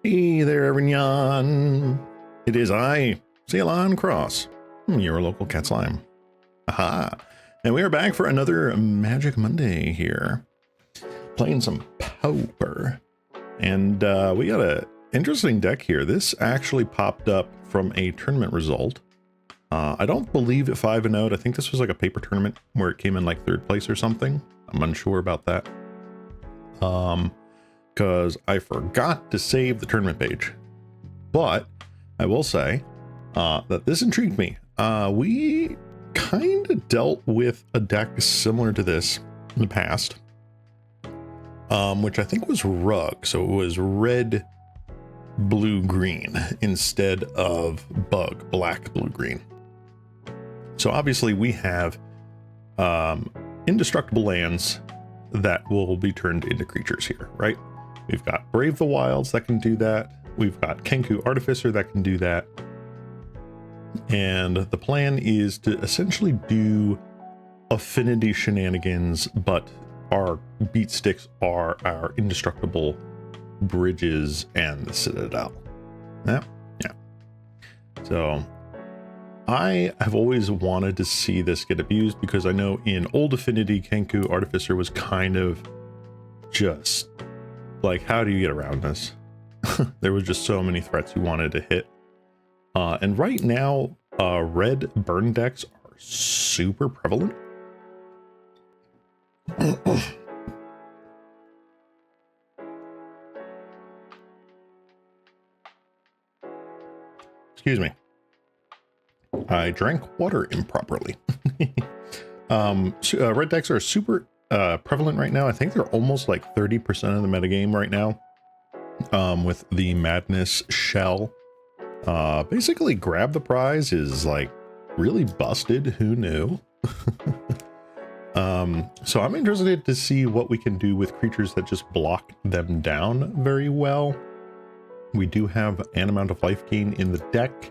Hey there, every-nyaaan. It is I, Ceylon Cross, your local cat slime. Aha! And we are back for another Magic Monday here, playing some Pauper. And we got an interesting deck here. This actually popped up from a tournament result. I don't believe it 5-0'd. I think this was like a paper tournament where it came in like 3rd place or something. I'm unsure about that. Because I forgot to save the tournament page. But I will say that this intrigued me. We kind of dealt with a deck similar to this in the past, which I think was Rug. So it was red, blue, green instead of Bug, black, blue, green. So obviously we have indestructible lands that will be turned into creatures here, right? We've got Brave the Wilds that can do that. We've got Kenku Artificer that can do that. And the plan is to essentially do affinity shenanigans, but our beat sticks are our indestructible bridges and the Citadel. Yeah. So I have always wanted to see this get abused because I know in old Affinity, Kenku Artificer was kind of just like, how do you get around this? There was just so many threats you wanted to hit. And right now, red burn decks are super prevalent. Excuse me. I drank water improperly. Red decks are super prevalent right now. I think they're almost like 30% of the metagame right now, with the Madness Shell. Basically Grab the Prize is like really busted. Who knew? So I'm interested to see what we can do with creatures that just block them down very well. We do have an amount of life gain in the deck.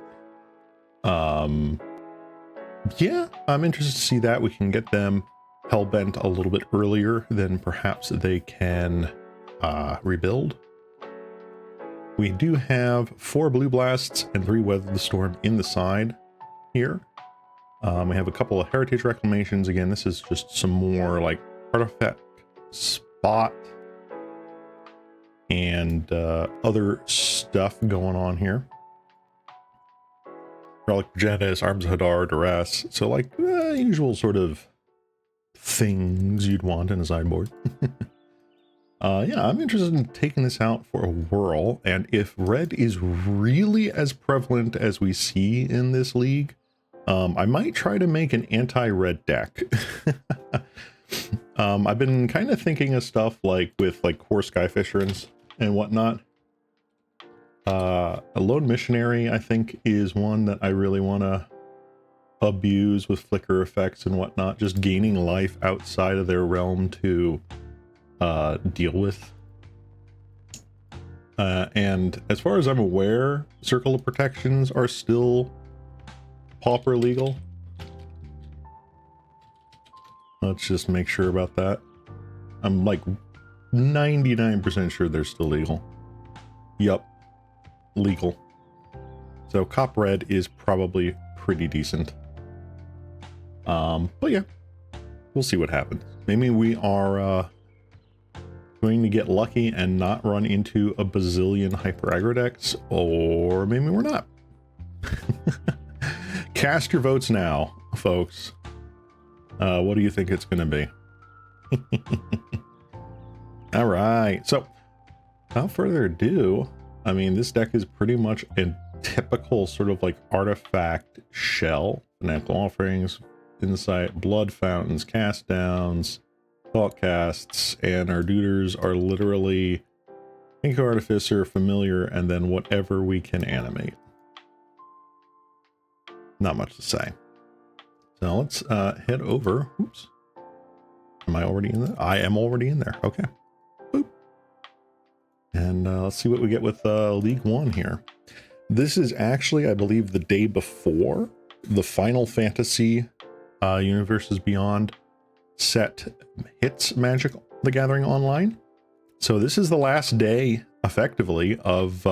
Yeah, I'm interested to see that. We can get them hellbent a little bit earlier than perhaps they can rebuild. We do have 4 Blue Blasts and 3 Weather the Storm in the side here. We have a couple of Heritage Reclamations. Again, this is just some more like artifact spot and other stuff going on here. Relic Progenitus, Arms of Hadar, Duress. So like usual sort of things you'd want in a sideboard. Yeah, I'm interested in taking this out for a whirl. And if red is really as prevalent as we see in this league, I might try to make an anti-red deck. I've been kind of thinking of stuff like with like core Skyfisher and whatnot. A Lone Missionary, I think, is one that I really want to abuse with flicker effects and whatnot, just gaining life outside of their realm to deal with. And as far as I'm aware, Circle of Protections are still Pauper legal. Let's just make sure about that. I'm like 99% sure they're still legal. Yup. Legal. So Cop Red is probably pretty decent. But yeah, we'll see what happens. Maybe we are going to get lucky and not run into a bazillion hyper aggro decks, or maybe we're not. Cast your votes now, folks. What do you think it's going to be? All right. So without further ado, I mean, this deck is pretty much a typical sort of like artifact shell. Fanatical Offerings, Insight, Blood Fountains, Cast Downs, Thought Casts, and our duders are literally Kenku Artificer, Familiar, and then whatever we can animate. Not much to say. So let's head over. Oops. Am I already in there? I am already in there. Okay. Boop. And let's see what we get with League One here. This is actually, I believe, the day before the Final Fantasy Universes Beyond set hits Magic the Gathering Online. So this is the last day effectively, of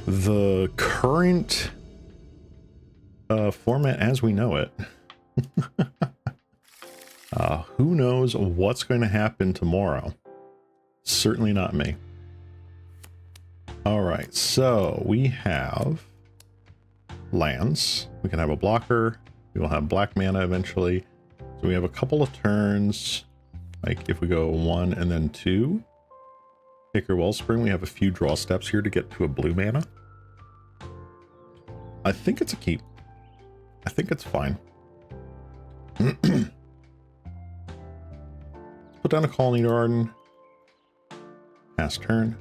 the current format as we know it. Who knows what's going to happen tomorrow? Certainly not me. All right, so we have lands. We can have a blocker. We will have black mana eventually. So we have a couple of turns. Like if we go 1 and then 2, Ichor Wellspring, we have a few draw steps here to get to a blue mana. I think it's a keep. I think it's fine. Put down a Colony Garden. Pass turn.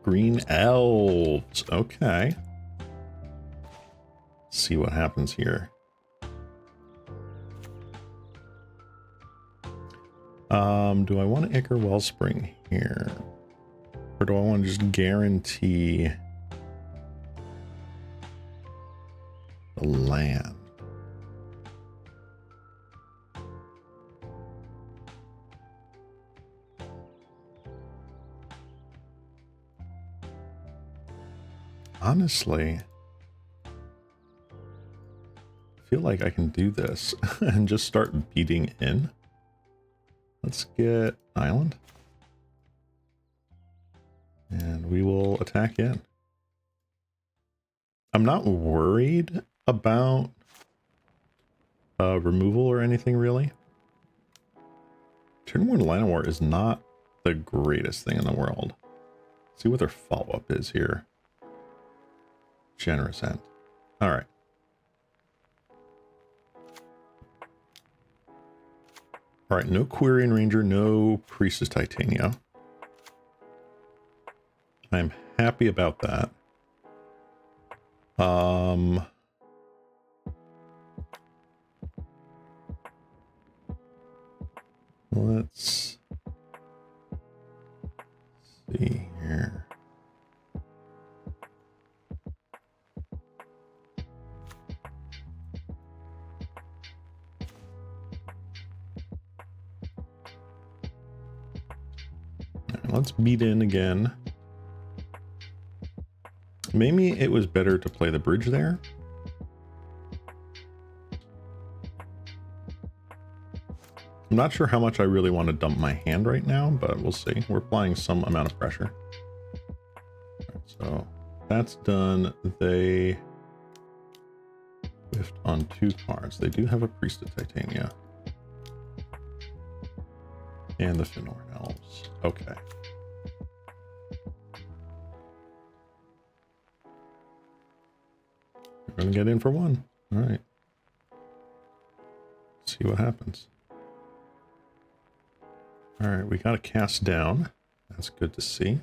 Green Elves. Okay. Let's see what happens here. Do I want to Ichor Wellspring here? Or do I want to just guarantee the land? Honestly, I feel like I can do this and just start beating in. Let's get island. And we will attack in. I'm not worried about removal or anything really. Turn 1 Llanowar is not the greatest thing in the world. Let's see what their follow-up is here. Generous End. All right. All right, no Quirion Ranger, no Priestess Titania. I'm happy about that. Let's see here. Let's beat in again. Maybe it was better to play the bridge there. I'm not sure how much I really want to dump my hand right now, but we'll see. We're applying some amount of pressure. Right, so that's done. They whiffed on 2 cards. They do have a Priest of Titania. And the Finnorn Elves. Okay. We're going to get in for 1. All right. See what happens. All right, we got a cast down. That's good to see.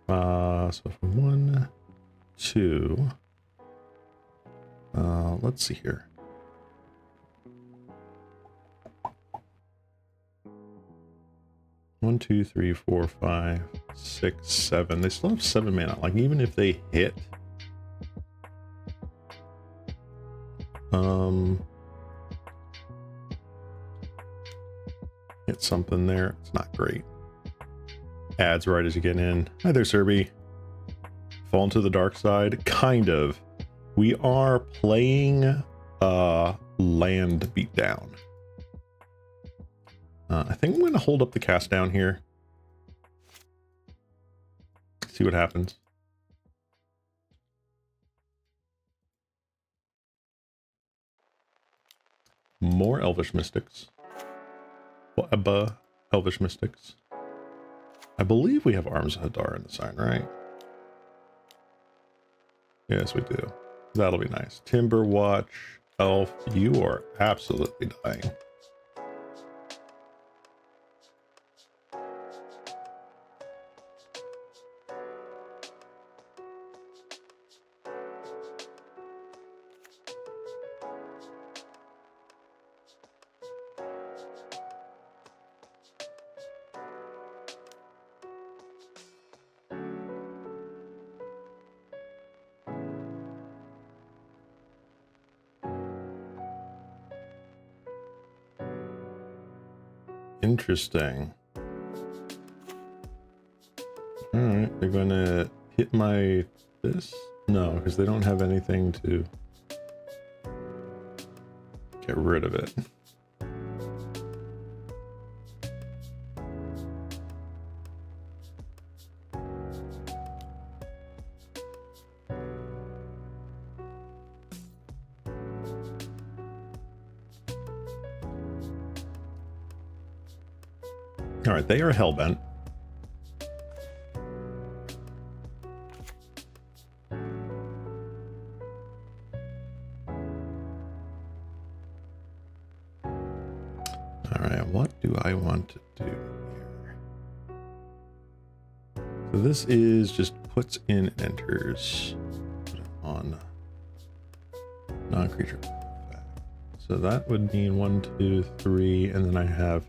So if 1, 2. Let's see here. One, 2, 3, 4, 5, 6, 7. They still have 7 mana. Like even if they hit, hit something there. It's not great. Ads right as you get in. Hi there, Serby. Fall into the dark side. Kind of. We are playing land beatdown. I think I'm going to hold up the cast down here. See what happens. More Elvish Mystics. Elvish Mystics. I believe we have Arms of Hadar in the sign, right? Yes, we do. That'll be nice. Timber Watch, Elf, you are absolutely dying. Interesting. Alright, they're gonna hit my this? No, because they don't have anything to get rid of it. Alright, they are hellbent. Alright, what do I want to do here? So this is just puts in and enters. Put it on non-creature. So that would mean 1, 2, 3, and then I have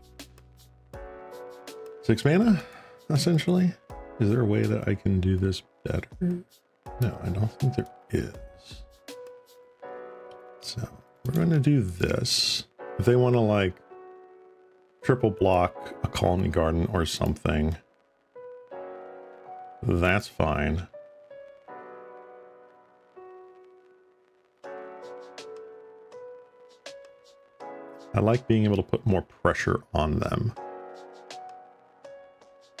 6 mana, essentially. Is there a way that I can do this better? No, I don't think there is. So we're going to do this. If they want to like triple block a colony garden or something, that's fine. I like being able to put more pressure on them.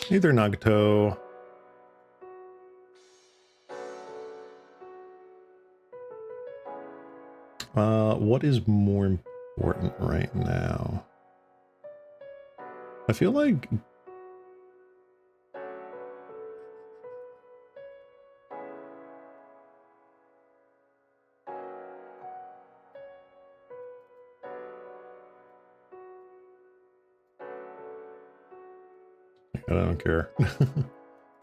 Either Nagato. What is more important right now? I feel like I don't care.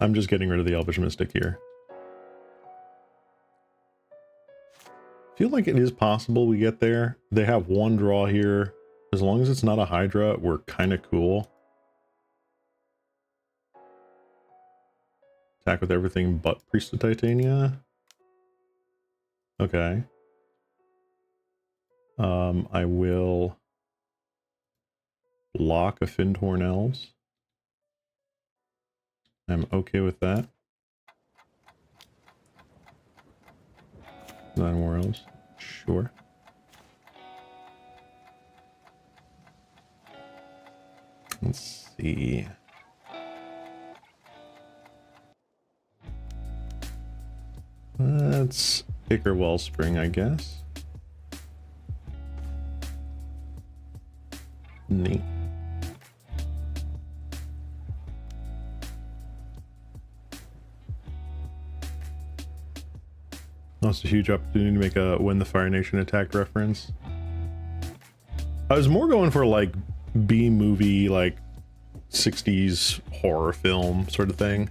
I'm just getting rid of the Elvish Mystic here. Feel like it is possible we get there. They have one draw here. As long as it's not a Hydra, we're kind of cool. Attack with everything but Priest of Titania. Okay. I will block a Fintorn Elves. I'm okay with that. 9 more elves. Sure. Let's see. Let's pick our Wellspring, I guess. Neat. That's a huge opportunity to make a When the Fire Nation Attacked reference. I was more going for like B-movie, like 60s horror film sort of thing.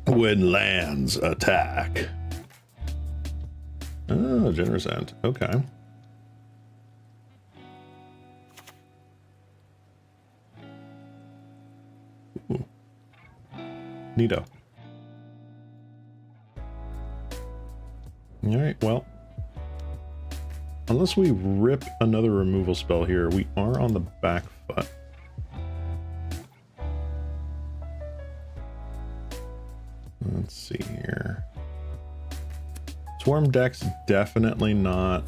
When lands attack. Oh, Generous End. Okay. Ooh. Neato. Alright, well, unless we rip another removal spell here, we are on the back foot. Let's see here. Swarm deck's definitely not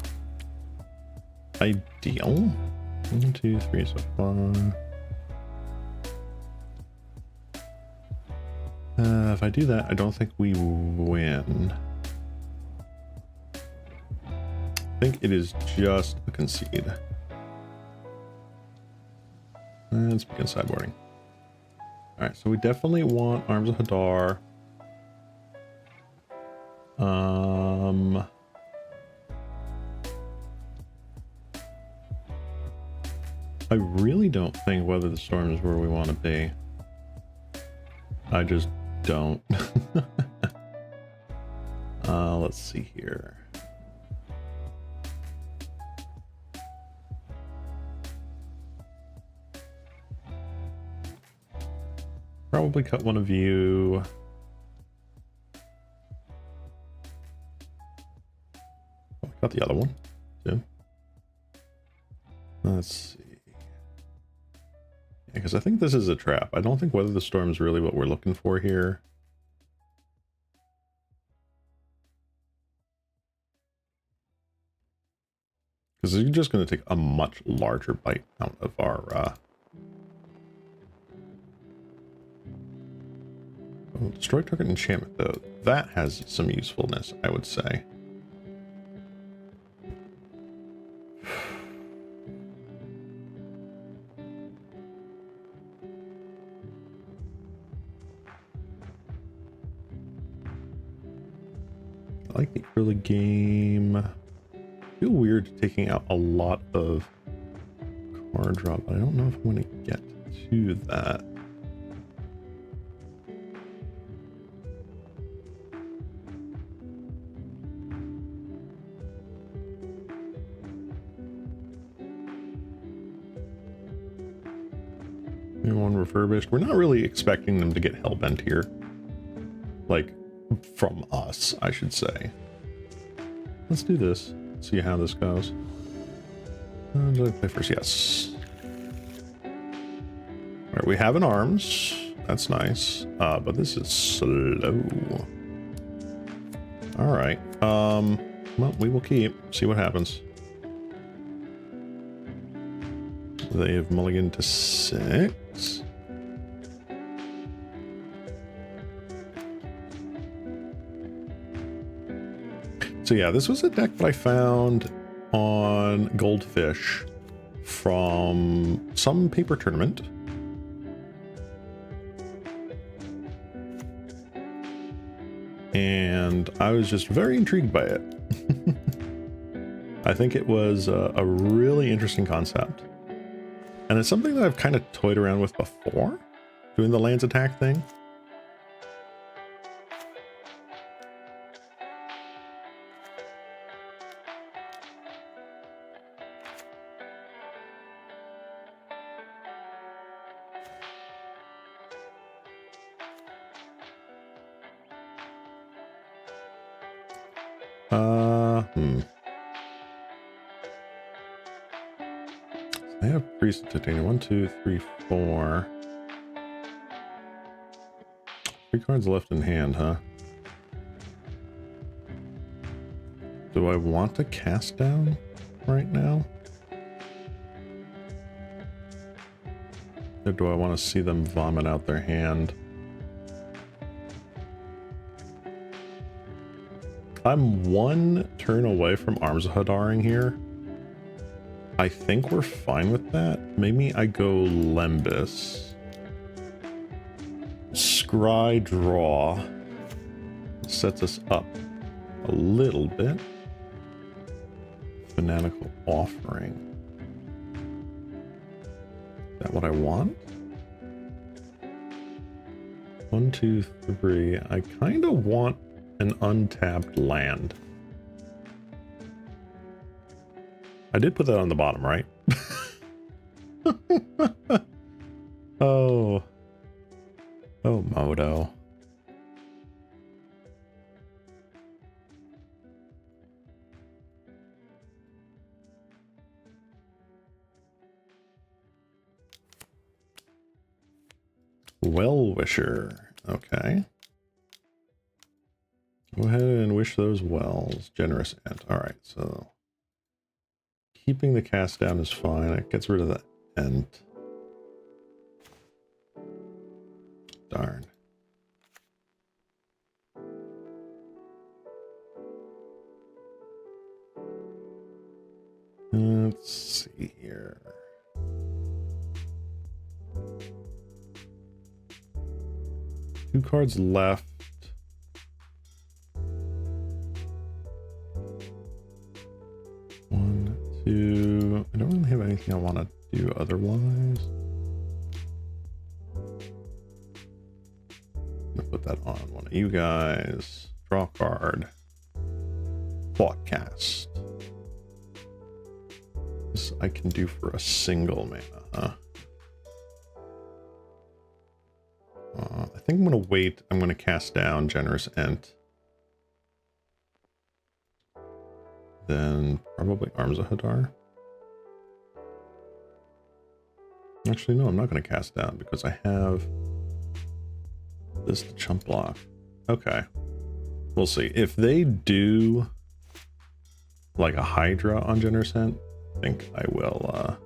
ideal. 1, 2, 3 so far. If I do that, I don't think we win. I think it is just a concede. Let's begin sideboarding. Alright, so we definitely want Arms of Hadar. I really don't think Weather the Storm is where we want to be. I just don't. Let's see here. Probably cut one of you. Oh, I got the other one too. Let's see. because I think this is a trap. I don't think Weather the Storm is really what we're looking for here. Because you're just going to take a much larger bite out of our... Oh, destroy target enchantment, though. That has some usefulness, I would say. I like the early game. I feel weird taking out a lot of card draw, but I don't know if I'm going to get to that. One refurbished. We're not really expecting them to get hellbent here. Like, from us, I should say. Let's do this. See how this goes. Did I play first? Yes. Alright, we have an arms. That's nice. But this is slow. Alright. Well, we will keep. See what happens. They have mulliganed to 6. So yeah, this was a deck that I found on Goldfish from some paper tournament. And I was just very intrigued by it. I think it was a really interesting concept. And it's something that I've kind of toyed around with before, doing the lands attack thing. I have priest titanium. 1, 2, 3, 4. 3 cards left in hand, huh? Do I want to cast down right now? Or do I want to see them vomit out their hand? I'm 1 turn away from Arms of Hadaring here. I think we're fine with that. Maybe I go Lembus. Scry draw. Sets us up a little bit. Fanatical Offering. Is that what I want? 1, 2, 3. I kind of want an untapped land. I did put that on the bottom, right? Oh. Oh, Modo. Well-wisher. Okay. Go ahead and wish those wells. Generous Ent. Alright, so... keeping the cast down is fine. It gets rid of the Ent. Darn. Let's see here. Two cards left. One, two. I don't really have anything I want to do otherwise. I'm gonna put that on one of you guys. Draw a card. Thoughtcast. This I can do for a single mana, huh? I think I'm gonna wait. I'm gonna cast down Generous Ent. Then probably Arms of Hadar. Actually, no, I'm not going to cast down because I have this to chump block. Okay. We'll see. If they do like a Hydra on Generous Hint, I think I will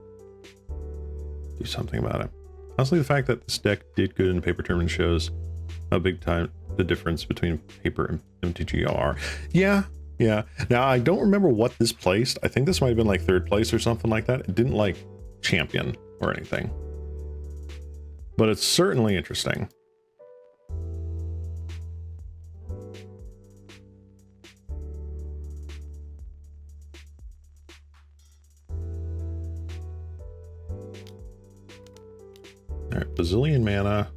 do something about it. Honestly, the fact that this deck did good in paper tournament shows how big time the difference between paper and MTG are. Yeah. Now, I don't remember what this placed. I think this might have been like 3rd place or something like that. It didn't like champion or anything. But it's certainly interesting. All right, bazillion mana.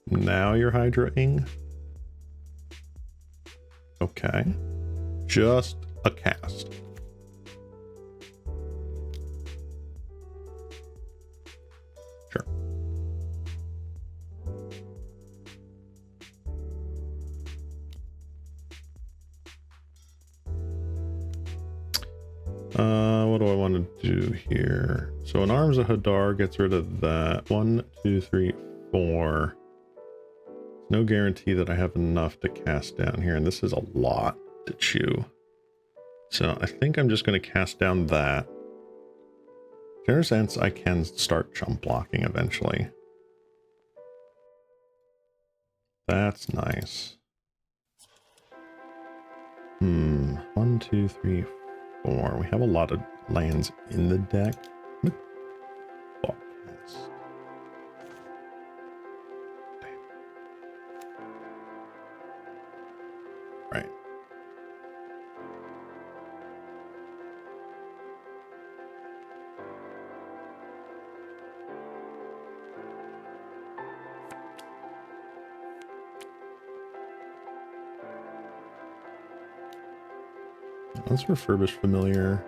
Now you're Hydra-ing. Okay. Just a cast. Sure. What do I want to do here? So an Arms of Hadar gets rid of that. 1, 2, 3, 4. No guarantee that I have enough to cast down here, and this is a lot to chew. So I think I'm just going to cast down that. Generous Sense, I can start chump blocking eventually. That's nice. 1, 2, 3, 4. We have a lot of lands in the deck. Fuck this. Right. Let's refurbish Familiar.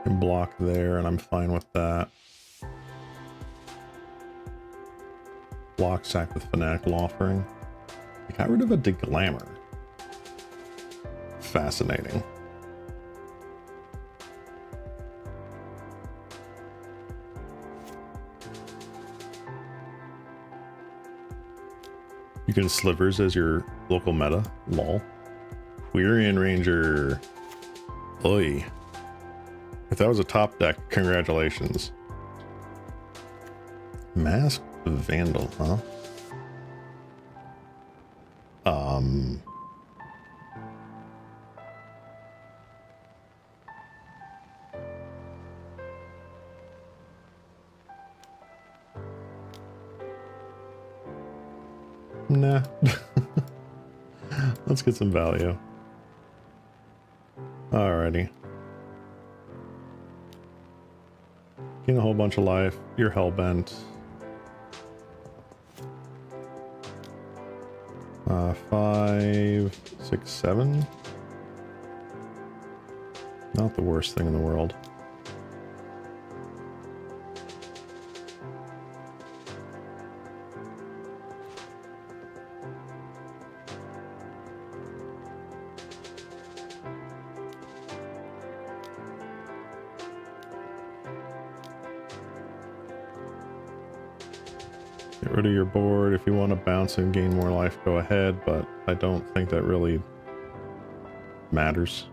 And block there, and I'm fine with that. Block sack with Fanatical Offering. I got rid of a Deglammer. Fascinating. You can Slivers as your local meta. Lol. Quirion Ranger. Oy. If that was a top deck, congratulations. Masked Vandal, huh? Nah. Let's get some value. Alrighty. Gain a whole bunch of life. You're hellbent. 5, 6, 7. Not the worst thing in the world. Get rid of your board. If you want to bounce and gain more life, go ahead, but I don't think that really matters.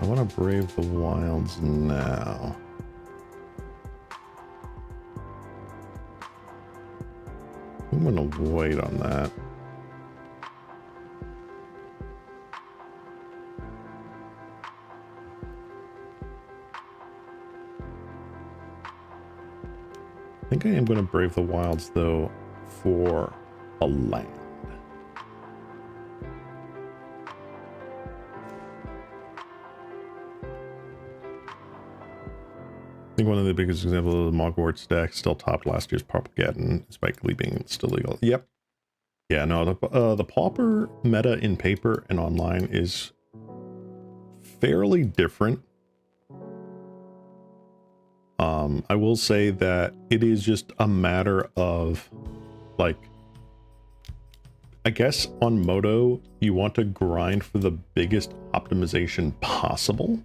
I want to brave the wilds now. I'm going to wait on that. I think I am going to brave the wilds though for a land. think one of the biggest examples of the Mogwarts deck still topped last year's Pauper despite being still legal. Yep. Yeah, no, the Pauper meta in paper and online is fairly different. I will say that it is just a matter of, like, I guess on Moto, you want to grind for the biggest optimization possible.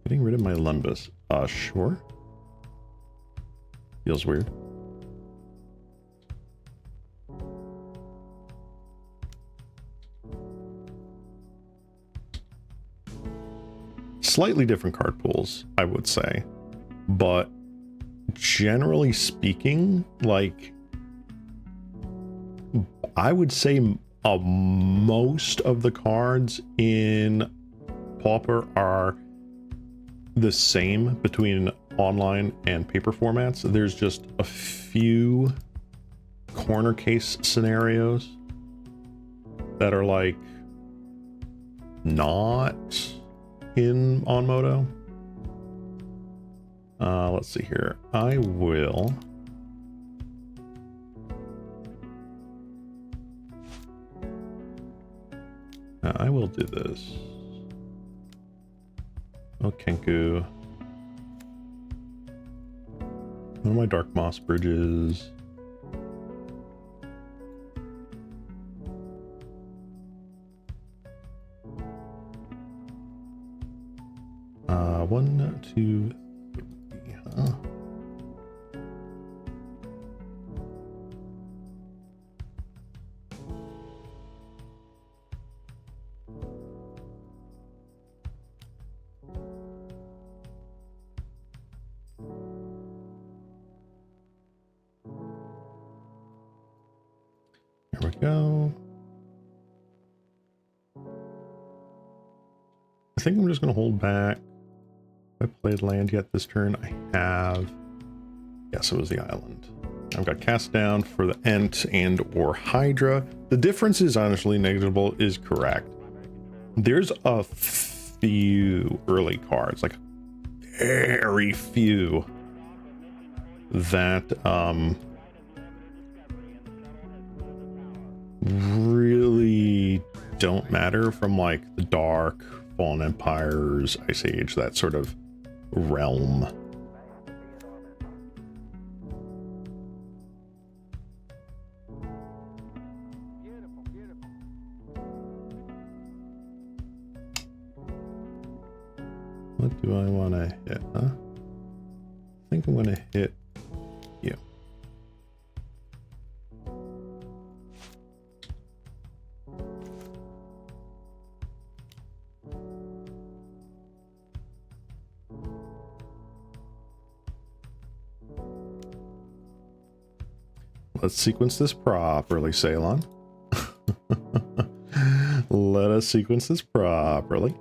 Getting rid of my Lumbus. Sure. Feels weird. Slightly different card pools, I would say. But generally speaking, like, I would say most of the cards in Pauper are the same between online and paper formats. There's just a few corner case scenarios that are like not in on Moto. Let's see here. I will do this. Oh, Kenku. One of my Dark Moss bridges. One, two, three, huh? Here we go. I think I'm just going to hold back. Have I played land yet this turn? I have. Yes, it was the island. I've got cast down for the Ent and or Hydra. The difference is honestly negligible is correct. There's a few early cards, like very few, that really don't matter from like the Dark, Fallen Empires, Ice Age, that sort of realm. What do I want to hit, huh? I think I'm going to hit you. Let's sequence this properly, Ceylon. Let us sequence this properly.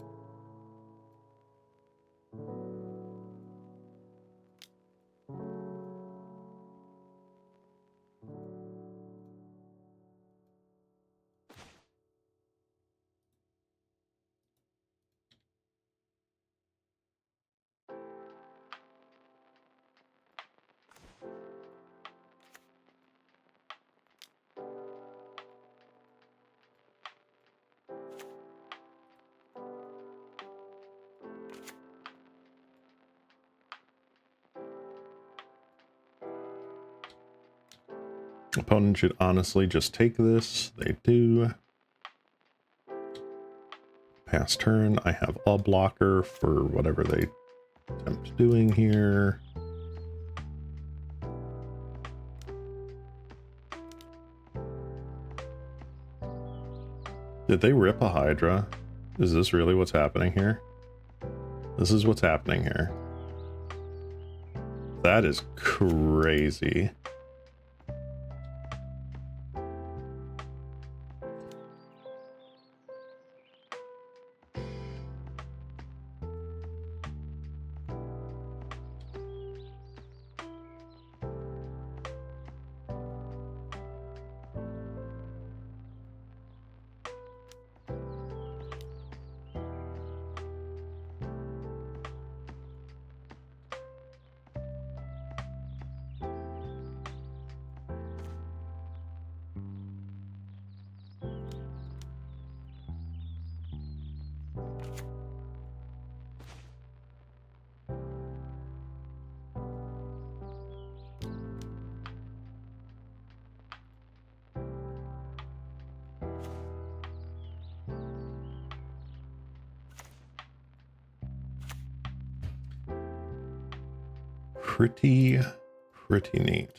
Opponent should honestly just take this. They do. Pass turn. I have a blocker for whatever they attempt doing here. Did they rip a Hydra? Is this really what's happening here? This is what's happening here. That is crazy. pretty neat.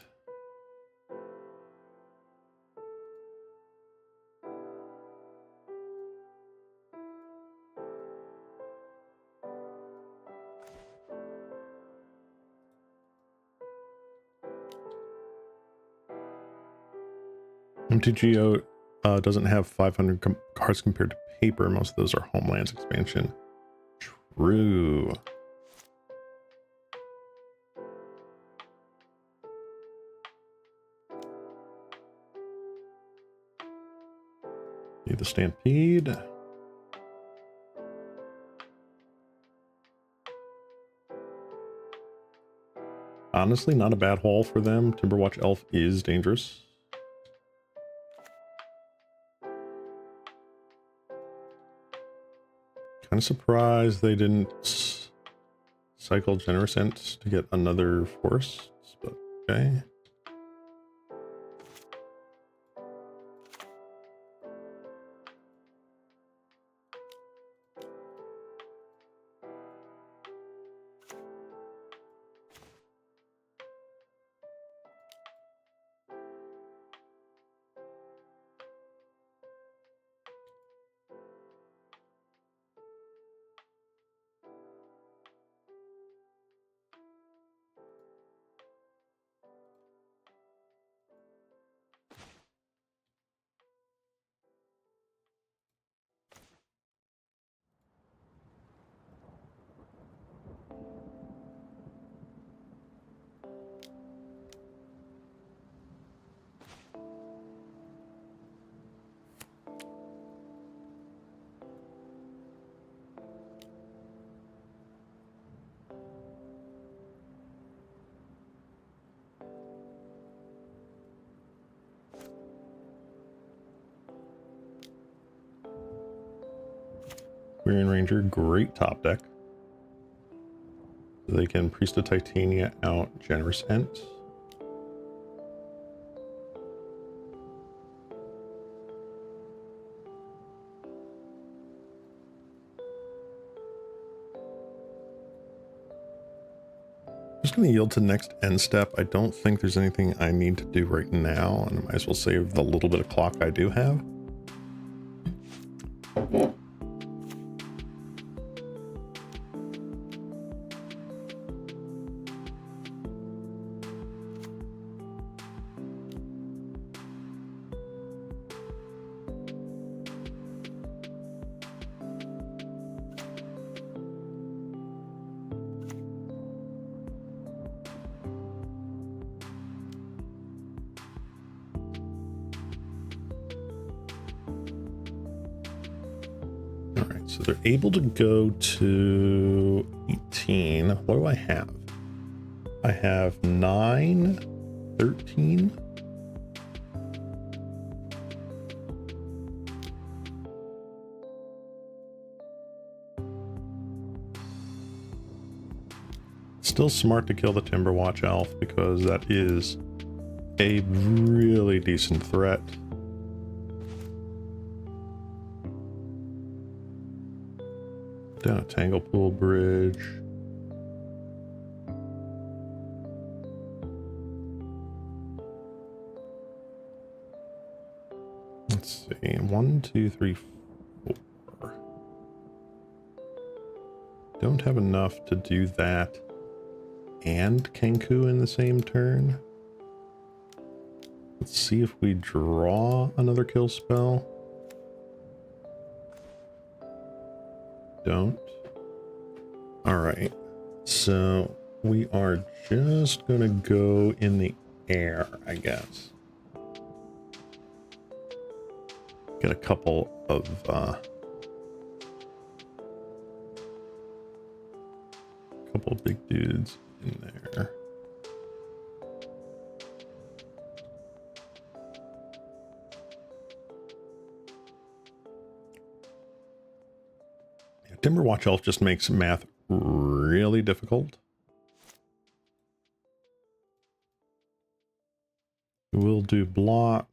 MTG doesn't have 500 cards compared to paper. Most of those are Homelands expansion. True. Need the Stampede. Honestly, not a bad haul for them. Timberwatch Elf is dangerous. Kind of surprised they didn't cycle Generous Ent to get another force, but okay. Quirion Ranger, great top deck. So they can Priest of Titania out Generous Ent. I'm just going to yield to next end step. I don't think there's anything I need to do right now, and I might as well save the little bit of clock I do have. So they're able to go to 18. What do I have? I have 9, 13. Still smart to kill the Timberwatch Elf because that is a really decent threat. Down a Tanglepool Bridge. Let's see. 1, 2, 3, 4. Don't have enough to do that and Kenku in the same turn. Let's see if we draw another kill spell. Don't. All right, so we are just gonna go in the air, I guess. Get a couple of big dudes in there. Timberwatch Elf just makes math really difficult. We'll do blocks.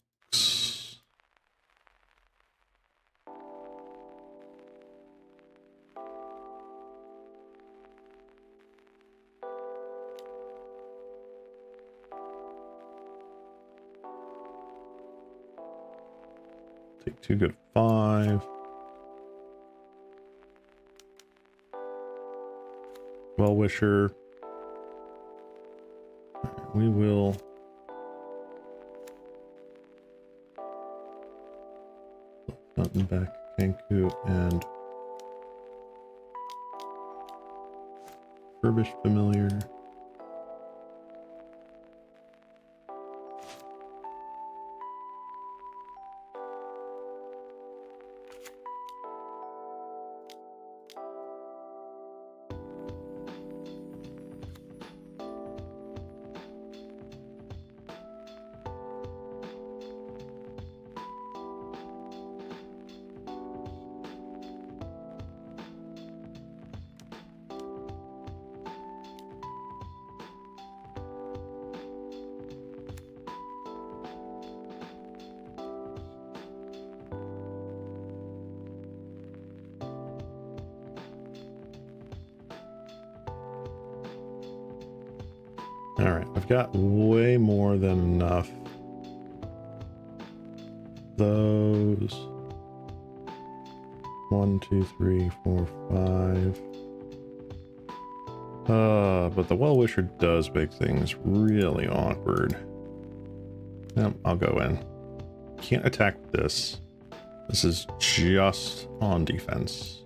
Take 2, good 5. Well-wisher. Right, we will... Front and back Kenku and Furbished Familiar. Alright, I've got way more than enough. Those. 1, 2, 3, 4, 5. But the Well-Wisher does make things really awkward. Yep, I'll go in. Can't attack this. This is just on defense.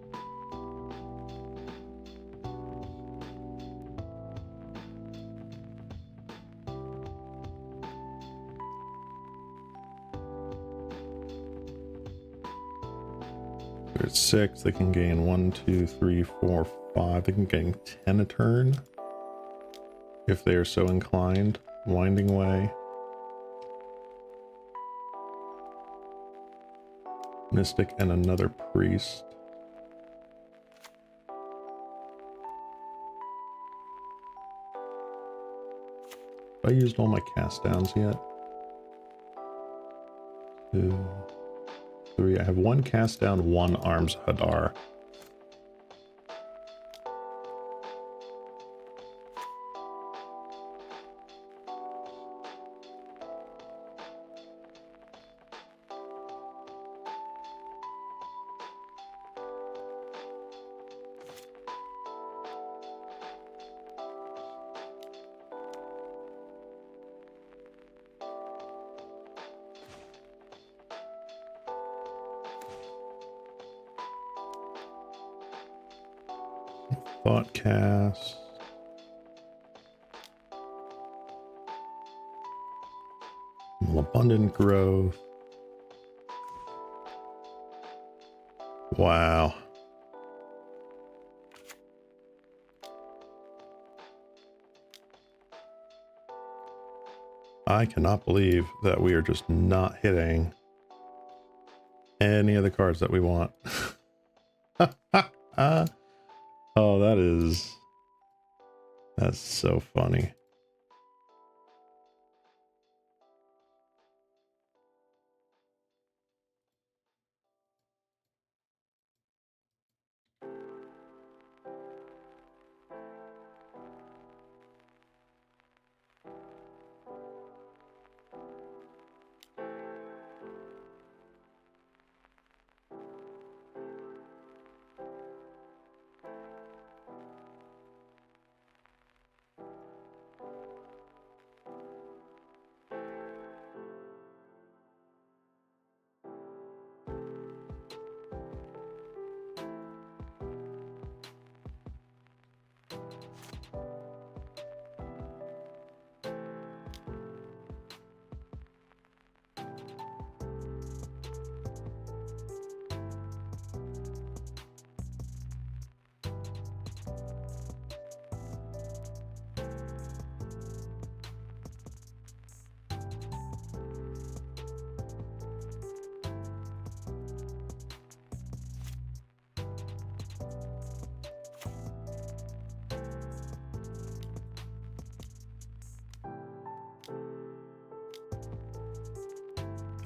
They're at 6, they can gain 1, 2, 3, 4, 5. They can gain 10 a turn if they are so inclined. Winding Way. Mystic and another priest. Have I used all my cast downs yet? 2, 3. I have 1 cast down, 1 arms Hadar. Thought cast. Abundant growth. Wow. I cannot believe that we are just not hitting any of the cards that we want. Oh, that's so funny.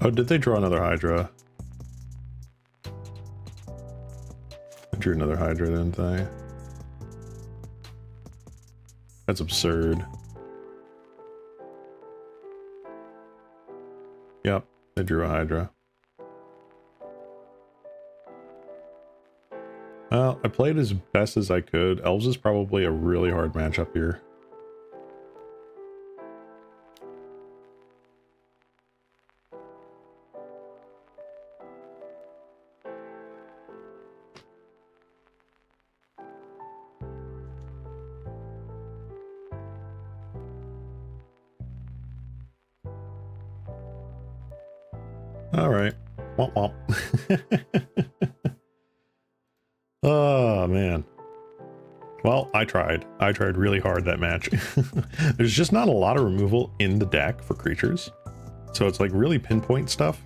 Oh, did they draw another Hydra? They drew another Hydra, didn't they? That's absurd. Yep, they drew a Hydra. Well, I played as best as I could. Elves is probably a really hard matchup here. All right. Womp womp. Oh, man. Well, I tried. I tried really hard that match. There's just not a lot of removal in the deck for creatures. So it's like really pinpoint stuff.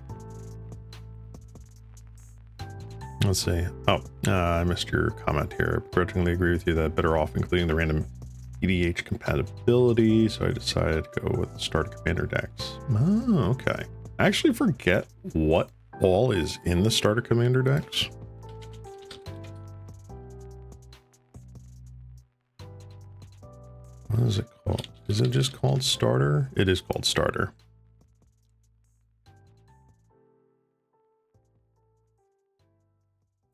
Let's see. Oh, I missed your comment here. I begrudgingly agree with you that better off including the random EDH compatibility. So I decided to go with the starter commander decks. Oh, okay. I actually forget what all is in the starter commander decks. What is it called? Is it just called starter? It is called starter.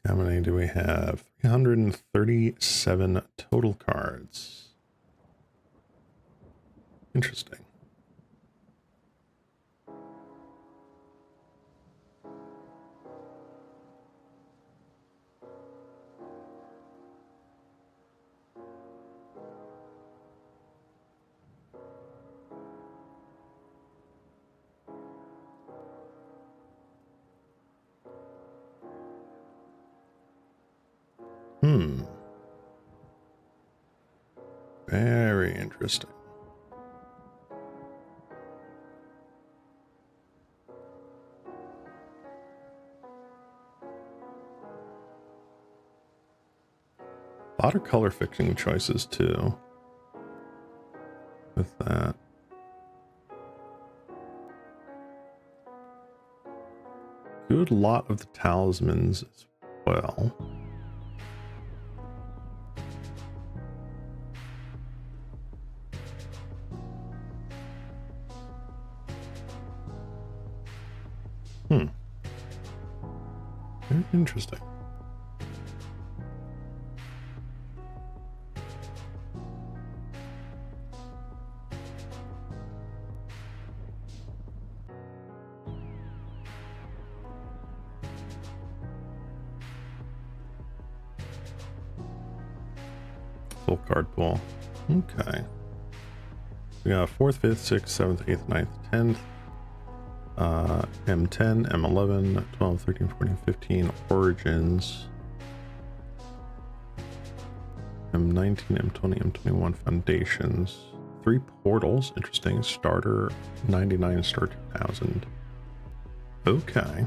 How many do we have? 337 total cards. Interesting. Very interesting. A lot of color fixing choices too. With that. Good lot of the talismans as well. Very interesting. Full card pool. Okay. We got 4th, 5th, 6th, 7th, 8th, 9th, 10th. M10, M11, 12, 13, 14, 15, Origins. M19, M20, M21, Foundations. 3 portals, interesting. Starter 99, Star 2000. Okay.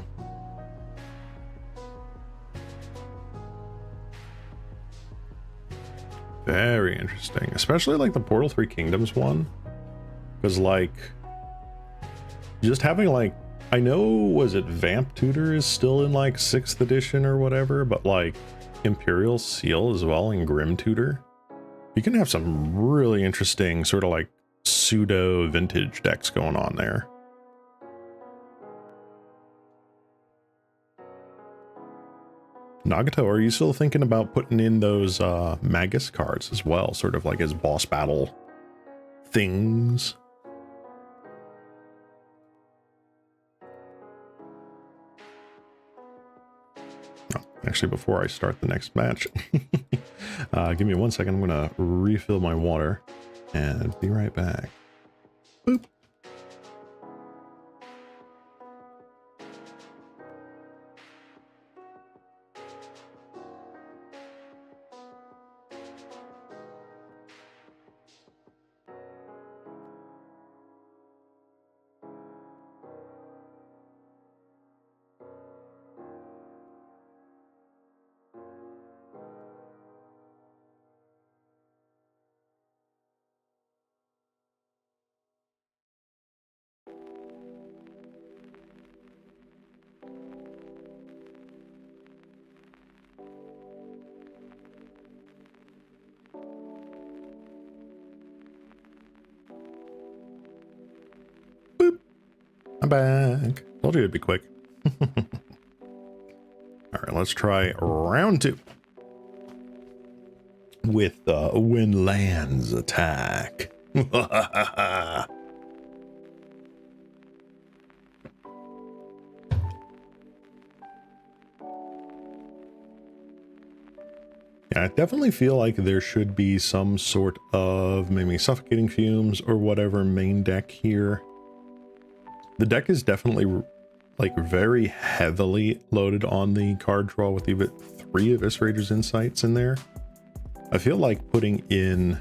Very interesting. Especially like the Portal 3 Kingdoms one. Because like, just having like, I know, was it Vamp Tutor is still in like 6th edition or whatever, but like Imperial Seal as well and Grim Tutor. You can have some really interesting sort of like pseudo vintage decks going on there. Nagato, are you still thinking about putting in those Magus cards as well, sort of like as boss battle things? Oh, actually, before I start the next match, give me 1 second. I'm gonna refill my water and be right back. Boop. I'm back. Told you it'd be quick. All right, let's try round 2. with when lands attack. Yeah, I definitely feel like there should be some sort of maybe suffocating fumes or whatever main deck here. The deck is definitely like very heavily loaded on the card draw with even 3 Eviscerator's Insights in there. I feel like putting in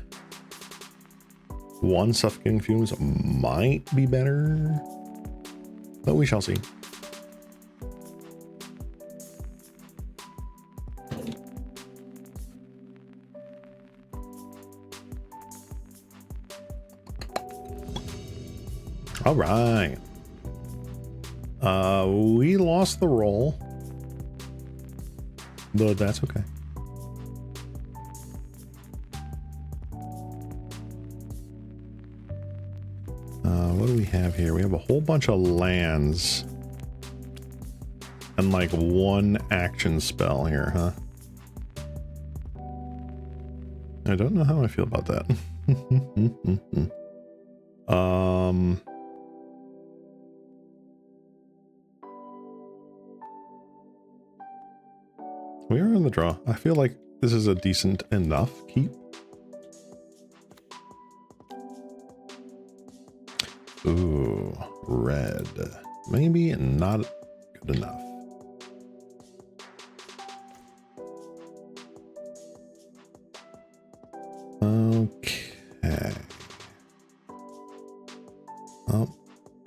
1 suffocating fumes might be better, but we shall see. All right. We lost the roll, but that's okay. What do we have here? We have a whole bunch of lands and like 1 action spell here, huh? I don't know how I feel about that. We are in the draw. I feel like this is a decent enough keep. Ooh, red. Maybe not good enough. Okay. Oh,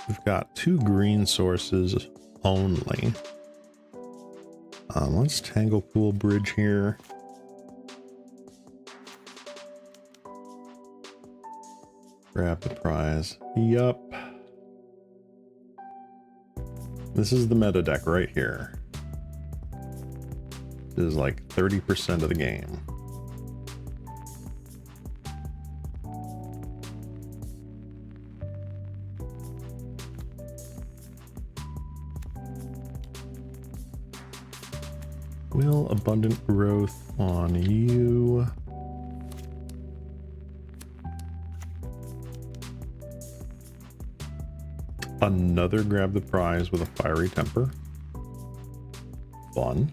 we've got 2 green sources only. Let's Tangle Pool Bridge here. Grab the prize. Yup. This is the meta deck right here. This is like 30% of the game. Will Abundant Growth on you. Another Grab the Prize with a Fiery Temper. Fun.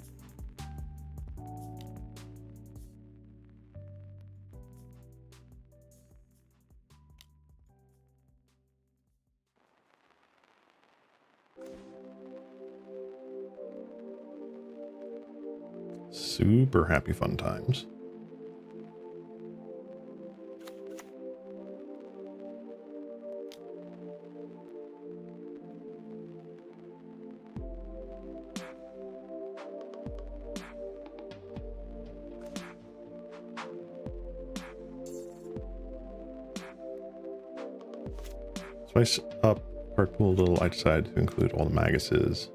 Super happy fun times. Spice up card pool a little. I decided to include all the Maguses.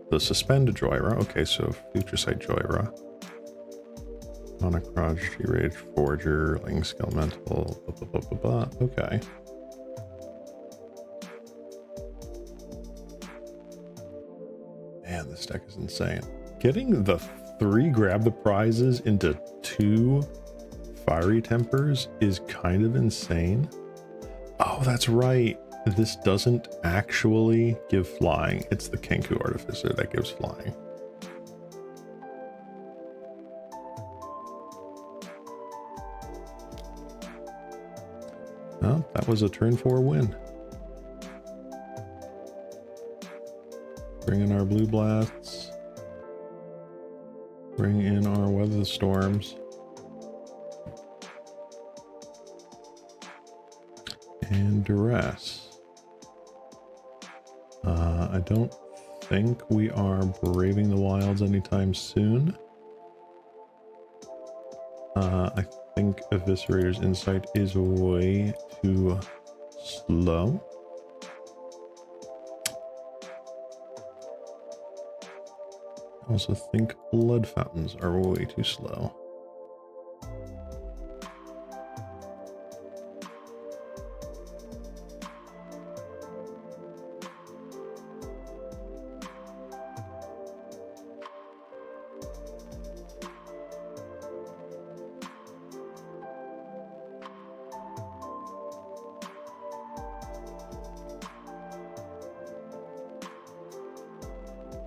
The Suspended Joyra. Okay, so Future Sight Joyra. Monocrog, G-Rage, Forger, Ling Skelemental, blah, blah, blah, blah, blah. Okay. Man, this deck is insane. Getting the 3 Grab the Prizes into 2 Fiery Tempers is kind of insane. Oh, that's right. This doesn't actually give flying. It's the Kenku Artificer that gives flying. Oh, that was a turn 4 win. Bring in our Blue Blasts. Bring in our Weather Storms. And Duress. I don't think we are braving the wilds anytime soon. I think Eviscerator's Insight is way too slow. I also think Blood Fountains are way too slow.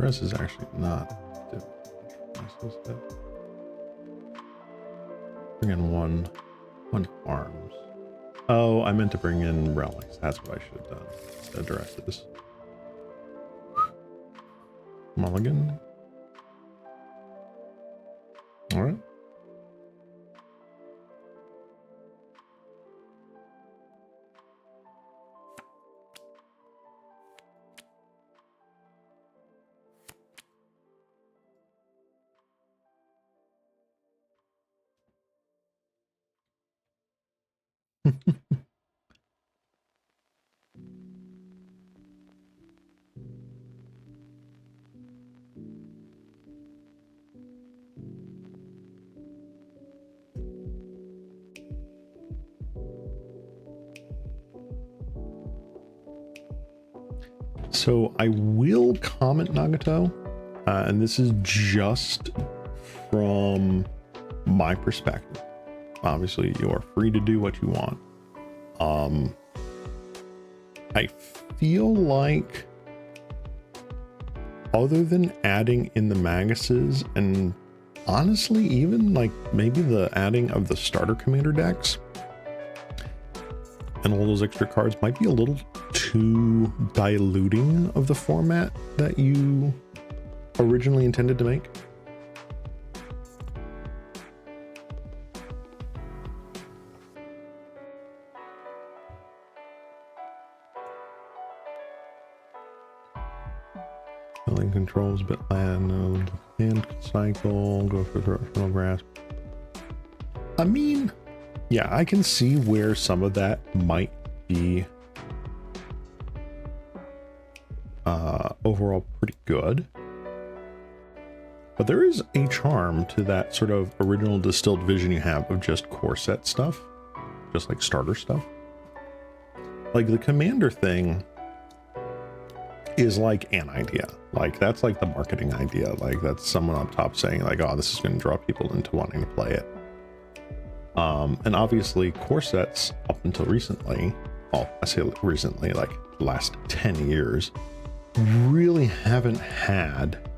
Press is actually not. Bring in one arms. Oh, I meant to bring in relics. That's what I should have done. Addresses. Mulligan. All right. So I will comment, Nagato, and this is just from my perspective. Obviously, you are free to do what you want. I feel like, other than adding in the Maguses and honestly, even like maybe the adding of the starter commander decks and all those extra cards might be a little too diluting of the format that you originally intended to make. Filling controls, bit land, hand cycle, go for terrestrial grasp. I mean, yeah, I can see where some of that might be overall pretty good. But there is a charm to that sort of original distilled vision you have of just core set stuff, just like starter stuff. Like the commander thing is like an idea. Like that's like the marketing idea. Like that's someone up top saying like, oh, this is going to draw people into wanting to play it. And obviously core sets up until recently, well, I say recently, like the last 10 years, really haven't had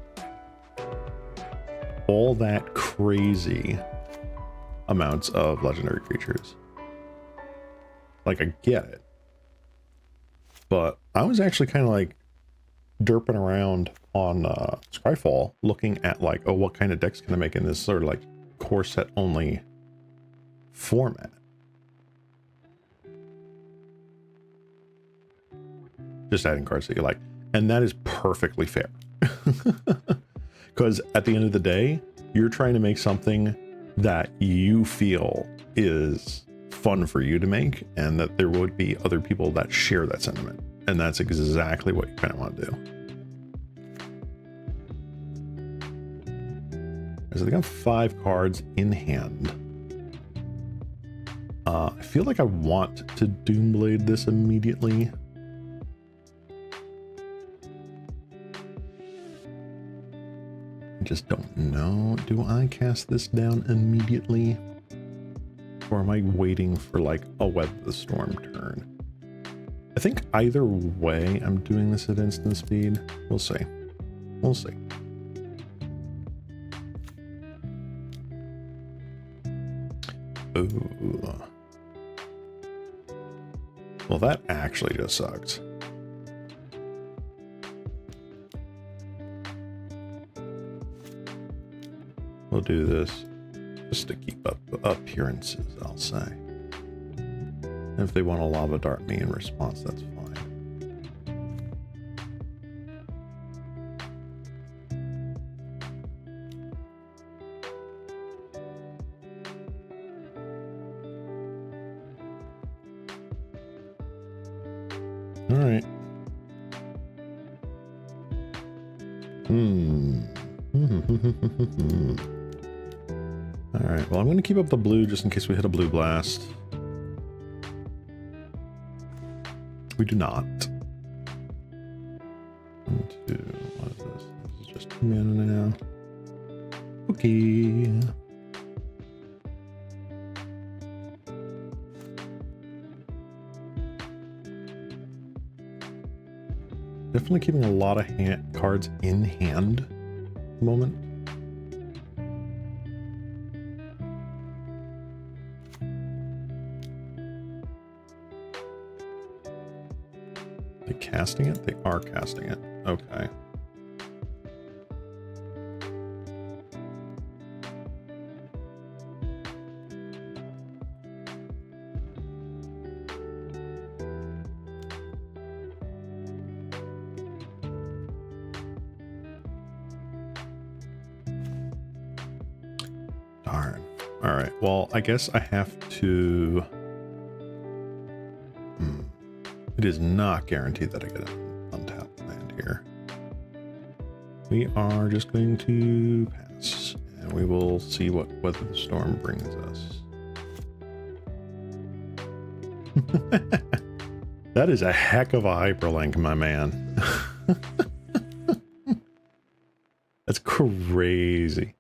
all that crazy amounts of legendary creatures. Like I get it, but I was actually kind of like derping around on Scryfall looking at like, oh, what kind of decks can I make in this sort of like core set only format. Just adding cards that you like, and that is perfectly fair. Because at the end of the day, you're trying to make something that you feel is fun for you to make, and that there would be other people that share that sentiment. And that's exactly what you kind of want to do. So they got 5 cards in hand. I feel like I want to Doomblade this immediately. I just don't know. Do I cast this down immediately? Or am I waiting for like a Weather the Storm turn? I think either way I'm doing this at instant speed. We'll see. We'll see. Ooh. Well, that actually just sucks. We'll do this just to keep up appearances, I'll say. And if they want to lava dart me in response, that's fine. All right. All right. Well, I'm going to keep up the blue just in case we hit a blue blast. We do not. 1, 2. What is this? This is just 2 mana now. Okay. Definitely keeping a lot of cards in hand at the moment. They casting it? They are casting it. Okay. Darn. All right. Well, I guess I have to... It is not guaranteed that I get an untapped land here. We are just going to pass, and we will see what weather the storm brings us. That is a heck of a hyperlink, my man. That's crazy.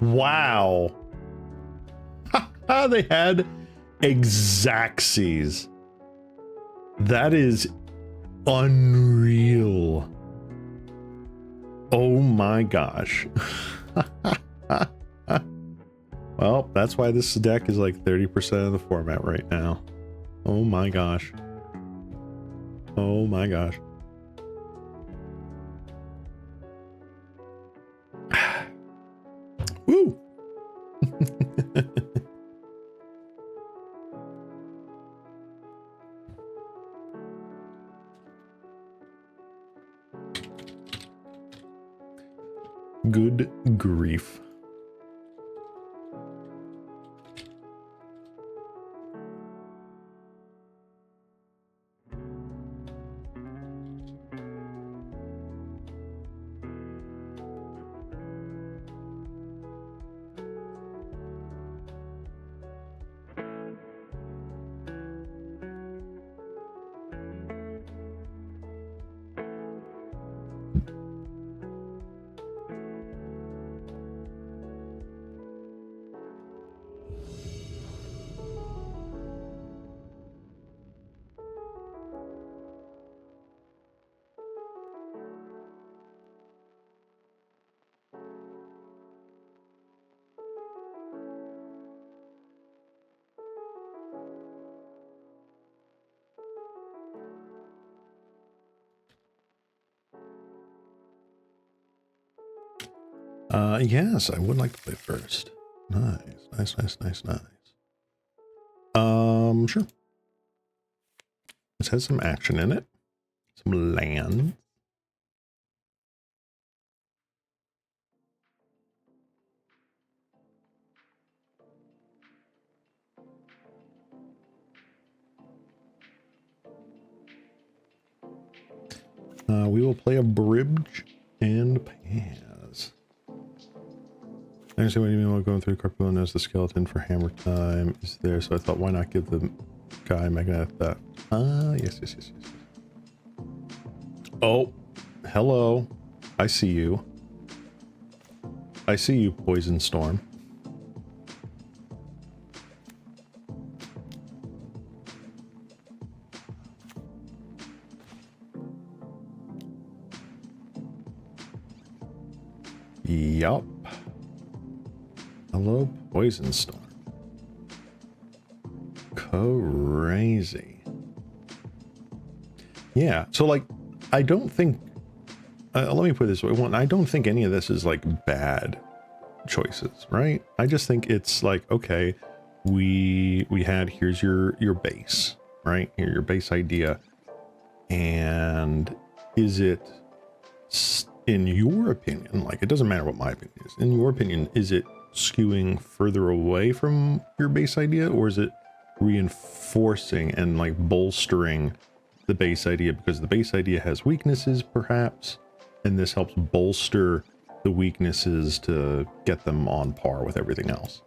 Wow. They had Exacxes. That is unreal. Oh my gosh. Well, that's why this deck is like 30% of the format right now. Oh my gosh. Oh my gosh. Woo! Good grief. Yes, I would like to play first. Nice. Sure. This has some action in it. Some land. We will play a bridge and pass. I understand what you mean while going through Carpula knows the skeleton for hammer time is there, so I thought why not give the guy magnetic that. Yes. Oh, hello. I see you. I see you, Poison Storm. Yup. Hello, Poison Storm. Crazy. Yeah, so like, I don't think, let me put it this way. One, I don't think any of this is like bad. choices, right? I just think it's like, okay, we had, here's your base, right? Here, your base idea. And is it, in your opinion, like, it doesn't matter what my opinion is, in your opinion, is it skewing further away from your base idea, or is it reinforcing and like bolstering the base idea because the base idea has weaknesses perhaps, and this helps bolster the weaknesses to get them on par with everything else?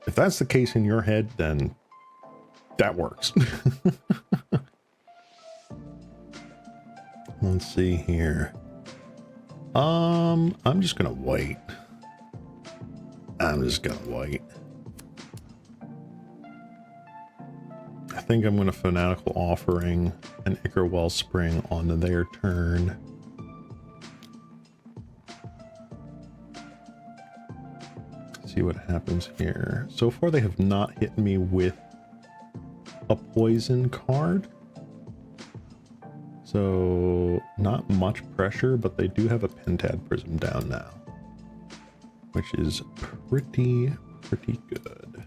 If that's the case in your head, then that works. Let's see here. I'm just gonna wait. I'm just gonna wait. I think I'm gonna Fanatical Offering an Ichor Wellspring on their turn. See what happens here. So far they have not hit me with a poison card. So not much pressure, but they do have a Pentad Prism down now, which is pretty good.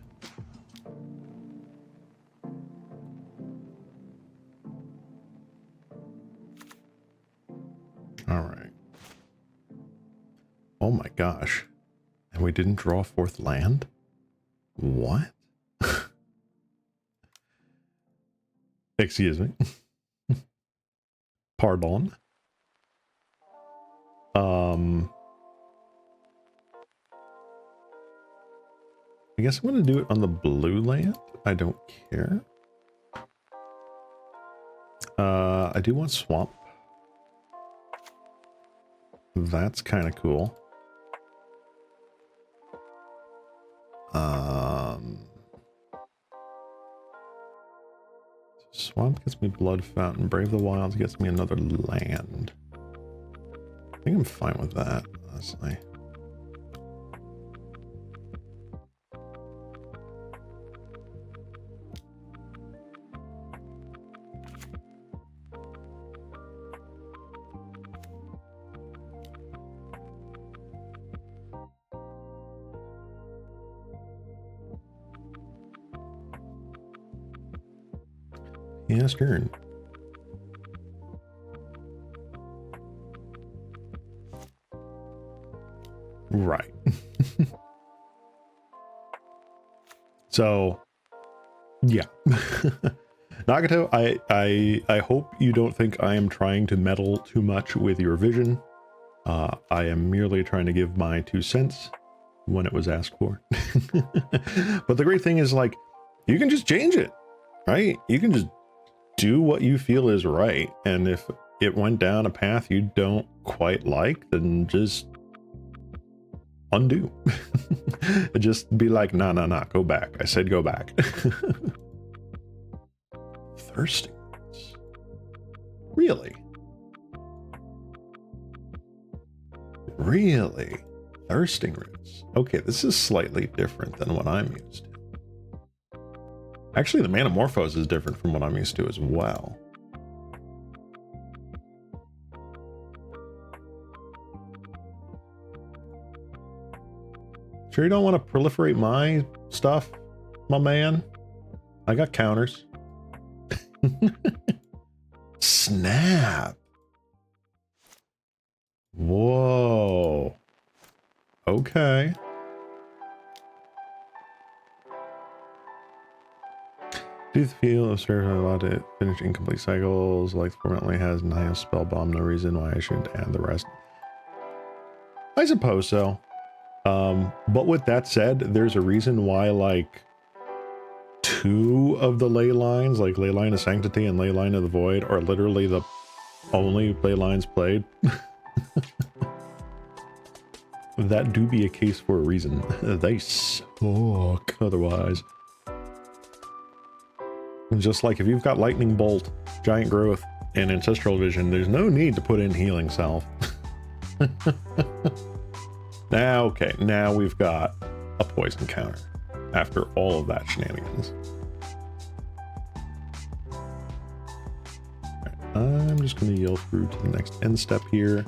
All right. Oh my gosh. And we didn't draw a fourth land? What? Excuse me. Pardon. I guess I'm going to do it on the blue land. I don't care. I do want swamp. That's kind of cool. Swamp gets me Blood Fountain. Brave the Wilds gets me another land. I think I'm fine with that, honestly. Yes, turn. Right. So, yeah. Nagato, I hope you don't think I am trying to meddle too much with your vision. I am merely trying to give my 2 cents when it was asked for. But the great thing is, like, you can just change it, right? You can just do what you feel is right, and if it went down a path you don't quite like, then just undo. Just be like, nah, go back. I said go back. Thirsting Roots. Really? Really? Thirsting Roots. Okay, this is slightly different than what I'm used to. Actually, the Manamorphose is different from what I'm used to as well. Sure you don't want to proliferate my stuff, my man? I got counters. Snap. Whoa. Okay. Do the feel of certain allowed to finish incomplete cycles, like the format only has Nihil Spellbomb, no reason why I shouldn't add the rest. I suppose so. But with that said, there's a reason why like 2 of the ley lines, like Ley Line of Sanctity and Ley Line of the Void, are literally the only ley lines played. That do be a case for a reason. They suck otherwise. Just like if you've got Lightning Bolt, Giant Growth, and Ancestral Vision, there's no need to put in Healing Salve. Now, okay, now we've got a poison counter after all of that shenanigans. Right, I'm just going to yell through to the next end step here.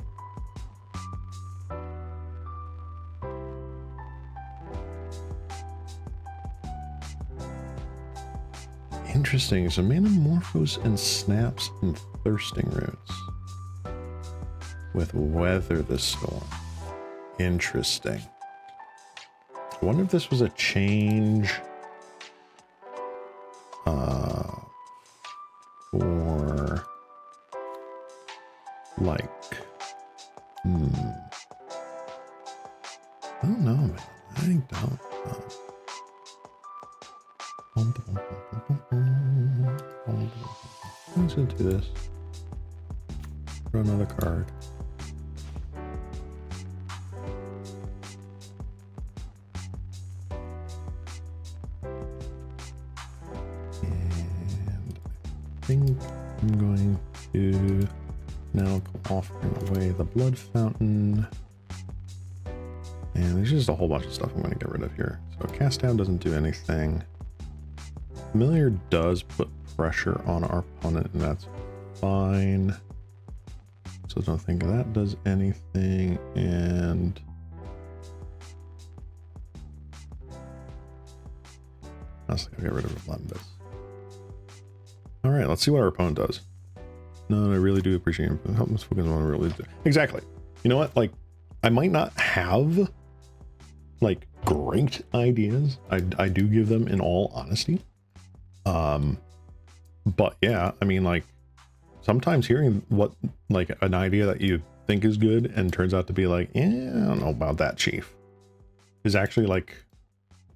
Interesting. So Metamorphose and Snaps and Thirsting Roots. With Weather the Storm. Interesting. I wonder if this was a change for like I don't know, man. I don't know. Let's do this. Throw another card. And I think I'm going to now go offering away the Blood Fountain. And there's just a whole bunch of stuff I'm going to get rid of here. So Cast Down doesn't do anything. Familiar does put pressure on our opponent, and that's fine. So don't think that does anything. And I'll get rid of the Latin bits. All right, let's see what our opponent does. No, I really do appreciate it. Help us focus on what we really do. Exactly. You know what? Like, I might not have like great ideas. I do give them in all honesty. But yeah, I mean, like, sometimes hearing what, like, an idea that you think is good and turns out to be like, I don't know about that, chief, is actually like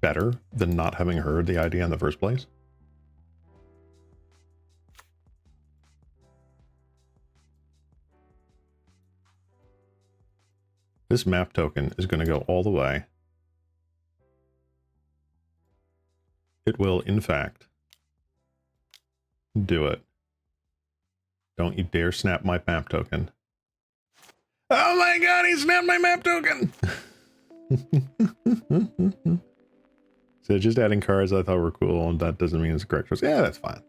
better than not having heard the idea in the first place. This map token is going to go all the way. It will, in fact, do it. Don't you dare snap my map token. Oh my god, he snapped my map token! So just adding cards I thought were cool, and that doesn't mean it's the correct choice. Yeah, that's fine.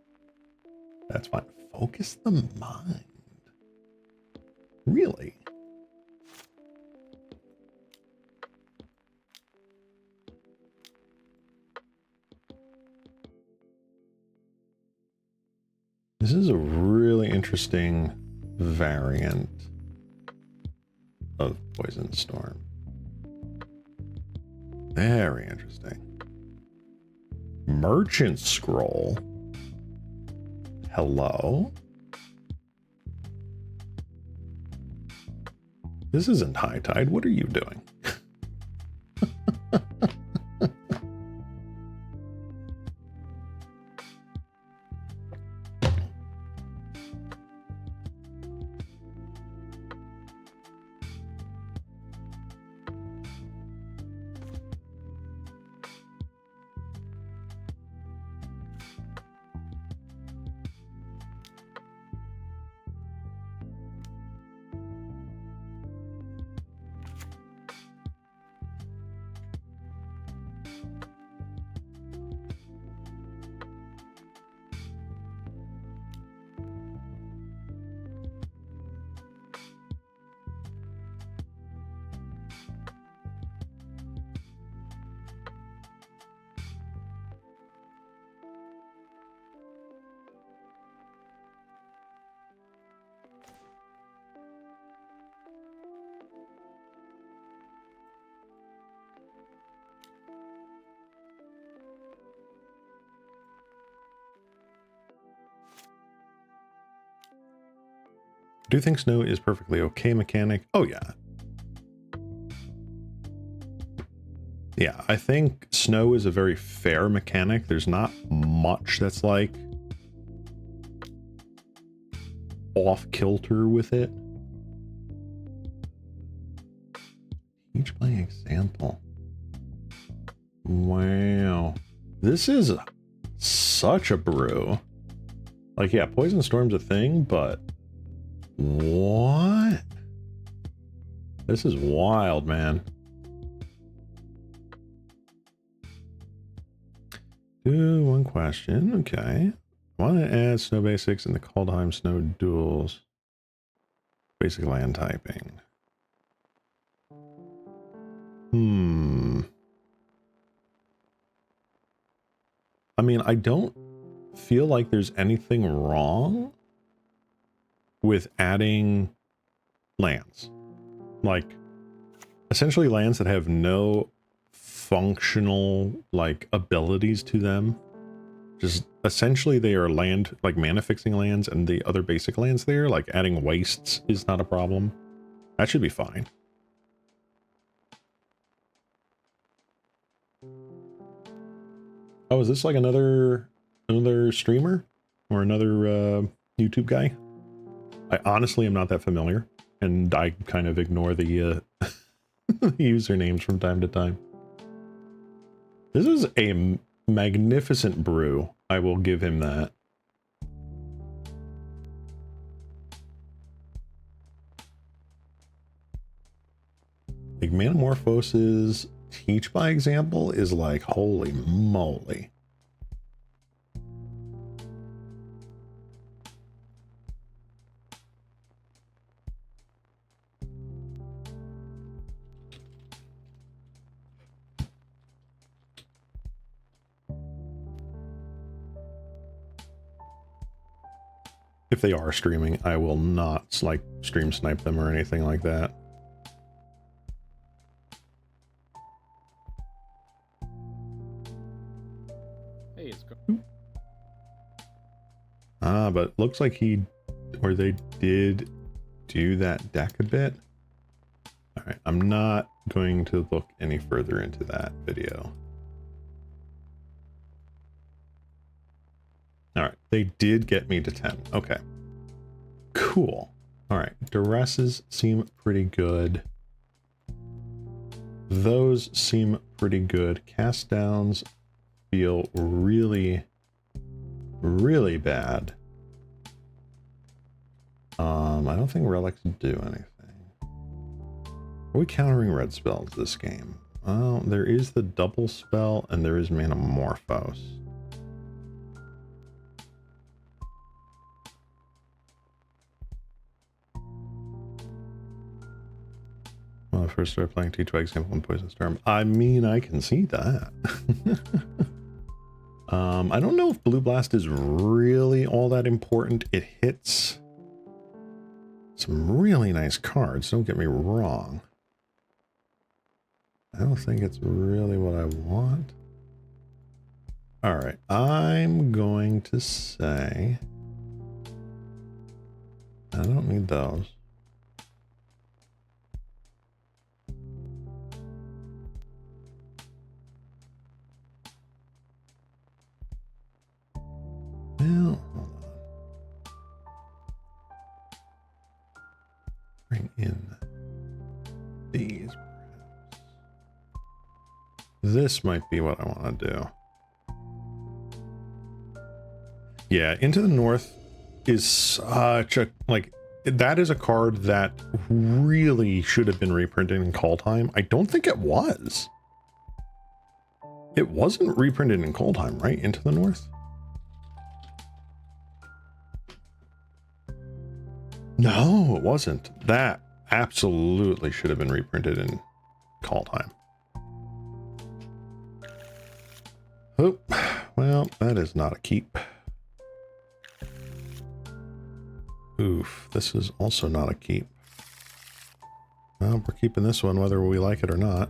That's fine. Focus the mind. Really? This is a really interesting variant of Poison Storm. Very interesting. Merchant Scroll. Hello? This isn't High Tide. What are you doing? Do you think Snow is perfectly okay mechanic? Oh yeah. Yeah, I think Snow is a very fair mechanic. There's not much that's like off kilter with it. Each playing example. Wow. This is such a brew. Like, yeah, Poison Storm's a thing, but what? This is wild, man. Do one question. Okay. I want to add Snow Basics in the Kaldheim Snow Duels. Basic land typing. I mean, I don't feel like there's anything wrong with adding lands. Like, essentially lands that have no functional, like, abilities to them. Just, essentially they are land, like, mana-fixing lands, and the other basic lands there, like, adding wastes is not a problem. That should be fine. Oh, is this like another streamer? Or another, YouTube guy? I honestly am not that familiar, and I kind of ignore the, usernames from time to time. This is a magnificent brew. I will give him that. Like, Manamorphosis Teach by example is like, holy moly. If they are streaming, I will not, like, stream snipe them or anything like that. Hey, it's good. Ah, but looks like he, or they did do that deck a bit. All right, I'm not going to look any further into that video. All right, they did get me to 10. Okay, cool. All right, duresses seem pretty good. Those seem pretty good. Cast downs feel really, really bad. I don't think relics do anything. Are we countering red spells this game? Oh, there is the double spell and there is Manamorphose. When I first started playing Teach by example in Poison Storm. I mean, I can see that. I don't know if Blue Blast is really all that important. It hits some really nice cards, don't get me wrong. I don't think it's really what I want. All right, I'm going to say I don't need those. Well, hold on. Bring in these, perhaps. This might be what I want to do. Yeah, Into the North is such a, like, that is a card that really should have been reprinted in Kaldheim. I don't think it was. It wasn't reprinted in Kaldheim, right? Into the North? No, it wasn't. That absolutely should have been reprinted in Kaldheim. Oh, well, that is not a keep. Oof, this is also not a keep. Well, we're keeping this one whether we like it or not.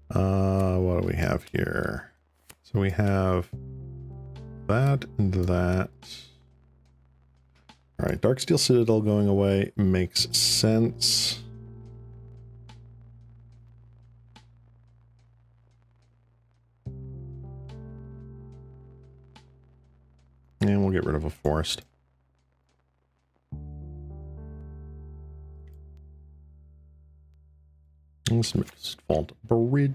What do we have here? So we have that and that. All right, Darksteel Citadel going away makes sense. And we'll get rid of a forest. Fault Bridge.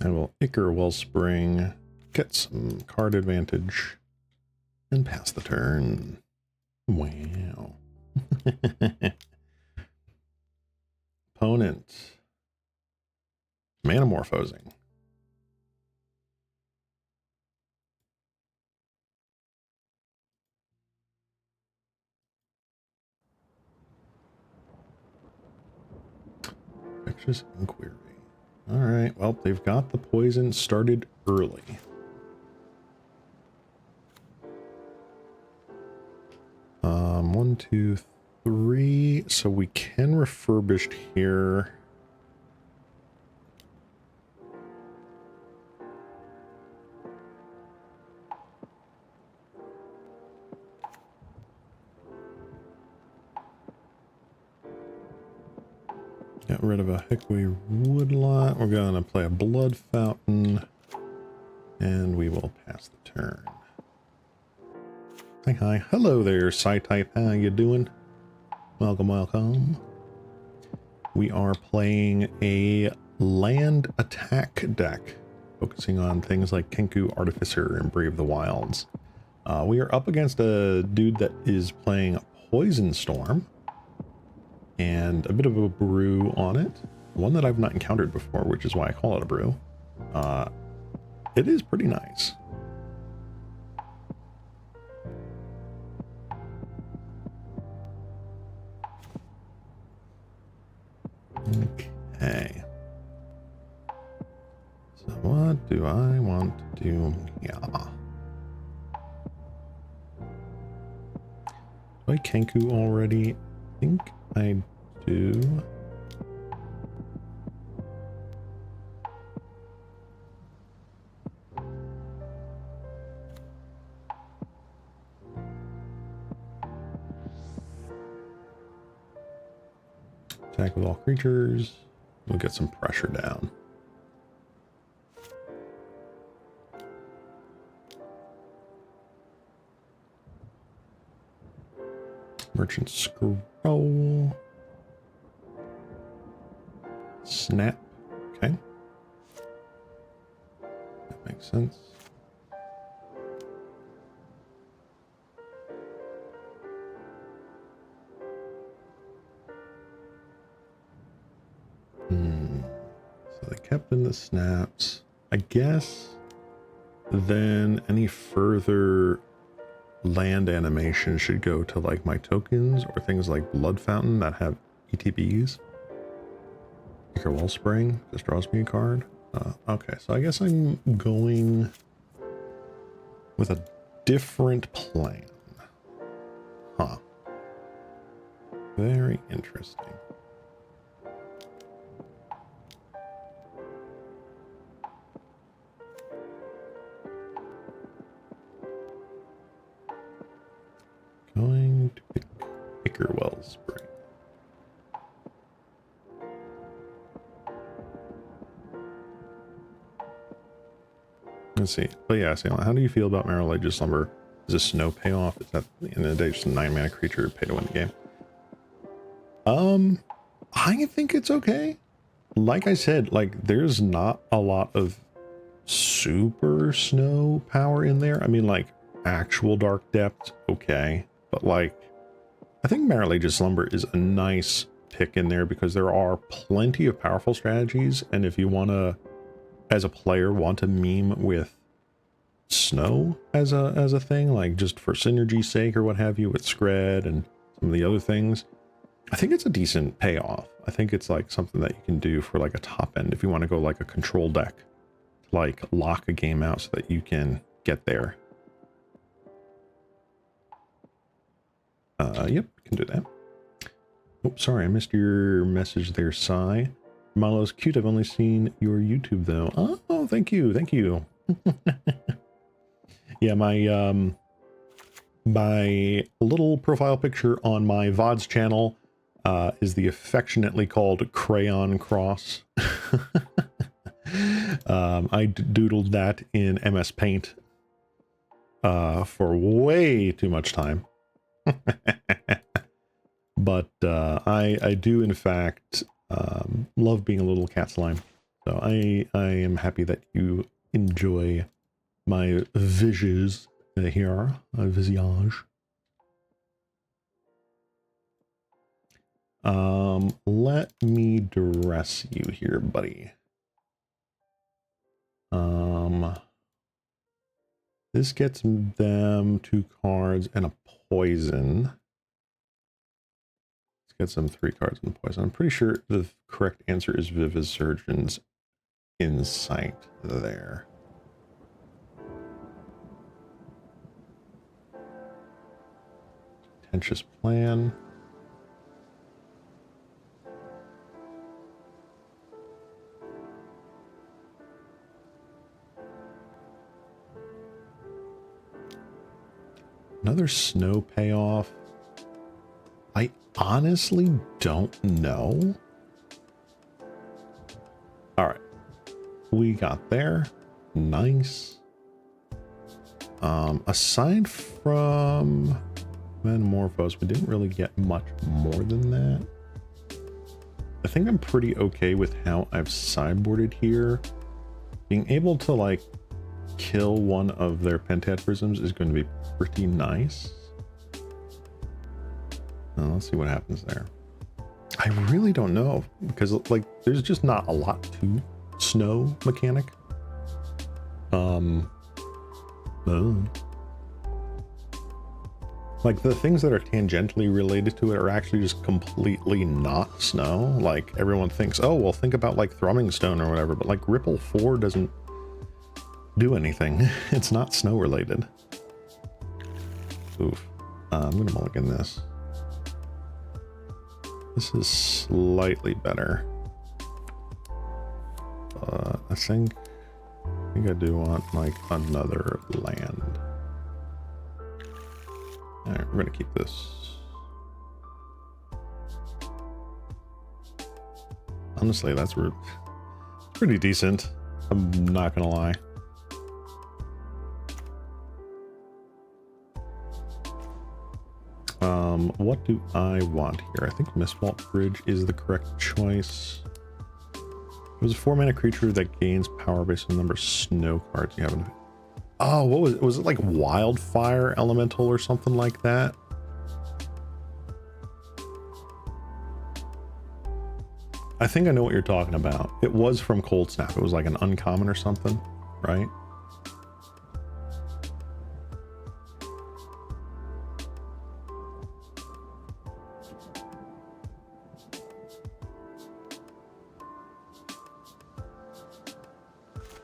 I will Ichor Wellspring, get some card advantage, and pass the turn. Wow. Opponent. Manamorphosing. Noxious Inquiry. All right, well, they've got the poison started early. One, two, three. So we can refurbish here. Get rid of a Hickory Woodlot. We're going to play a Blood Fountain. And we will pass the turn. Hi, hi. Hello there, Psy-Type. How you doing? Welcome, welcome. We are playing a land attack deck, focusing on things like Kenku Artificer and Brave the Wilds. We are up against a dude that is playing Poison Storm. And a bit of a brew on it. One that I've not encountered before, which is why I call it a brew. It is pretty nice. Okay. So what do I want to do? Yeah. Do I Kenku already? I think I do. Attack with all creatures. We'll get some pressure down. Merchant Scroll. Snap. Okay. That makes sense. So they kept in the snaps. I guess then any further land animation should go to like my tokens or things like Blood Fountain that have ETBs. Your Wellspring just draws me a card. Okay, so I guess I'm going with a different plan. Huh. Very interesting. Going to pick Picker Wellspring. Let's see. But yeah, Ceylon, how do you feel about Marrow Ledger Slumber? Is this no payoff? Is that at the end of the day just a 9-mana creature pay to win the game? I think it's okay. Like I said, like there's not a lot of super snow power in there. I mean, like actual Dark Depth, okay. But like, I think Marrow Ledger Slumber is a nice pick in there because there are plenty of powerful strategies. And if you want to, as a player, want to meme with snow as a thing, like just for synergy's sake or what have you with Scred and some of the other things, I think it's a decent payoff. I think it's like something that you can do for like a top end if you want to go like a control deck, like lock a game out so that you can get there. Yep, can do that. Oh, sorry, I missed your message there, Sai. Milo's cute. I've only seen your YouTube though. Oh, thank you, thank you. Yeah, my little profile picture on my VODs channel is the affectionately called Crayon Cross. I doodled that in MS Paint for way too much time. But I do in fact love being a little cat slime. So I am happy that you enjoy my visage here, visage. Let me dress you here, buddy. This gets them 2 cards and a poison. get some 3 cards in poison. I'm pretty sure the correct answer is Vivid Surgeon's Insight there. Contentious Plan. Another snow payoff. I honestly don't know. All right. We got there. Nice. Aside from Metamorphose, we didn't really get much more than that. I think I'm pretty okay with how I've sideboarded here. Being able to, like, kill one of their Pentad Prisms is going to be pretty nice. Let's see what happens there. I really don't know, because, like, there's just not a lot to snow mechanic. Like, the things that are tangentially related to it are actually just completely not snow. Like, everyone thinks, oh, well, think about, like, Thrumming Stone or whatever, but, like, Ripple 4 doesn't do anything. It's not snow related. Oof. I'm gonna mulligan this. This is slightly better. I think I do want, like, another land. Alright, we're gonna keep this. Honestly, that's pretty decent. I'm not gonna lie. What do I want here? I think Mistvault Bridge is the correct choice. It was a 4-mana creature that gains power based on the number of snow cards you have in. Oh, what was it? Was it like Wildfire Elemental or something like that? I think I know what you're talking about. It was from Cold Snap. It was like an uncommon or something, right?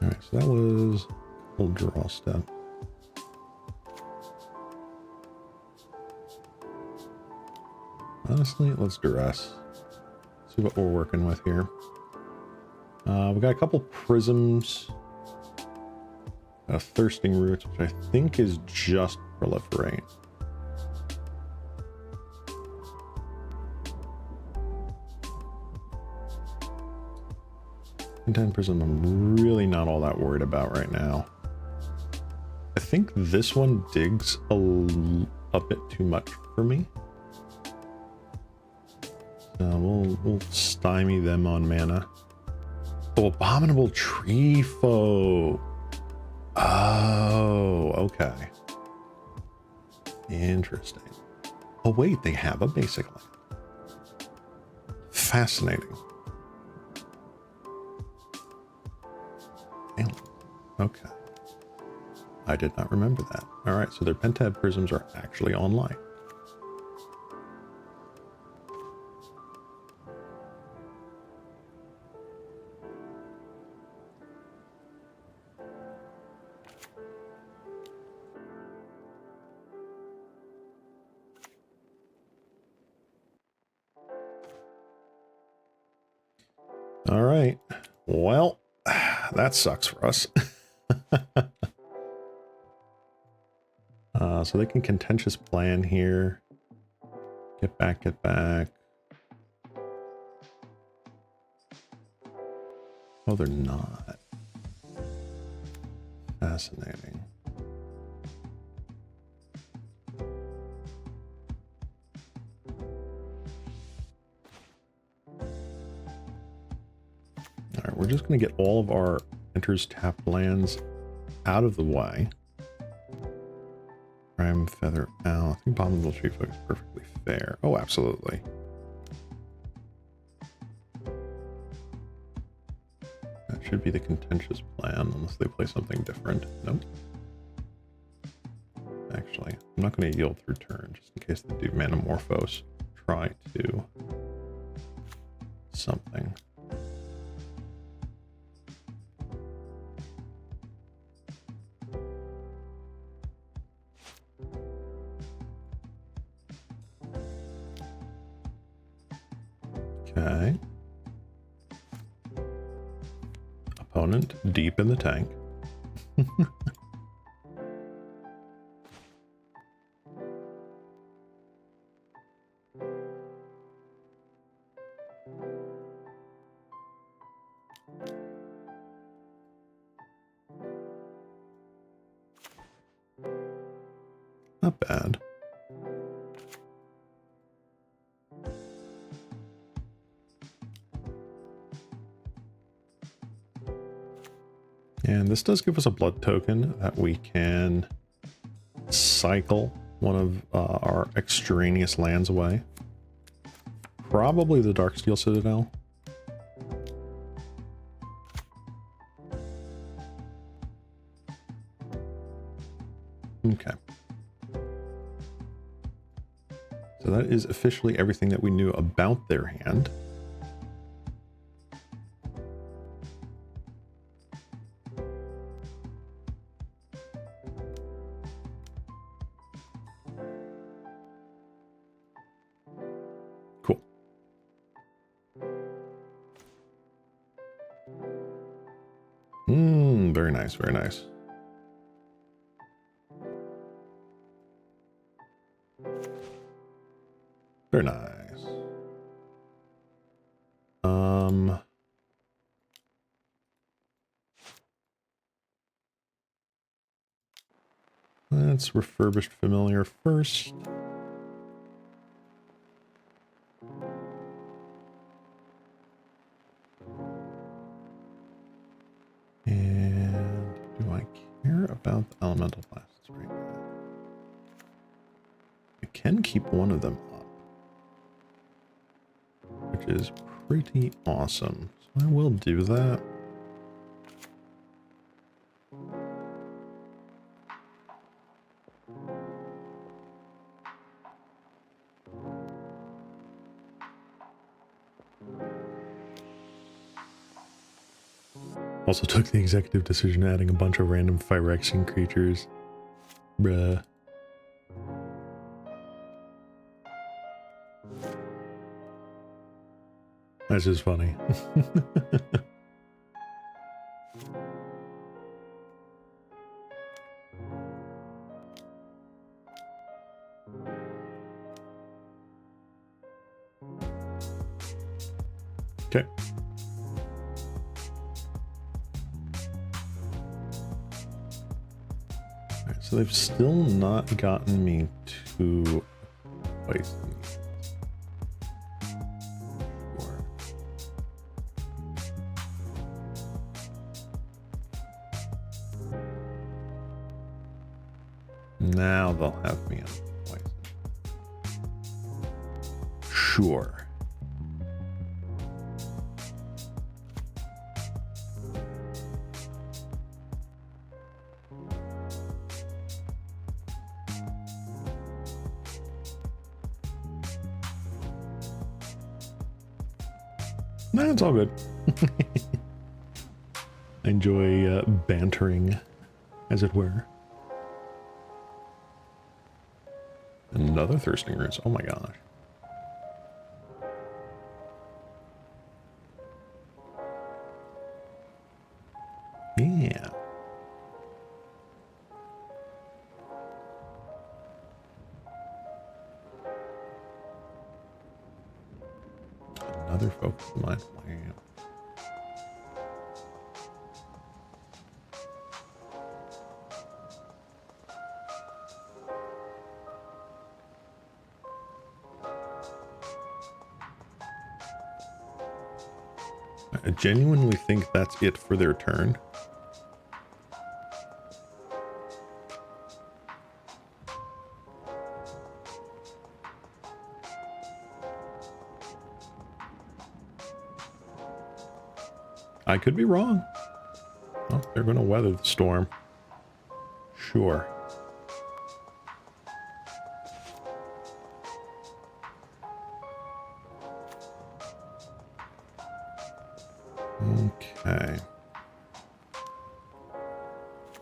Alright, so that was a full draw step. Honestly, let's duress. See what we're working with here. We got a couple prisms. Thirsting Roots, which I think is just proliferate. Content Prism I'm really not all that worried about right now. I think this one digs a bit too much for me. So we'll stymie them on mana. Oh, Abominable Tree Foe. Oh, okay. Interesting. Oh wait, they have a basic land. Fascinating. Okay. I did not remember that. All right, so their Pentad Prisms are actually online. All right. Well, that sucks for us. So they can Contentious Plan here. Get back, get back. Oh, they're not. Fascinating. All right, we're just going to get all of our enters tapped lands out of the way. Prime Feather Owl. I think Abominable Tree Folk is perfectly fair. Oh, absolutely. That should be the Contentious Plan, unless they play something different. Nope. Actually, I'm not going to yield through turn, just in case they do Metamorphose. Try to Okay. Opponent deep in the tank. Not bad. And this does give us a blood token that we can cycle one of our extraneous lands away. Probably the Darksteel Citadel. Okay. So that is officially everything that we knew about their hand. Cool. Very nice, very nice. Very nice. Let's refurbished familiar first. And do I care about the elemental blasts right now? I can keep one of them up, which is pretty awesome. So I will do that. Also took the executive decision adding a bunch of random Phyrexian creatures. Bruh. That's just funny. Okay. Alright, so they've still not gotten me to place. Now they'll have me on poison. Sure. Nah, it's all good. I enjoy bantering, as it were. Another Thirsting Roots. Oh my gosh. Yeah. Another focus of mine. Wow. I genuinely think that's it for their turn. I could be wrong. Well, they're going to weather the storm. Sure. Okay.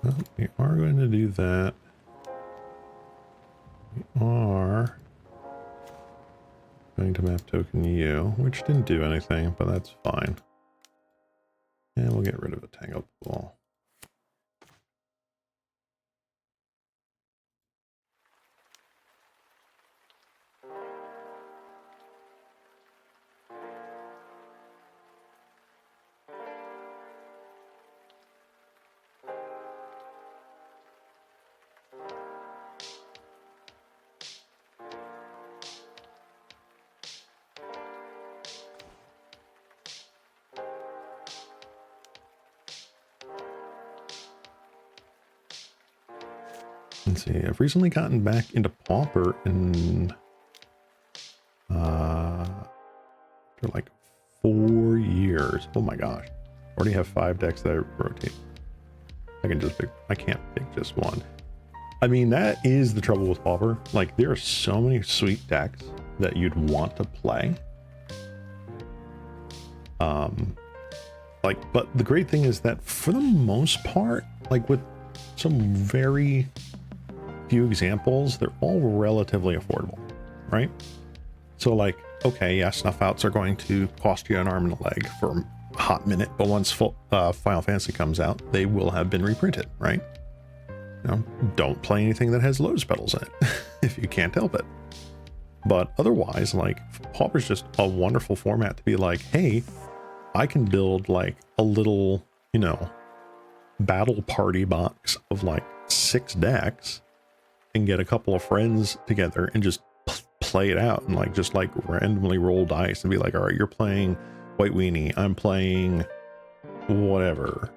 Well, we are going to do that. We are Going to map token you, which didn't do anything, but that's fine. And we'll get rid of a tango pool. Let's see, I've recently gotten back into Pauper and for like 4 years. Oh my gosh. Already have 5 decks that I rotate. I can just pick, I can't pick just one. I mean, that is the trouble with Pauper. Like, there are so many sweet decks that you'd want to play. But the great thing is that for the most part, like with some very few examples, they're all relatively affordable, right? So like, okay, yeah, snuff outs are going to cost you an arm and a leg for a hot minute, but once Final Fantasy comes out, they will have been reprinted, right? You know, don't play anything that has lotus petals in it if you can't help it. But otherwise, like, Pauper's just a wonderful format to be like, hey, I can build like a little, you know, battle party box of like 6 decks and get a couple of friends together and just play it out and like just like randomly roll dice and be like, all right, you're playing White Weenie, I'm playing whatever.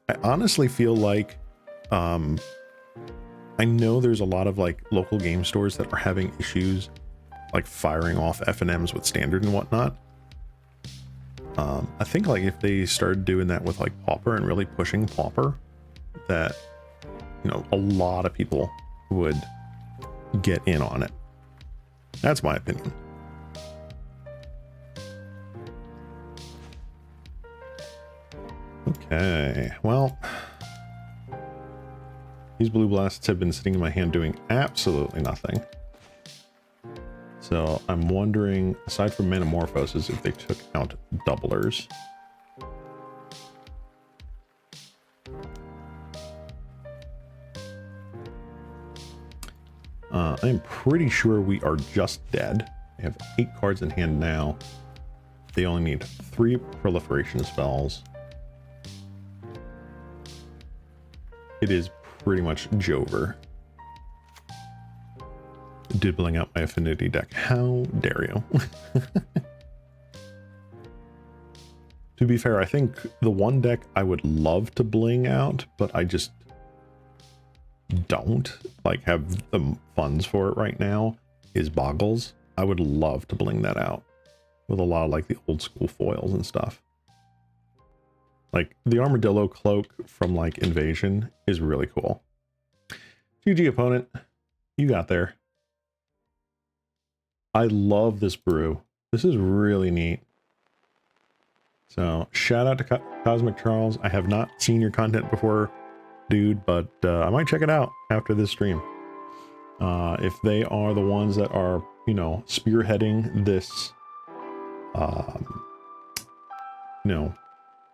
I honestly feel like I know there's a lot of like local game stores that are having issues like firing off FNMs with standard and whatnot. I think like if they started doing that with like Pauper and really pushing Pauper, that, you know, a lot of people would get in on it. That's my opinion. Okay, well, these blue blasts have been sitting in my hand doing absolutely nothing. So I'm wondering, aside from Metamorphosis, if they took out doublers. I'm pretty sure we are just dead. I have 8 cards in hand now. They only need 3 proliferation spells. It is pretty much Jover. Dibbling out my affinity deck. How dare you? To be fair, I think the one deck I would love to bling out, but I just don't like have the funds for it right now, is Boggles. I would love to bling that out with a lot of like the old school foils and stuff. Like the Armadillo Cloak from like Invasion is really cool. GG opponent, you got there. I love this brew. This is really neat. So shout out to Cosmic Charles. I have not seen your content before, dude, but I might check it out after this stream. If they are the ones that are, you know, spearheading this, you know,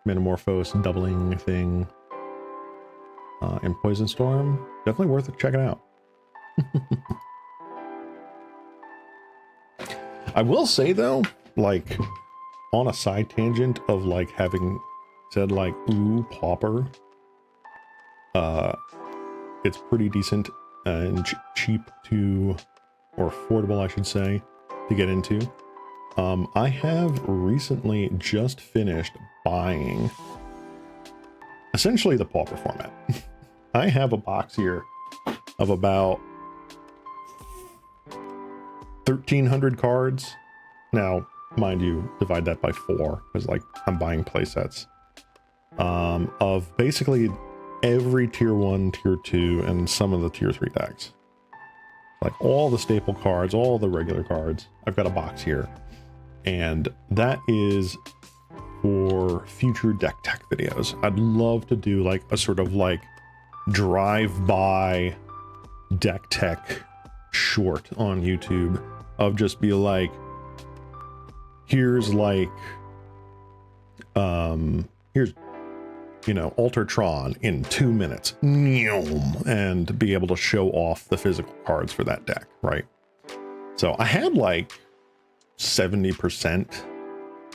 Metamorphose doubling thing in Poison Storm, definitely worth it checking out. I will say though, like on a side tangent of like having said like, ooh, Pauper, it's pretty decent and cheap to, or affordable, I should say, to get into. I have recently just finished buying essentially the Pauper format. I have a box here of about 1,300 cards. Now, mind you, divide that by 4 because like I'm buying play sets of basically every tier 1, tier 2, and some of the tier 3 decks. Like all the staple cards, all the regular cards. I've got a box here, and that is for future deck tech videos. I'd love to do like a sort of like drive-by deck tech short on YouTube of just be like, here's like, here's, you know, Altertron in 2 minutes, and be able to show off the physical cards for that deck, right? So I had like 70%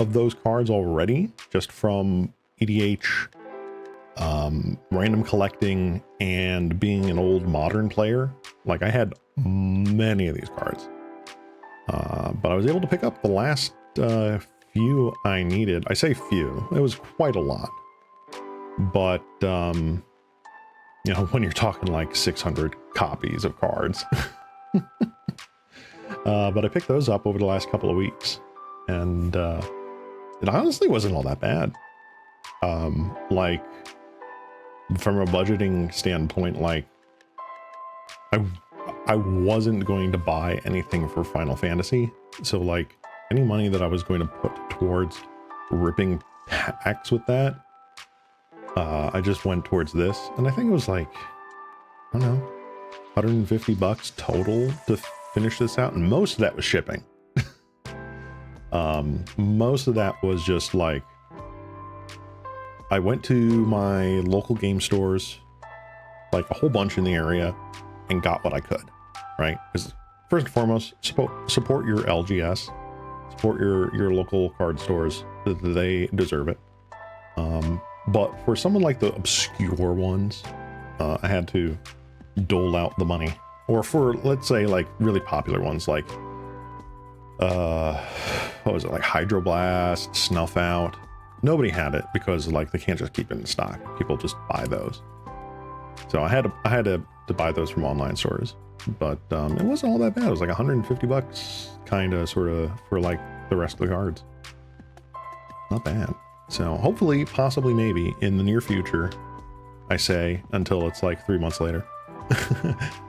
of those cards already, just from EDH, random collecting, and being an old Modern player. Like, I had many of these cards, but I was able to pick up the last few I needed. I say few, it was quite a lot, but you know, when you're talking like 600 copies of cards. But I picked those up over the last couple of weeks, and it honestly wasn't all that bad. Like, from a budgeting standpoint, like, I wasn't going to buy anything for Final Fantasy, so like any money that I was going to put towards ripping packs with that, I just went towards this, and I think it was like, I don't know, $150 total to finish this out, and most of that was shipping. Most of that was just like, I went to my local game stores, like a whole bunch in the area, and got what I could, right? Because first and foremost, support your LGS, support your local card stores. They deserve it. But for someone like the obscure ones, I had to dole out the money. Or for, let's say, like really popular ones, like what was it, like Hydroblast, Snuff Out. Nobody had it because like they can't just keep it in stock. People just buy those. So I had to buy those from online stores, but it wasn't all that bad. It was like $150, kind of, sort of, for like the rest of the cards. Not bad. So hopefully, possibly, maybe in the near future, I say, until it's like 3 months later,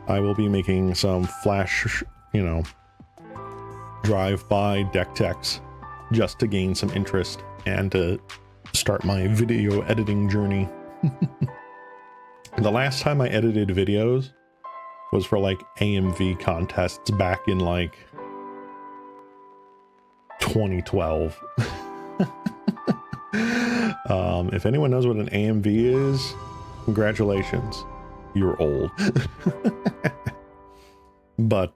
I will be making some flash, you know, drive-by deck techs just to gain some interest and to start my video editing journey. The last time I edited videos was for like AMV contests back in like 2012. If anyone knows what an AMV is, congratulations, you're old. But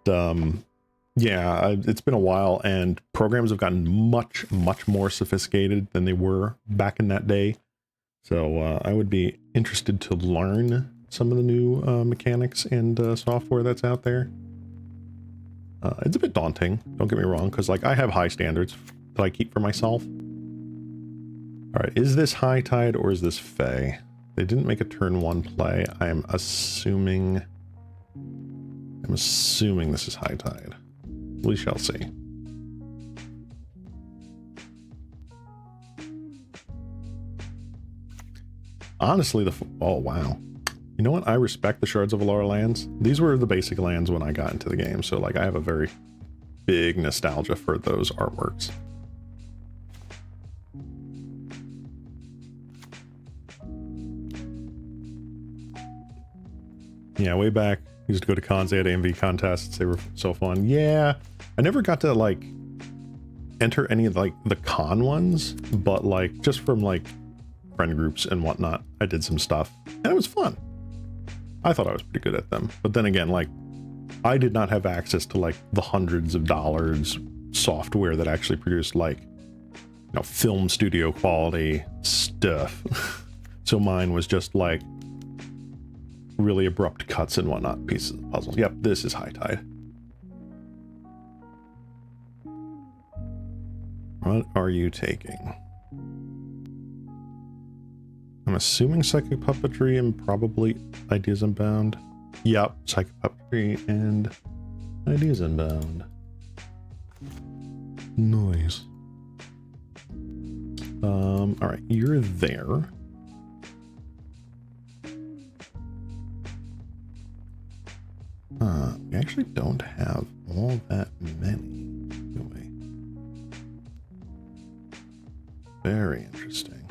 yeah, it's been a while, and programs have gotten much more sophisticated than they were back in that day. So I would be interested to learn some of the new mechanics and software that's out there. It's a bit daunting, don't get me wrong, because like I have high standards that I keep for myself. All right, is this High Tide or is this Fae? They didn't make a turn 1 play. I'm assuming this is High Tide. We shall see. Honestly, oh wow. You know what? I respect the Shards of Alara lands. These were the basic lands when I got into the game, so like I have a very big nostalgia for those artworks. Yeah, way back, I used to go to cons, they had AMV contests, they were so fun. Yeah, I never got to like enter any of like the con ones, but like just from like friend groups and whatnot, I did some stuff and it was fun. I thought I was pretty good at them, but then again, like I did not have access to like the hundreds of dollars software that actually produced like, you know, film studio quality stuff. So mine was just like really abrupt cuts and whatnot, pieces of puzzles. Yep, this is High Tide. What are you taking? I'm assuming Psychic Puppetry and probably Ideas Unbound. Yep, Psychic Puppetry and Ideas Unbound. Nice. All right, you're there. We actually don't have all that many, do we? Very interesting.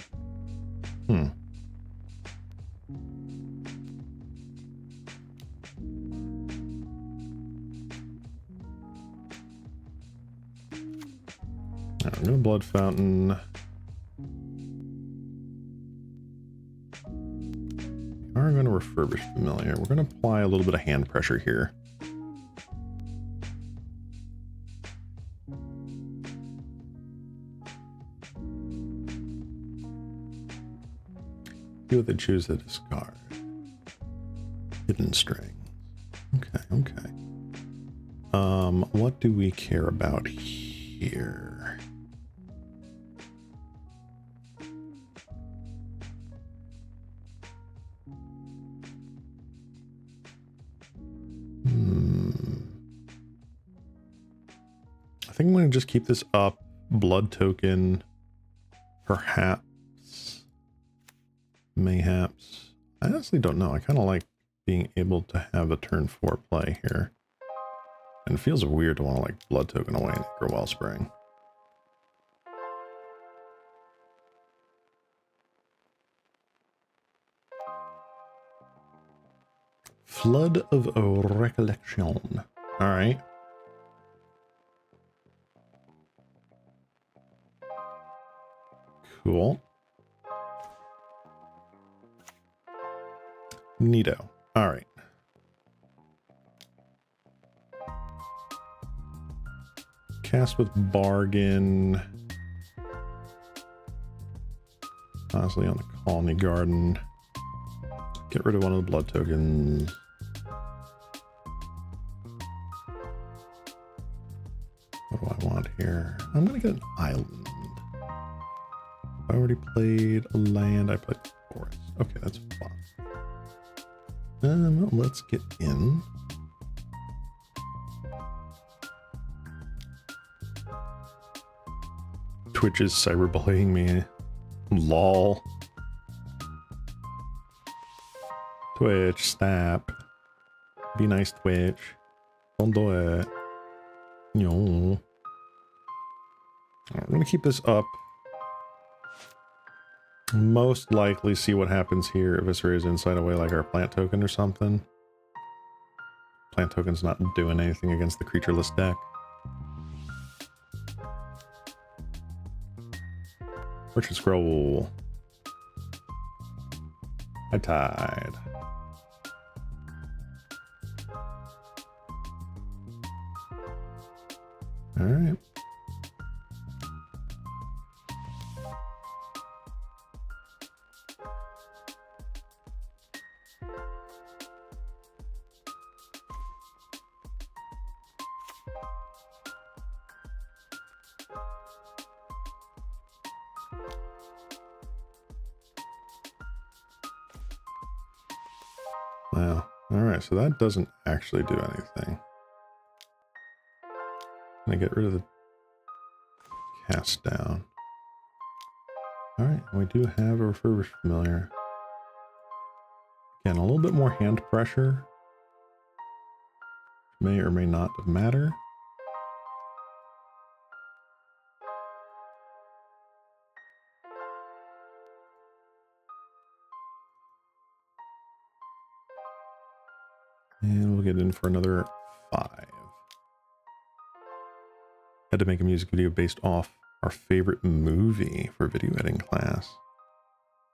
Right, I'm gonna blood fountain. We are going to refurbish familiar. We're going to apply a little bit of hand pressure here. See what they choose to discard. Hidden strings. Okay, okay. What do we care about here? I think I'm going to just keep this up. Blood token. Perhaps. Mayhaps. I honestly don't know. I kind of like being able to have a turn 4 play here. And it feels weird to want to like blood token away and Acre Wellspring. Flood of Recollection. Alright. Cool. Neato. Alright. Cast with Bargain. Honestly, on the Colony Garden. Get rid of one of the blood tokens. What do I want here? I'm gonna get an island. I already played a land. I played forest. Okay, that's fun. Well, let's get in. Twitch is cyberbullying me. Lol. Twitch, stop. Be nice, Twitch. Don't do it. No. I'm gonna keep this up. Most likely see what happens here if Eviscerate's inside away like our plant token or something. Plant token's not doing anything against the creatureless deck. Orchard Scroll. I tied. Alright. Wow. Alright, so that doesn't actually do anything. I'm gonna get rid of the cast down. Alright, we do have a refurbished familiar. Again, a little bit more hand pressure. May or may not matter. And we'll get in for another 5. Had to make a music video based off our favorite movie for video editing class.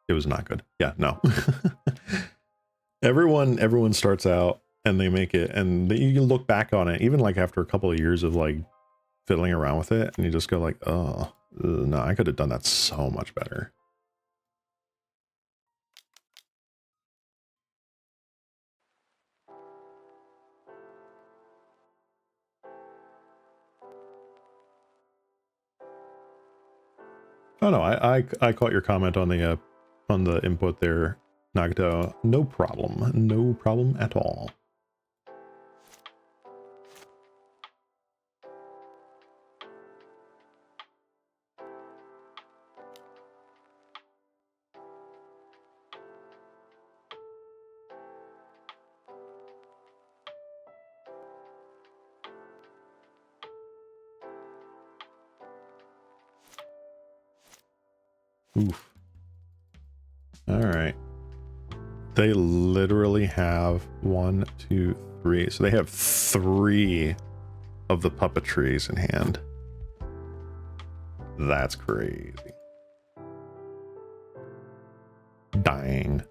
It was not good. Yeah, no. Everyone starts out and they make it, and you look back on it, even like after a couple of years of like fiddling around with it, and you just go like, oh, no, I could have done that so much better. Oh no, I caught your comment on the input there, Nagato. No problem at all. Oof. Alright. They literally have 1, 2, 3. So they have 3 of the puppetries in hand. That's crazy. Dang.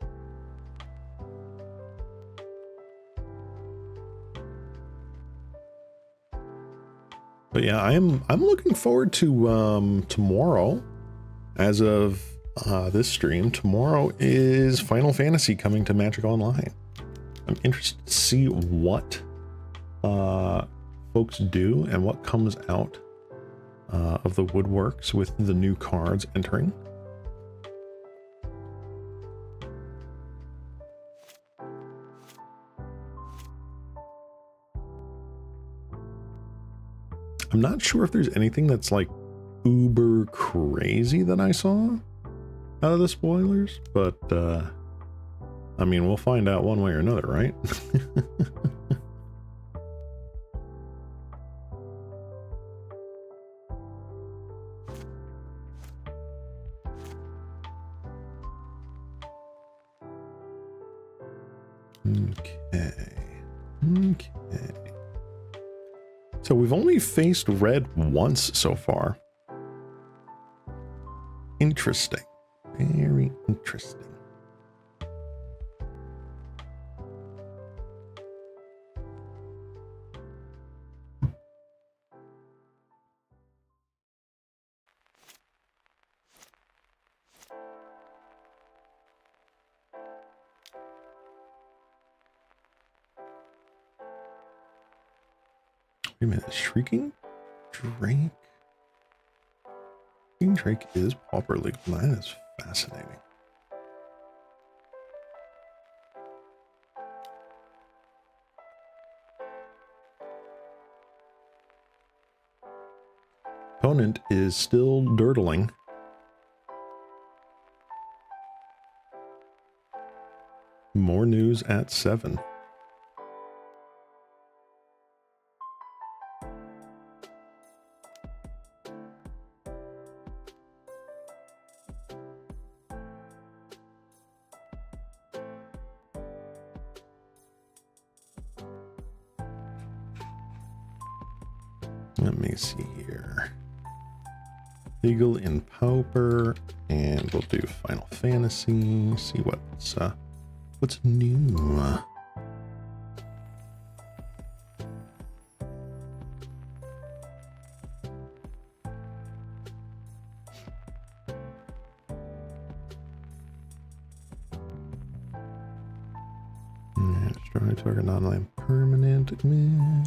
But yeah, I'm looking forward to tomorrow. As of this stream, tomorrow is Final Fantasy coming to Magic Online. I'm interested to see what folks do and what comes out of the woodworks with the new cards entering. I'm not sure if there's anything that's like uber crazy that I saw out of the spoilers, but I mean, we'll find out one way or another, right? Okay. So we've only faced red once so far. Interesting. Very interesting. Wait a minute, Shrieking Drake? Shrieking Drake is Pauper legal. That is fascinating. Opponent is still dirtling. More news at 7. Let me see here. Legal in Pauper, and we'll do Final Fantasy. See what's new. Destroy target non-land permanent. Meh.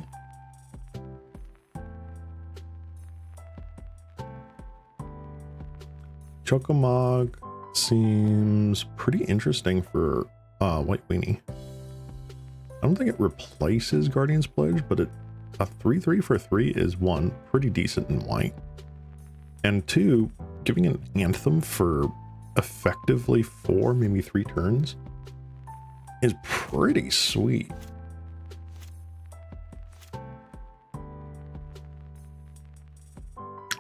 Chocomog seems pretty interesting for White Weenie. I don't think it replaces Guardian's Pledge, but a 3/3 for 3 is 1, pretty decent in white. And 2, giving an Anthem for effectively 4, maybe 3 turns is pretty sweet.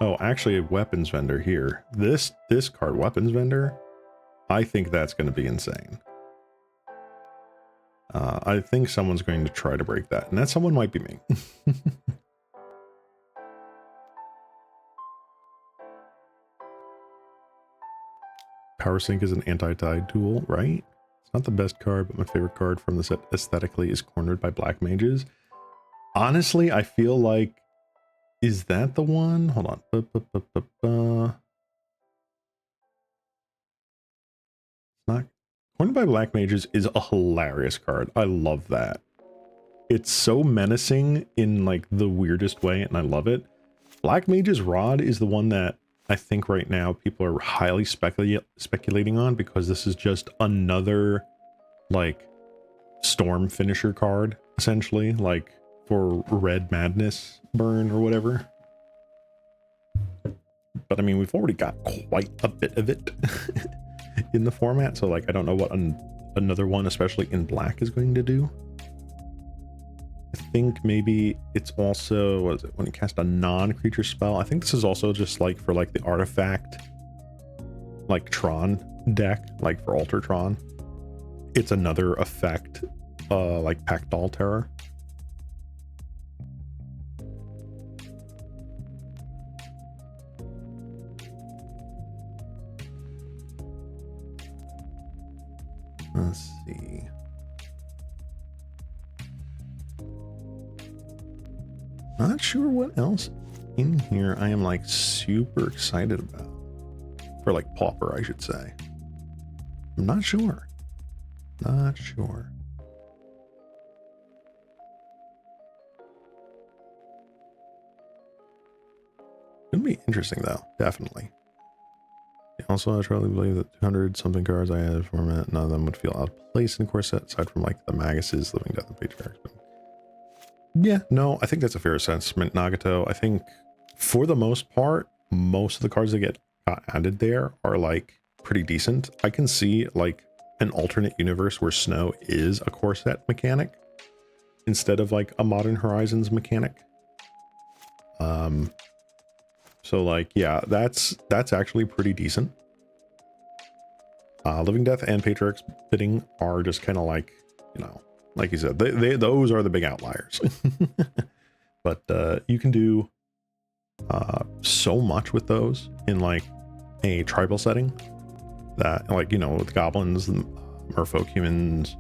Oh, actually a weapons vendor here. This card, weapons vendor, I think that's going to be insane. I think someone's going to try to break that, and that someone might be me. Power Sync is an anti-tide tool, right? It's not the best card, but my favorite card from the set aesthetically is Cornered by Black Mages. Honestly, I feel like, is that the one? Hold on. It's not. Cornered by Black Mages is a hilarious card. I love that. It's so menacing in like the weirdest way, and I love it. Black Mage's Rod is the one that I think right now people are highly speculating on, because this is just another like storm finisher card, essentially, like for Red Madness burn or whatever. But I mean, we've already got quite a bit of it in the format, so like I don't know what another one, especially in black, is going to do. I think maybe it's also, what is it, when you cast a non-creature spell. I think this is also just like for like the artifact, like Tron deck, like for Alter Tron. It's another effect, like Pactol Terror. Let's see. Not sure what else in here I am like super excited about. For like Pauper, I should say. I'm not sure. Not sure. Gonna be interesting though, definitely. Also, I truly believe that 200 something cards I had format, none of them would feel out of place in core set, aside from like the Maguses, Living Death, and Patriarchs. Yeah, no, I think that's a fair assessment, Nagato. I think for the most part, most of the cards that get added there are like pretty decent. I can see like an alternate universe where snow is a core set mechanic instead of like a Modern Horizons mechanic. So like, yeah, that's actually pretty decent. Living Death and Patriarch's bidding are just kind of like, you know, like you said, those are the big outliers. But you can do so much with those in like a tribal setting that, like, you know, with goblins, merfolk, humans,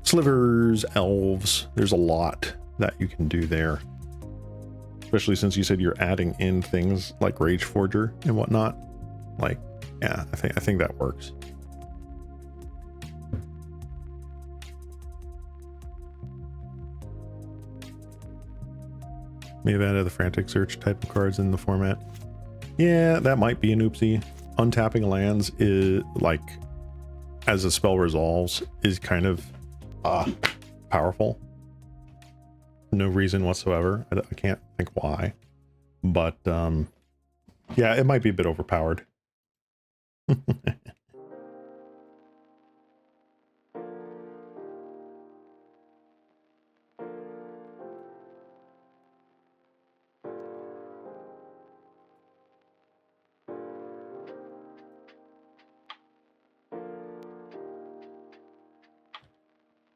slivers, elves, there's a lot that you can do there. Especially since you said you're adding in things like Rage Forger and whatnot. Like, yeah, I think that works. May have added the frantic search type of cards in the format. Yeah, that might be an oopsie. Untapping lands is like, as a spell resolves, is kind of powerful. No reason whatsoever. I can't think why, but yeah, it might be a bit overpowered.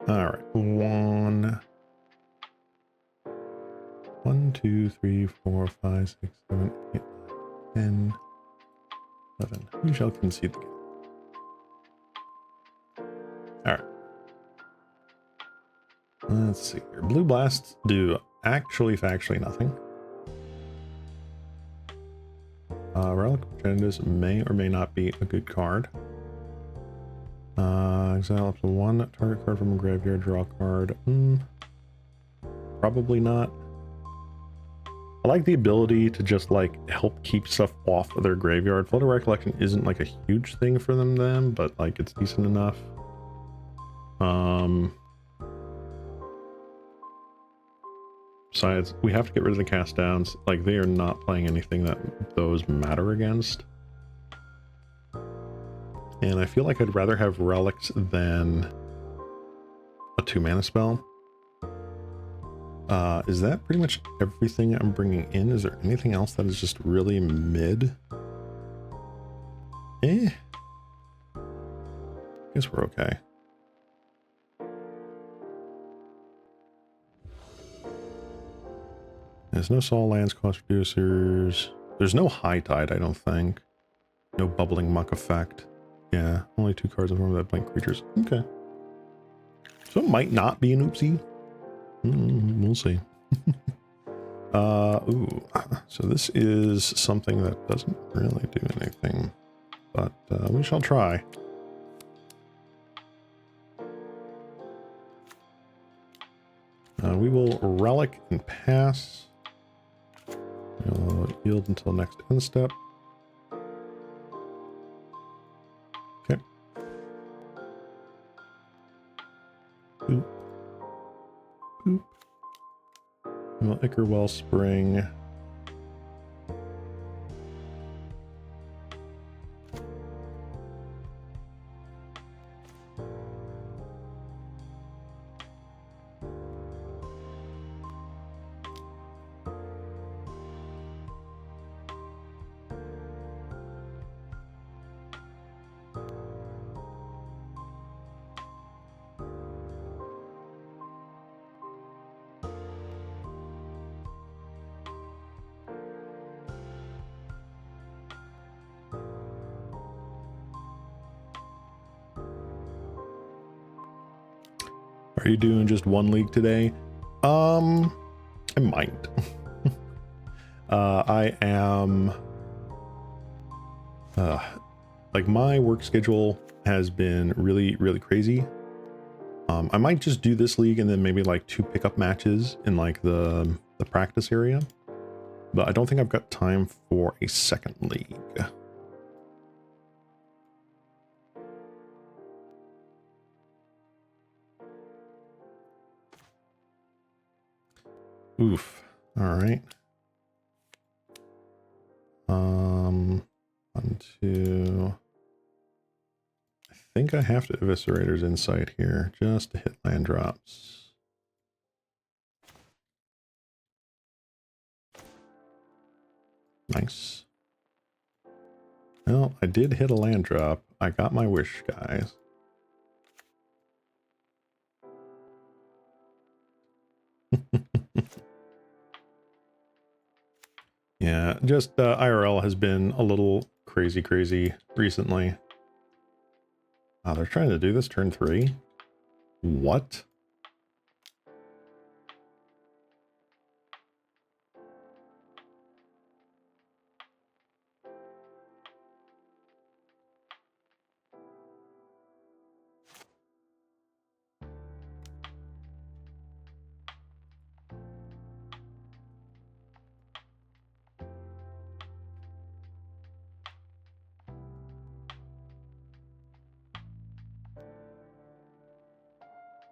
All right, 1, 2, 3, 4, 5, 6, 7, 8, 10, 11. We shall concede the game. All right. Let's see here. Blue blasts do factually nothing. Relic of Prejudice may or may not be a good card. Exile up to 1 target card from a graveyard, draw a card. Probably not. I like the ability to just like help keep stuff off of their graveyard. Flood of Recollection isn't like a huge thing for them, but like it's decent enough. Besides, we have to get rid of the cast downs. Like, they are not playing anything that those matter against. And I feel like I'd rather have relics than a 2-mana spell. Is that pretty much everything I'm bringing in? Is there anything else that is just really mid? Guess we're okay. There's no Sol lands, cost reducers. There's no High Tide, I don't think. No Bubbling Muck effect. Yeah, only 2 cards in form of that blank creatures. Okay. So it might not be an oopsie. We'll see. Ooh. So this is something that doesn't really do anything, but we shall try. We will relic and pass. We'll yield until next end step. Okay. Boop. Boop. We'll Ichor Wellspring. Are you doing just one league today? I might. I am like my work schedule has been really crazy. I might just do this league and then maybe like 2 pickup matches in like the practice area, but I don't think I've got time for a second league. Oof. All right. 1, 2. I think I have to Eviscerator's Insight here just to hit land drops. Nice. Well, I did hit a land drop. I got my wish, guys. Yeah, just IRL has been a little crazy recently. Oh, they're trying to do this turn 3? What?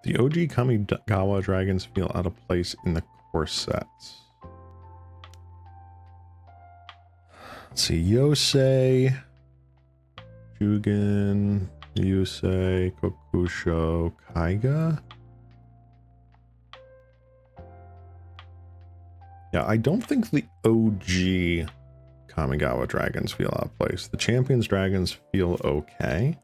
The OG Kamigawa dragons feel out of place in the core sets. Let's see, Yosei, Jugen, Yusei, Kokusho, Kaiga. Yeah, I don't think the OG Kamigawa dragons feel out of place. The Champions dragons feel okay.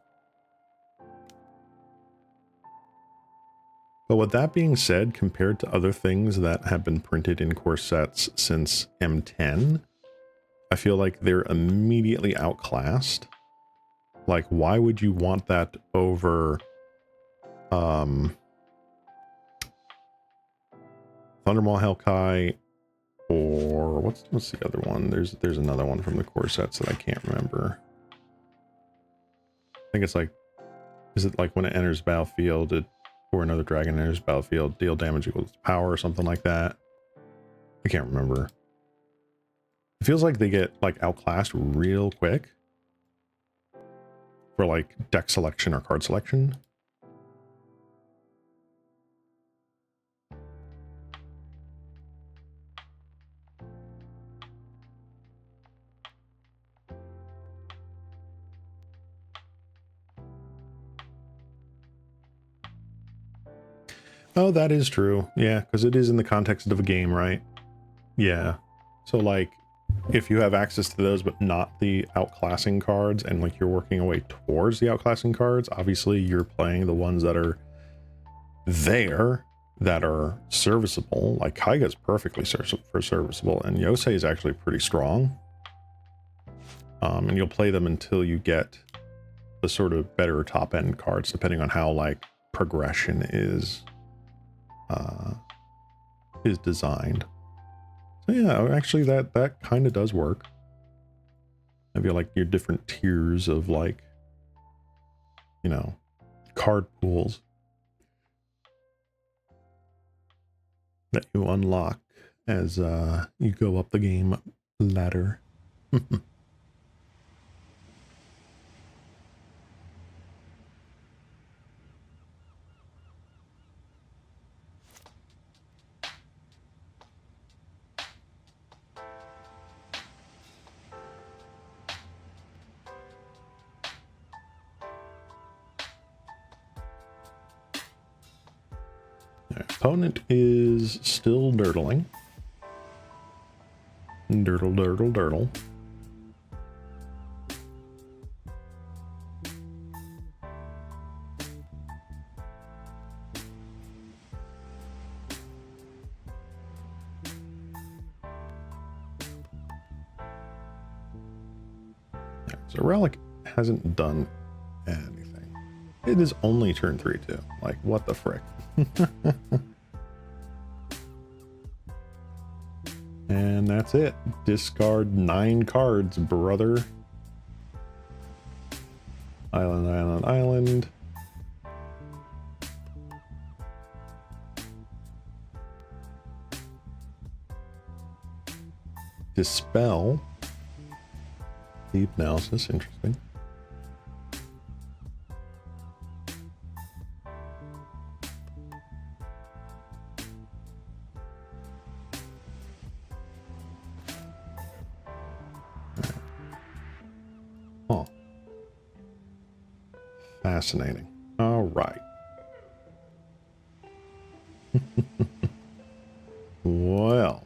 But with that being said, compared to other things that have been printed in core sets since M10, I feel like they're immediately outclassed. Like, why would you want that over Thundermaw Hellkai, or what's the other one? There's another one from the core sets that I can't remember. I think it's like, is it like when it enters battlefield, or another dragon enters battlefield, deal damage equals power or something like that? I can't remember. It feels like they get like outclassed real quick for like deck selection or card selection. Oh, that is true. Yeah, because it is in the context of a game, right? Yeah. So like, if you have access to those but not the outclassing cards, and like you're working your way towards the outclassing cards, obviously you're playing the ones that are there, that are serviceable. Like Kaiga's perfectly serviceable, and Yosei is actually pretty strong. And you'll play them until you get the sort of better top end cards, depending on how like progression is designed. So yeah, actually that kind of does work. I feel like your different tiers of like, you know, card pools that you unlock as you go up the game ladder. Opponent is still dirtling. Dirtle. So Relic hasn't done anything. It is only turn 3 too. Like, what the frick? And that's it. Discard 9 cards, brother. Island, island, island. Dispel. Deep analysis, interesting. Huh. Fascinating. All right. Well.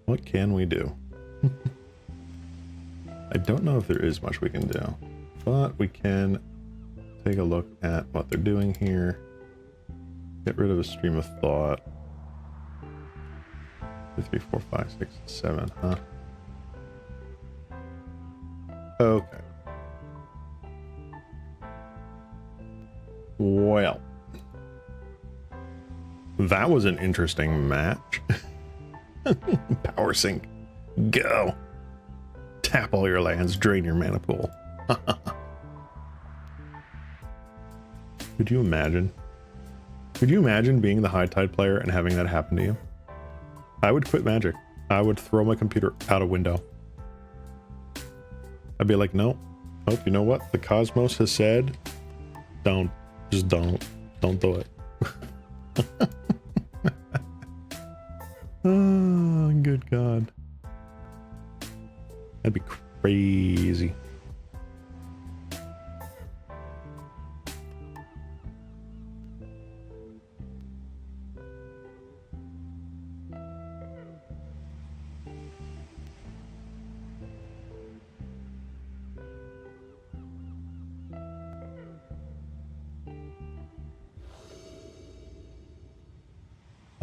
What can we do? I don't know if there is much we can do, but we can take a look at what they're doing here. Get rid of a stream of thought. 2, 3, 4, 5, 6, 7, huh? Okay. Well. That was an interesting match. Power sink. Go. Tap all your lands, drain your mana pool. Could you imagine? Could you imagine being the High Tide player and having that happen to you? I would quit Magic. I would throw my computer out a window. I'd be like, nope. Nope, you know what? The Cosmos has said, don't. Just don't. Don't do it. Oh, good God. That'd be crazy.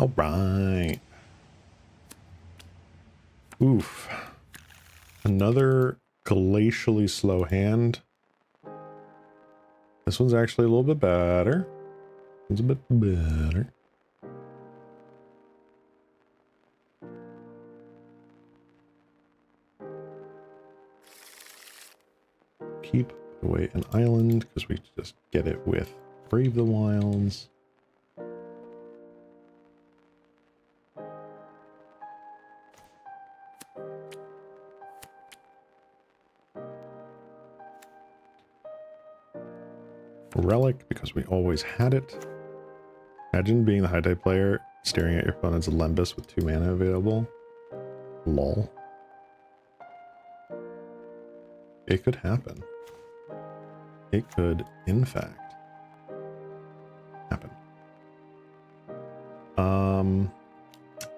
All right. Oof. Another glacially slow hand. This one's actually a little bit better. It's a bit better. Keep away an island because we just get it with Brave the Wilds. Relic, because we always had it. Imagine being the High Tide player, staring at your opponent's Lembas with 2 mana available. Lol. It could happen. It could, in fact, happen.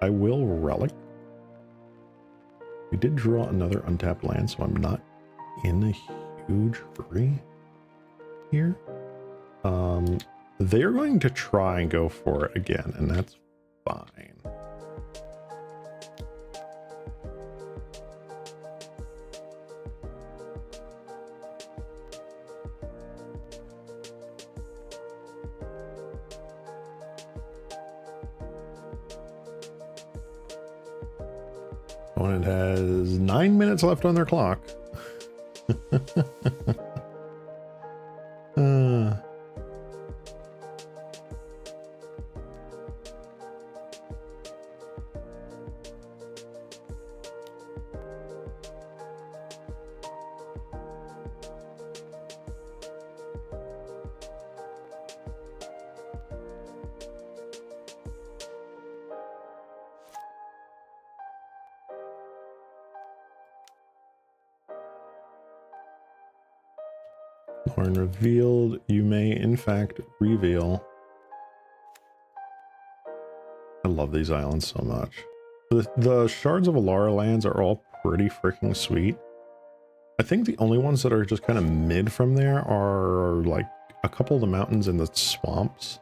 I will Relic. We did draw another untapped land, so I'm not in a huge hurry here. They're going to try and go for it again, and that's fine. Opponent has 9 minutes left on their clock. Horn revealed. You may, in fact, reveal. I love these islands so much. The Shards of Alara lands are all pretty freaking sweet. I think the only ones that are just kind of mid from there are like a couple of the mountains and the swamps.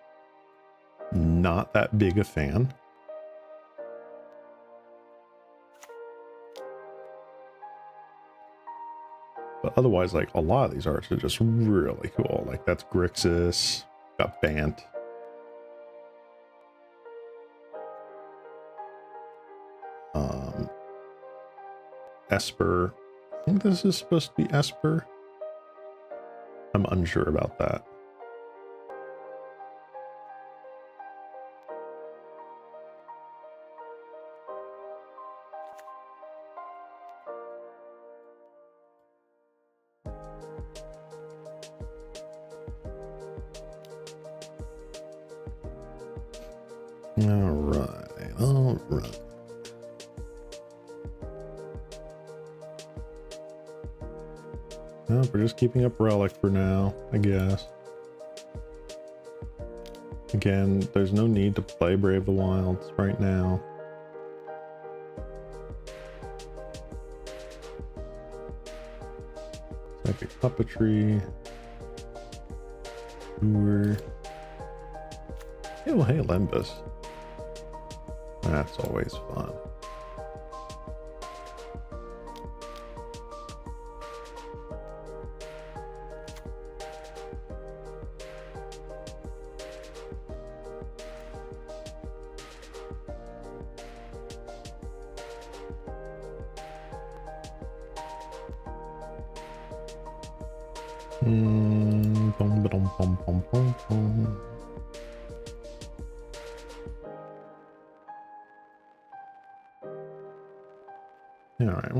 Not that big a fan. But otherwise, like, a lot of these arts are just really cool. Like, that's Grixis, got Bant. Esper. I think this is supposed to be Esper. I'm unsure about that. All right. No, we're just keeping up Relic for now, I guess. Again, there's no need to play Brave the Wilds right now. Psychic Puppetry. Oh, hey, Limbus. That's always fun. Alright,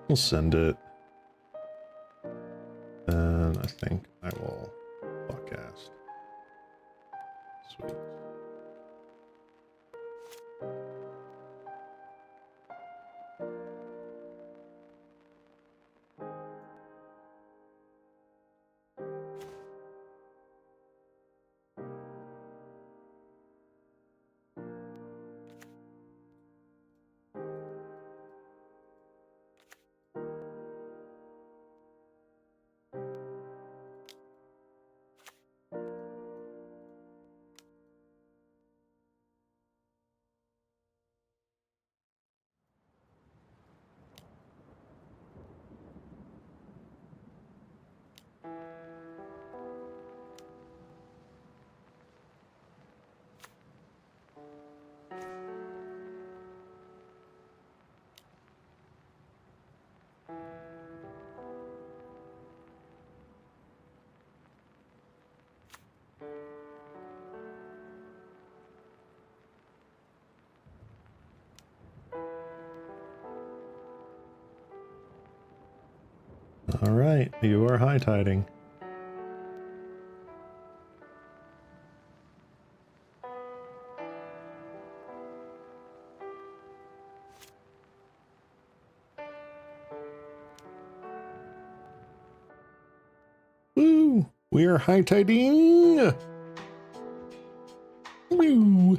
we'll send it. And I think I will podcast. Sweet. All right, you are high tiding. Woo! We are high tiding. Woo!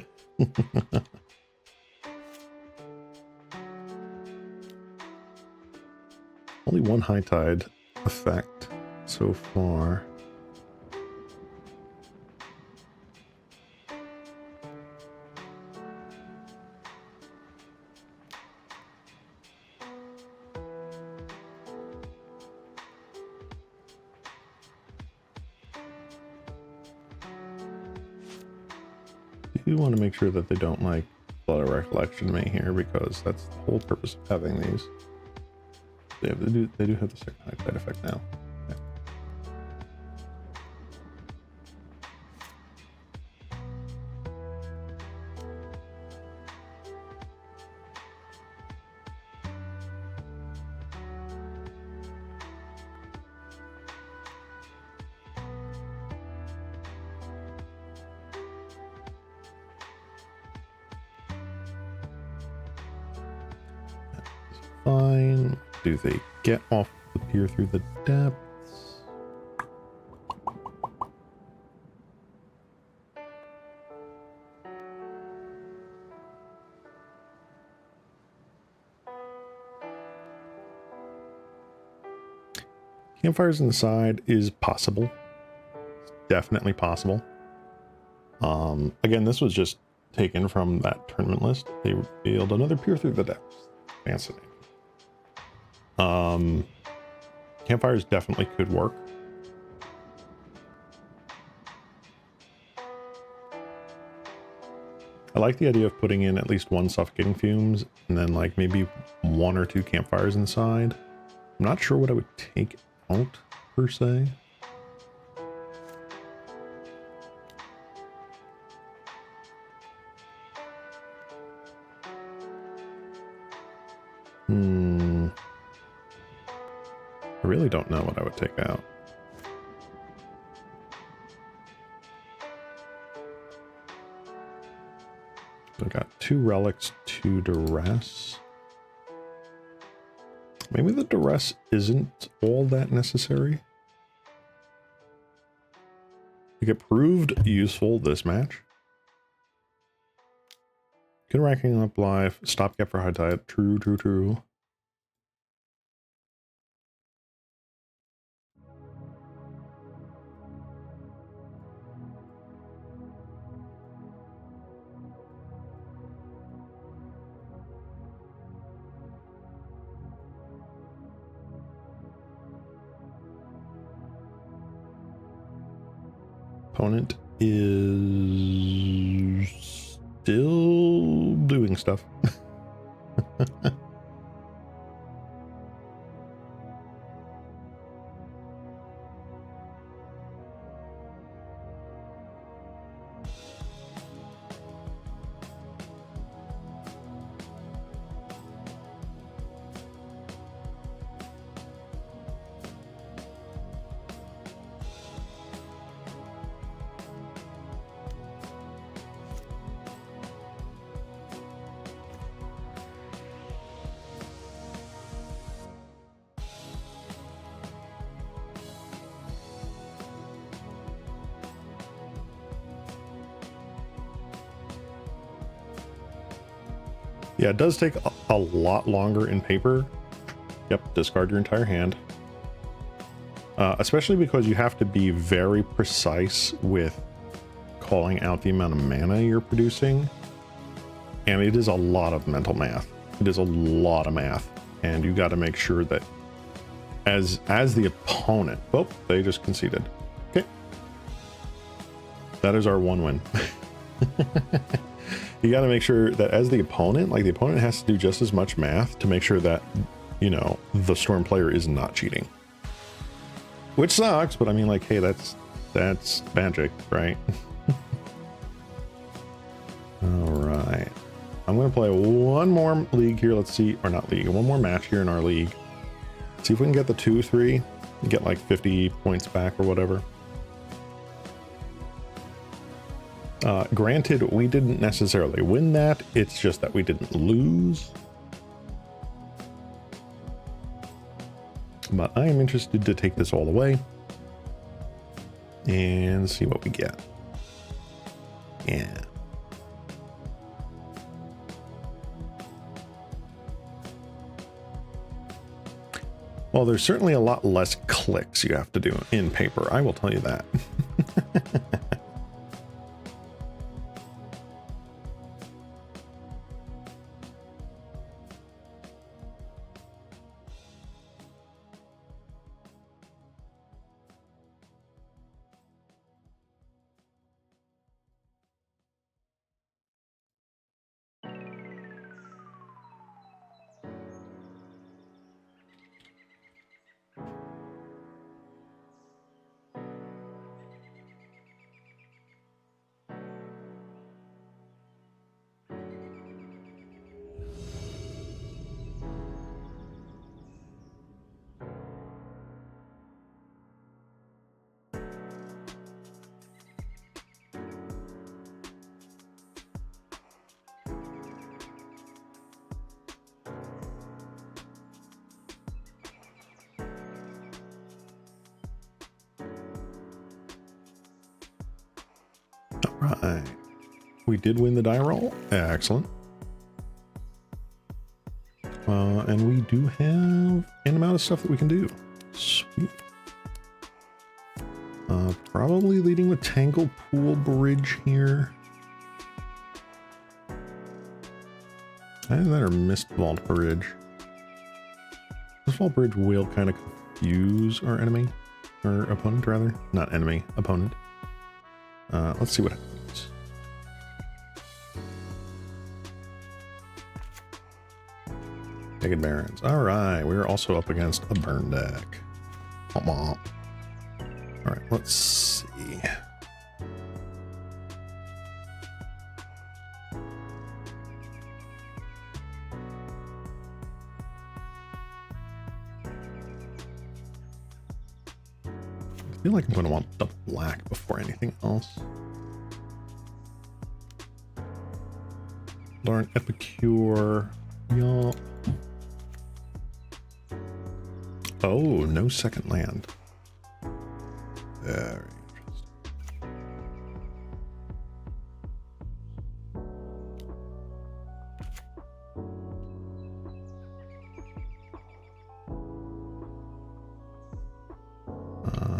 Only one high tide effect so far. You want to make sure that they don't like Blood of Recollection me here, because that's the whole purpose of having these. They do have the second high tide effect now. Okay. Fine. Do they get off the pier through the depths? Campfires on the side is possible. It's definitely possible. Again, this was just taken from that tournament list. They revealed another pier through the depths. Fascinating. Campfires definitely could work. I like the idea of putting in at least one suffocating fumes and then like maybe 1 or 2 campfires inside. I'm not sure what I would take out per se. I really don't know what I would take out. So I got 2 relics, 2 duress. Maybe the duress isn't all that necessary. Like it proved useful this match. Good ranking up life, stopgap for high tide. True, true, true. Opponent is still doing stuff. Yeah, it does take a lot longer in paper. Yep, discard your entire hand. Especially because you have to be very precise with calling out the amount of mana you're producing. And it is a lot of mental math. It is a lot of math. And you got to make sure that as the opponent... Oh, they just conceded. Okay. That is our 1 win. You got to make sure that as the opponent, like the opponent has to do just as much math to make sure that, you know, the Storm player is not cheating. Which sucks, but I mean, like, hey, that's magic, right? All right. I'm going to play 1 more league here. Let's see, or not league, 1 more match here in our league. See if we can get the 2-3 and get like 50 points back or whatever. Granted, we didn't necessarily win that. It's just that we didn't lose. But I am interested to take this all the way and see what we get. Yeah. Well, there's certainly a lot less clicks you have to do in paper. I will tell you that. Right. We did win the die roll. Excellent. And we do have an amount of stuff that we can do. Sweet. Probably leading with Tangle Pool Bridge here. Either that or Mist Vault Bridge. Mist Vault Bridge will kind of confuse our enemy, or opponent rather, not enemy, opponent. Let's see what happens. Naked Barons. All right, we're also up against a burn deck. All right, let's see. I feel like I'm going to want the black before anything else. Learn Epicure. Yeah. Oh, no second land. Very interesting.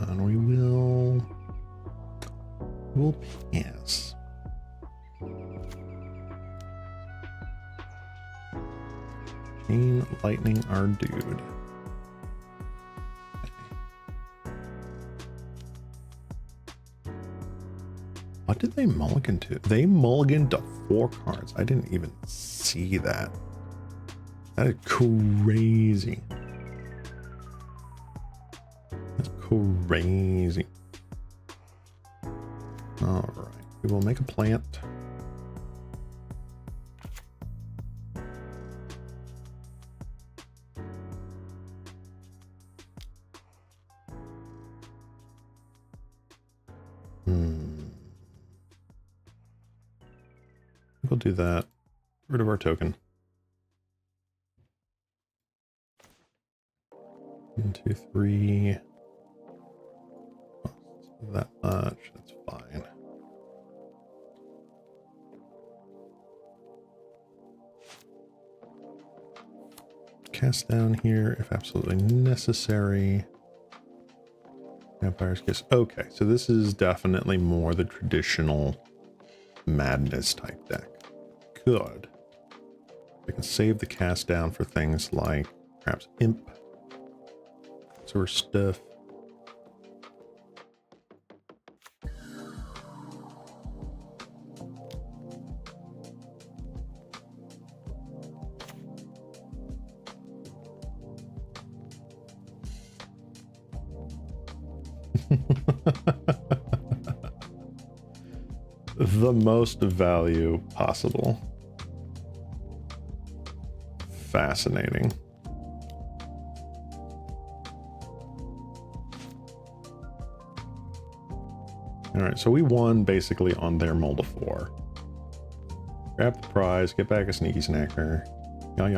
And we'll pass. Chain lightning our dude. What did they mulligan to? They mulliganed to 4 cards. I didn't even see that. That is crazy. That's crazy. All right, we will make a plant. We'll do that. Get rid of our token. 1, 2, 3. That much. That's fine. Cast down here if absolutely necessary. Vampire's Kiss. Okay, so this is definitely more the traditional madness type deck. Good. I can save the cast down for things like perhaps imp sort of stuff. The most value possible. Fascinating. All right, so we won basically on their mold of 4. Grab the prize, get back a sneaky snacker. Yeah.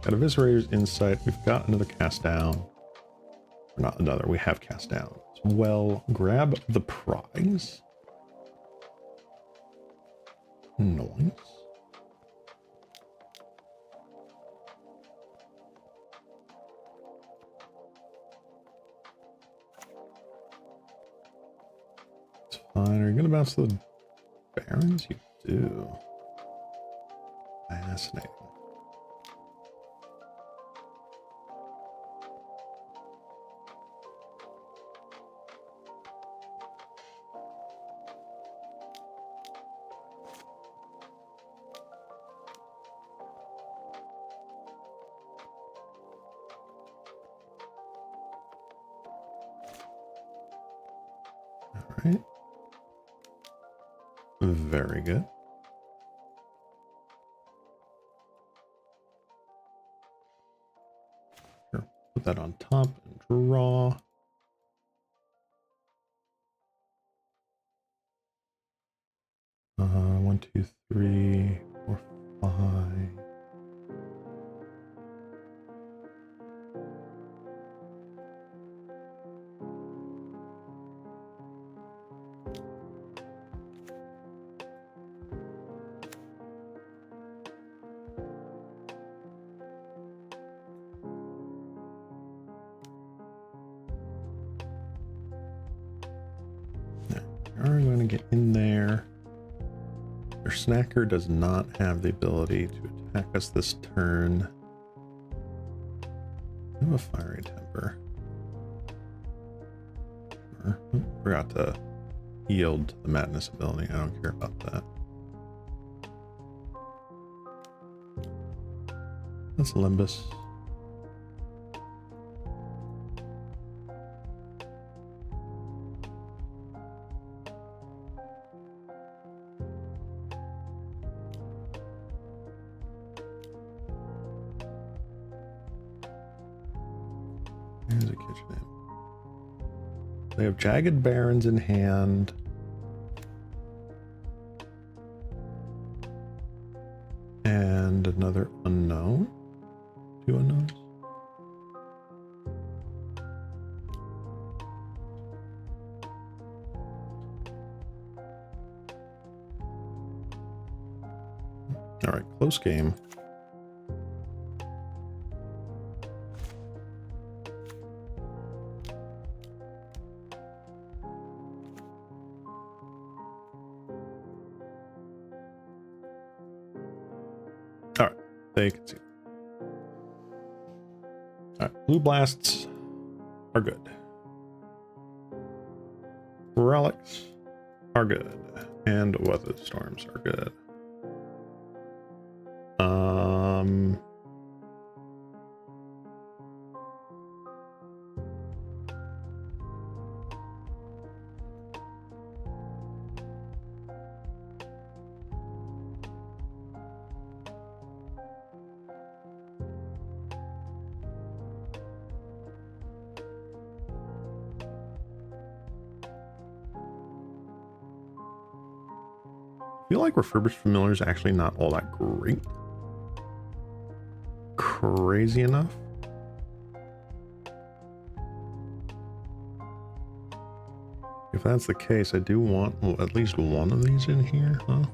Got Eviscerator's Insight. We've got another cast down. Or not another, we have cast down as well. Grab the prize. Nice. It's fine. Are you gonna bounce the Barons? You do. Fascinating. Right. Very good. Here, put that on top and draw. One, two, three, four, 5. are going to get in there. Their snacker does not have the ability to attack us this turn. I have a fiery temper. Forgot to yield to the madness ability. I don't care about that. That's Limbus. Here's a kitchen imp. They have Jagged Barons in hand. And another unknown. 2 unknowns. All right, close game. All right, they can see. All right, blue blasts are good. Relics are good, and weather storms are good. I feel like Refurbished Familiar is actually not all that great. Crazy enough. If that's the case, I do want at least one of these in here, huh?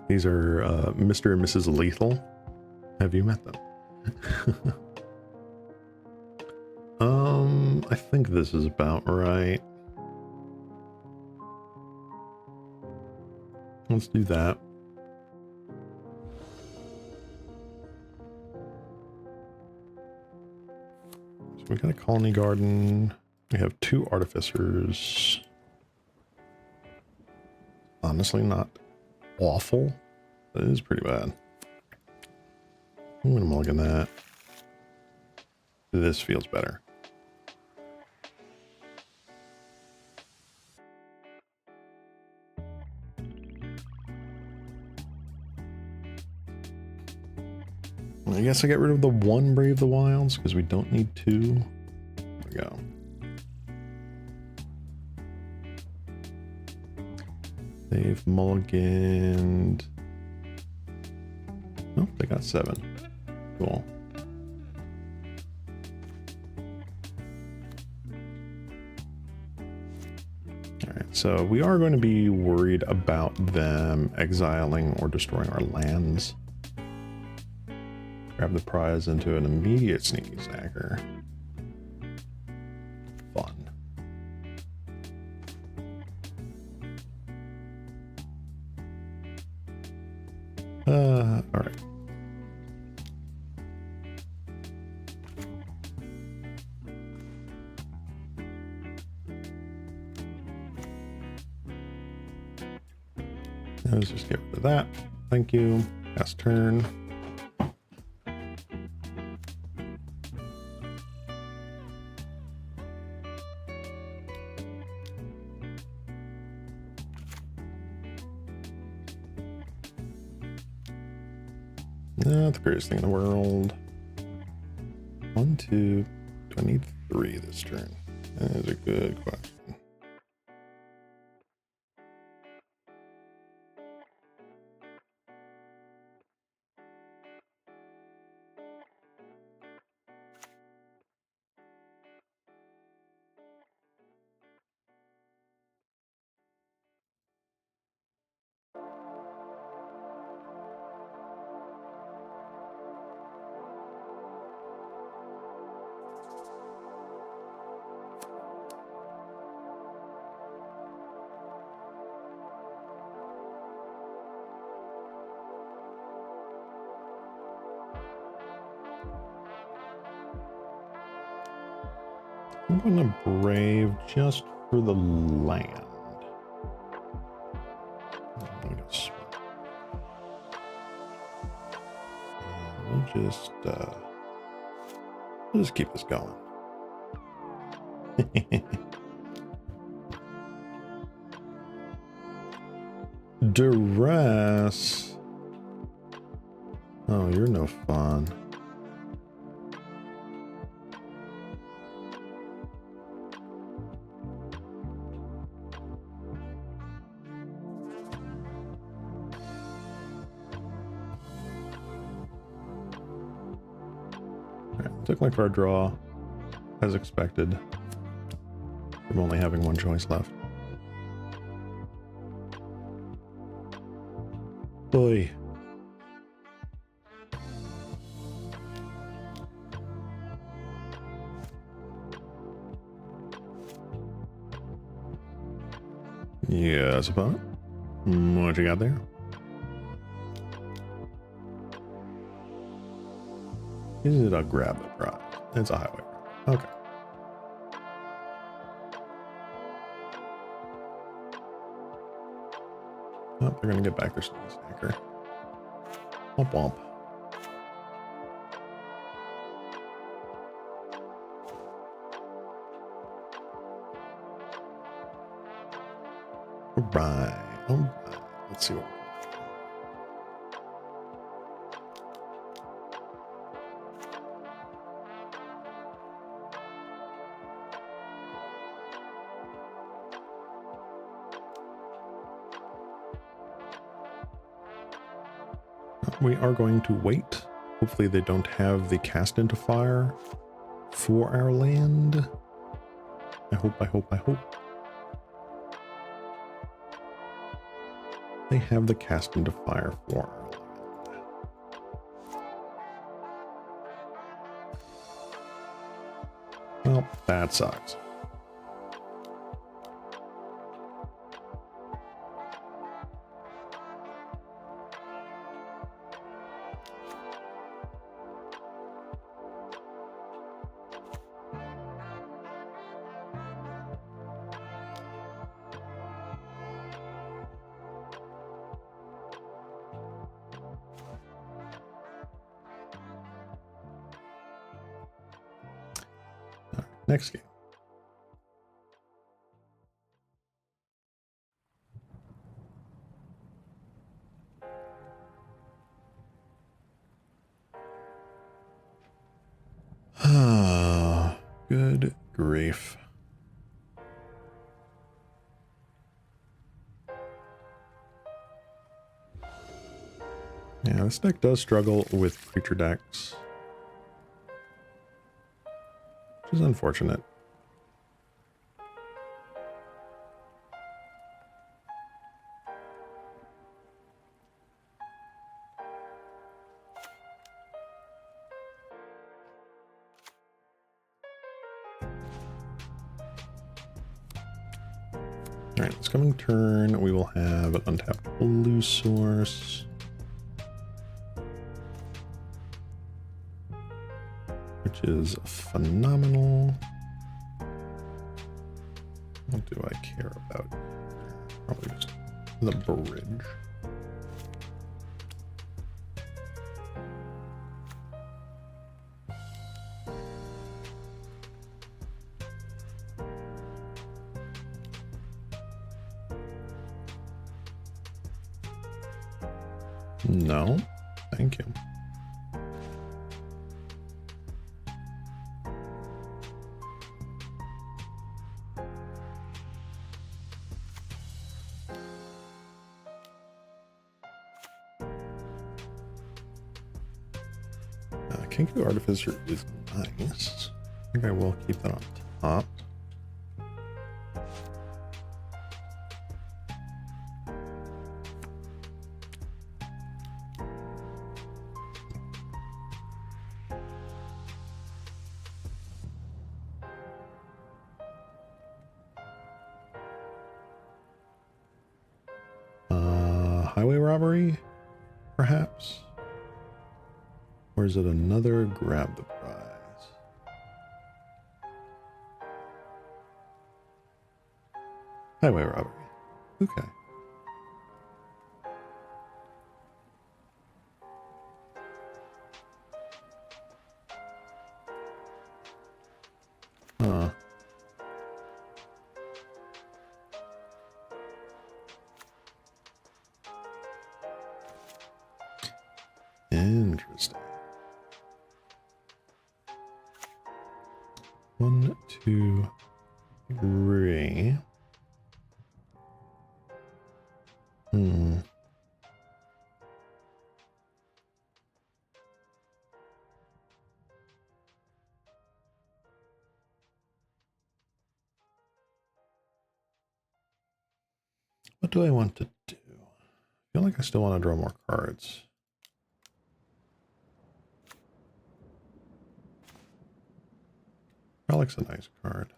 These are Mr. and Mrs. Lethal. Have you met them? I think this is about right. Let's do that. So we got a colony garden. We have 2 artificers. Honestly, not awful. That is pretty bad. I'm gonna mulligan that. This feels better. I guess I get rid of the 1 Brave the Wilds because we don't need 2. There we go. They've mulliganed. Oh, they got 7. Cool. Alright, so we are going to be worried about them exiling or destroying our lands. Grab the prize into an immediate sneaky snacker. Fun. Alright. Let's just get rid of that. Thank you. Last turn. Not the greatest thing in the world. 1, 2. Do I need 3 this turn? That is a good question. I'm going to Brave just for the land. I'm going to swim. And we'll just keep this going. Duress. Oh, you're no fun. Alright, took my card draw as expected. I'm only having one choice left. Boy. Yes, opponent. What you got there? Is it a grab the prize? It's a highway. Okay. Oh, they're gonna get back their sneeze snacker. Womp womp. Alright. Alright. Let's see what. We are going to wait. Hopefully they don't have the cast into fire for our land. I hope. They have the cast into fire for our land. Well, that sucks. Next game. Good grief. Yeah, this deck does struggle with creature decks, which is unfortunate. Alright, this coming turn, we will have an untapped blue source. Which is phenomenal. What do I care about? Probably just the bridge. No, thank you. Kinky Artificer is nice. I think I will keep that on top. Highway robbery, perhaps? Or is it another grab the prize? Highway robbery. Okay. Huh. Interesting. 1, 2, 3. What do I want to do? I feel like I still want to draw more cards. Relic's a nice card.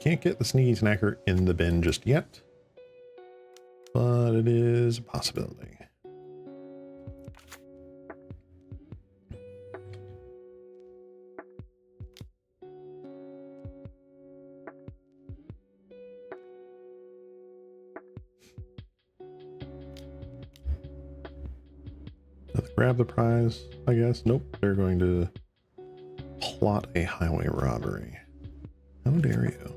Can't get the Sneaky Snacker in the bin just yet, but it is a possibility. Let's grab the prize, I guess. Nope, they're going to plot a highway robbery. How dare you?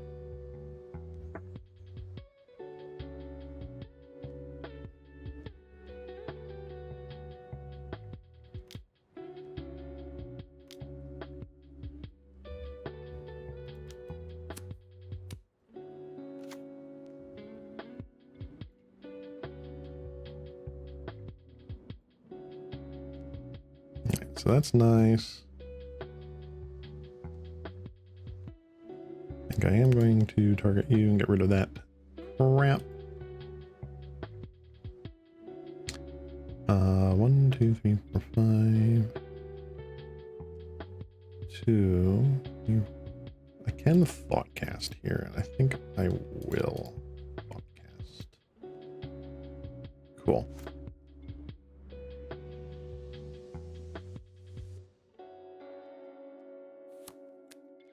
Alright, so that's nice. I think I am going to target you and get rid of that crap. 1, 2, 3, 4, 5. 2. I can thoughtcast here, and I think I will thoughtcast. Cool.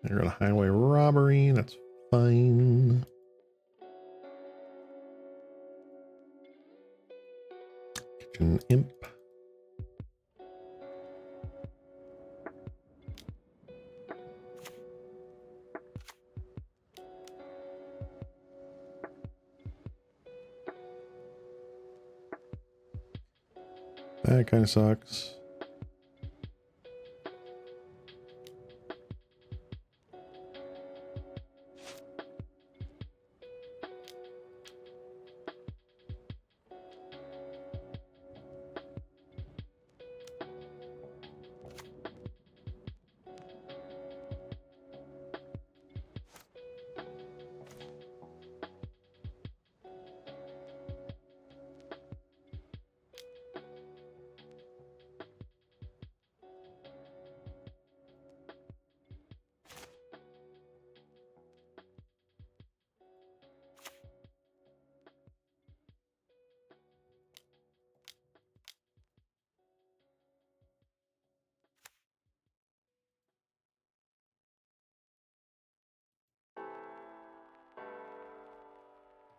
I got a highway robbery. That's fine. Kitchen imp. That kind of sucks.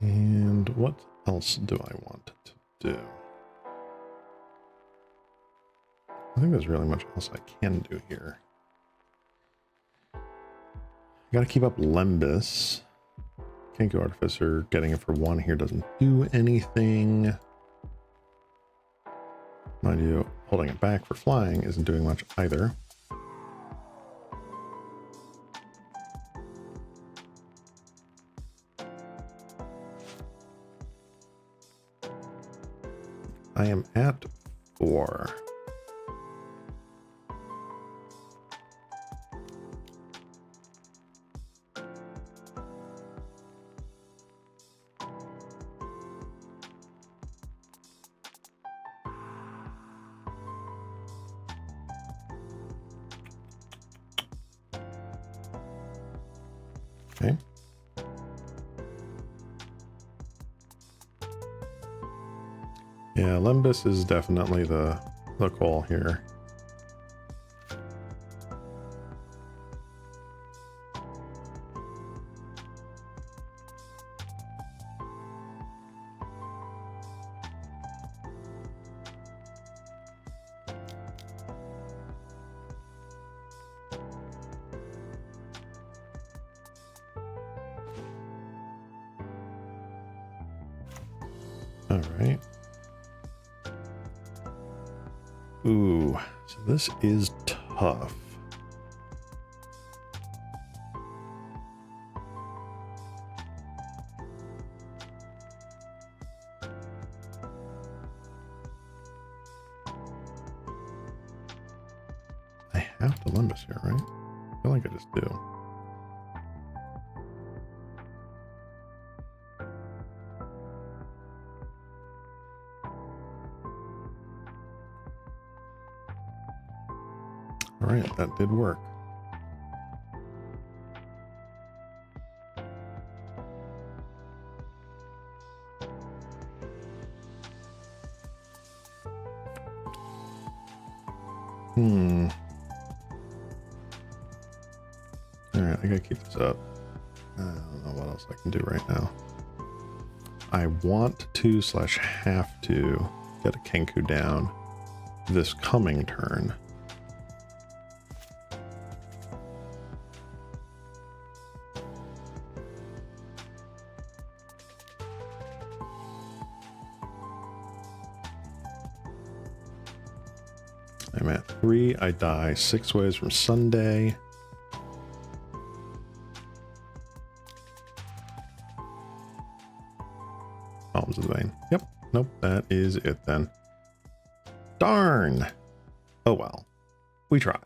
And what else do I want to do? I think there's really much else I can do here. I gotta keep up Lembus. Can't go Artificer. Getting it for 1 here doesn't do anything. Mind you, holding it back for flying isn't doing much either. I am at 4. Okay. Yeah, Limbus is definitely the call here. All right. Ooh, so this is tough. I have to Limbus here, right? I feel like I just do. All right, that did work. All right, I gotta keep this up. I don't know what else I can do right now. I want to / have to get a Kenku down this coming turn. I'm at 3. I die 6 ways from Sunday. Palms of the Vein. Yep. Nope. That is it then. Darn. Oh well. We tried.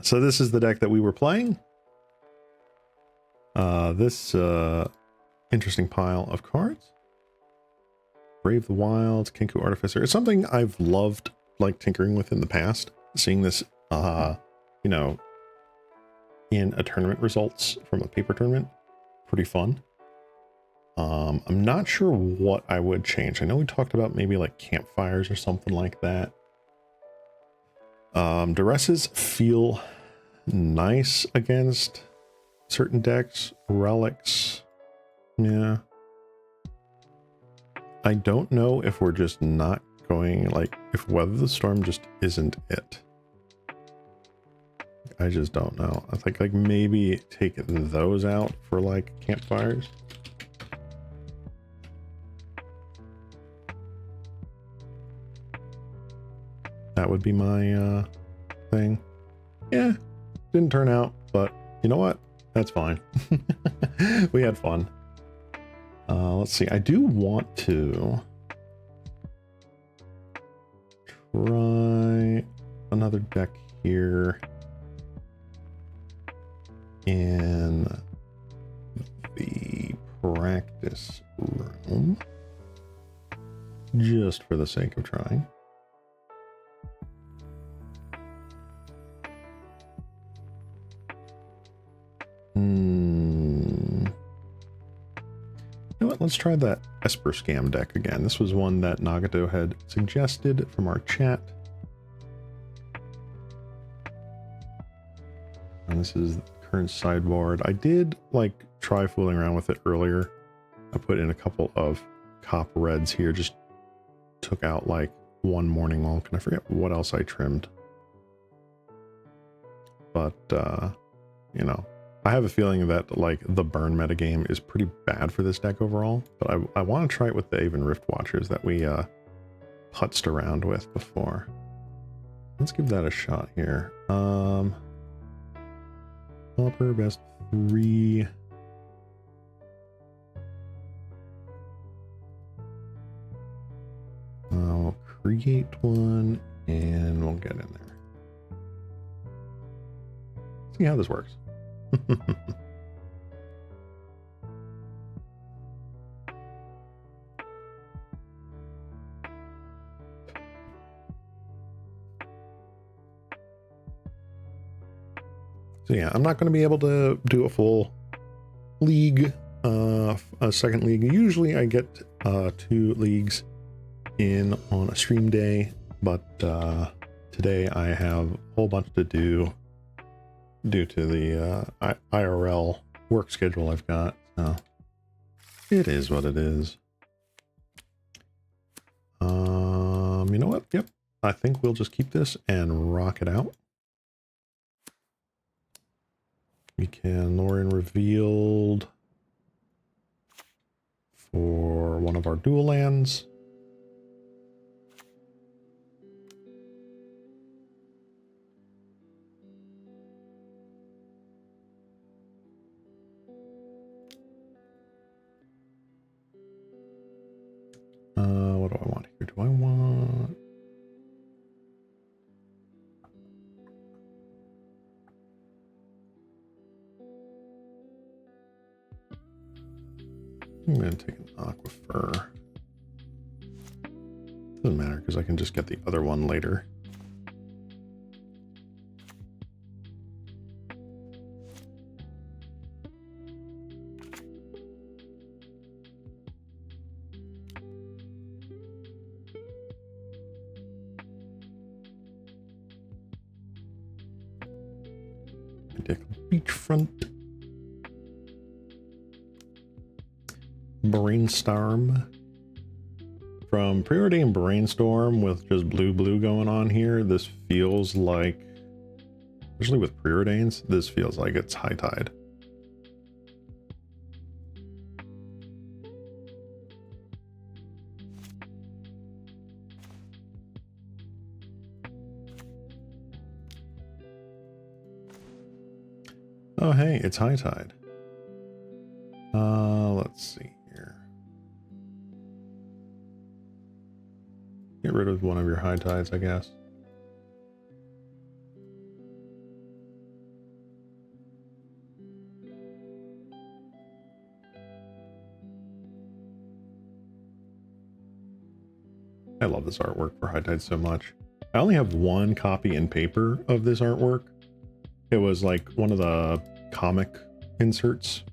So this is the deck that we were playing. This interesting pile of cards. Brave the Wilds, Kenku Artificer. It's something I've loved, like, tinkering with in the past. Seeing this, you know, in a tournament results from a paper tournament. Pretty fun. I'm not sure what I would change. I know we talked about maybe like campfires or something like that. Duresses feel nice against certain decks. Relics, yeah. I don't know if we're just not going, like, if Weather the Storm just isn't it. I just don't know. I think, like, maybe take those out for, like, campfires. That would be my thing. Yeah, didn't turn out, but you know what? That's fine. We had fun. Let's see. I do want to try another deck here in the practice room, just for the sake of trying. You know what? Let's try that Esper scam deck again. This was one that Nagato had suggested from our chat. And this is the current sideboard. I did like try fooling around with it earlier. I put in a couple of cop reds here, just took out like one morning monk, and I forget what else I trimmed. But you know, I have a feeling that like the burn metagame is pretty bad for this deck overall, but I want to try it with the Aven Rift Watchers that we putzed around with before. Let's give that a shot here. Pauper, best 3. I'll create one and we'll get in there. See how this works. So yeah, I'm not going to be able to do a full league, a second league. Usually I get 2 leagues in on a stream day, but today I have a whole bunch to do due to the IRL work schedule I've got. So it is what it is. You know what? Yep. I think we'll just keep this and rock it out. We can lure in revealed for one of our dual lands. What do I want here? Do I want... I'm going to take an aquifer. Doesn't matter because I can just get the other one later. Beachfront. Brainstorm. From preordained brainstorm with just blue going on here, this feels like, especially with preordains, this feels like it's high tide. Oh hey, it's high tide. Let's see here. Get rid of one of your high tides, I guess. I love this artwork for high tide so much. I only have one copy in paper of this artwork. It was like one of the comic inserts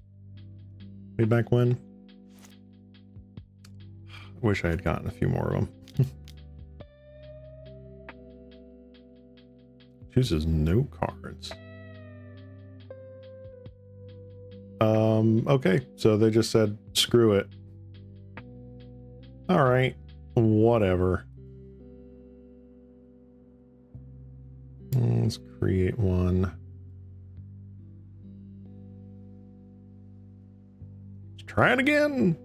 way back when. I wish I had gotten a few more of them. Chooses no cards. Okay, so they just said, screw it. All right, whatever. Let's create one. Let's try it again.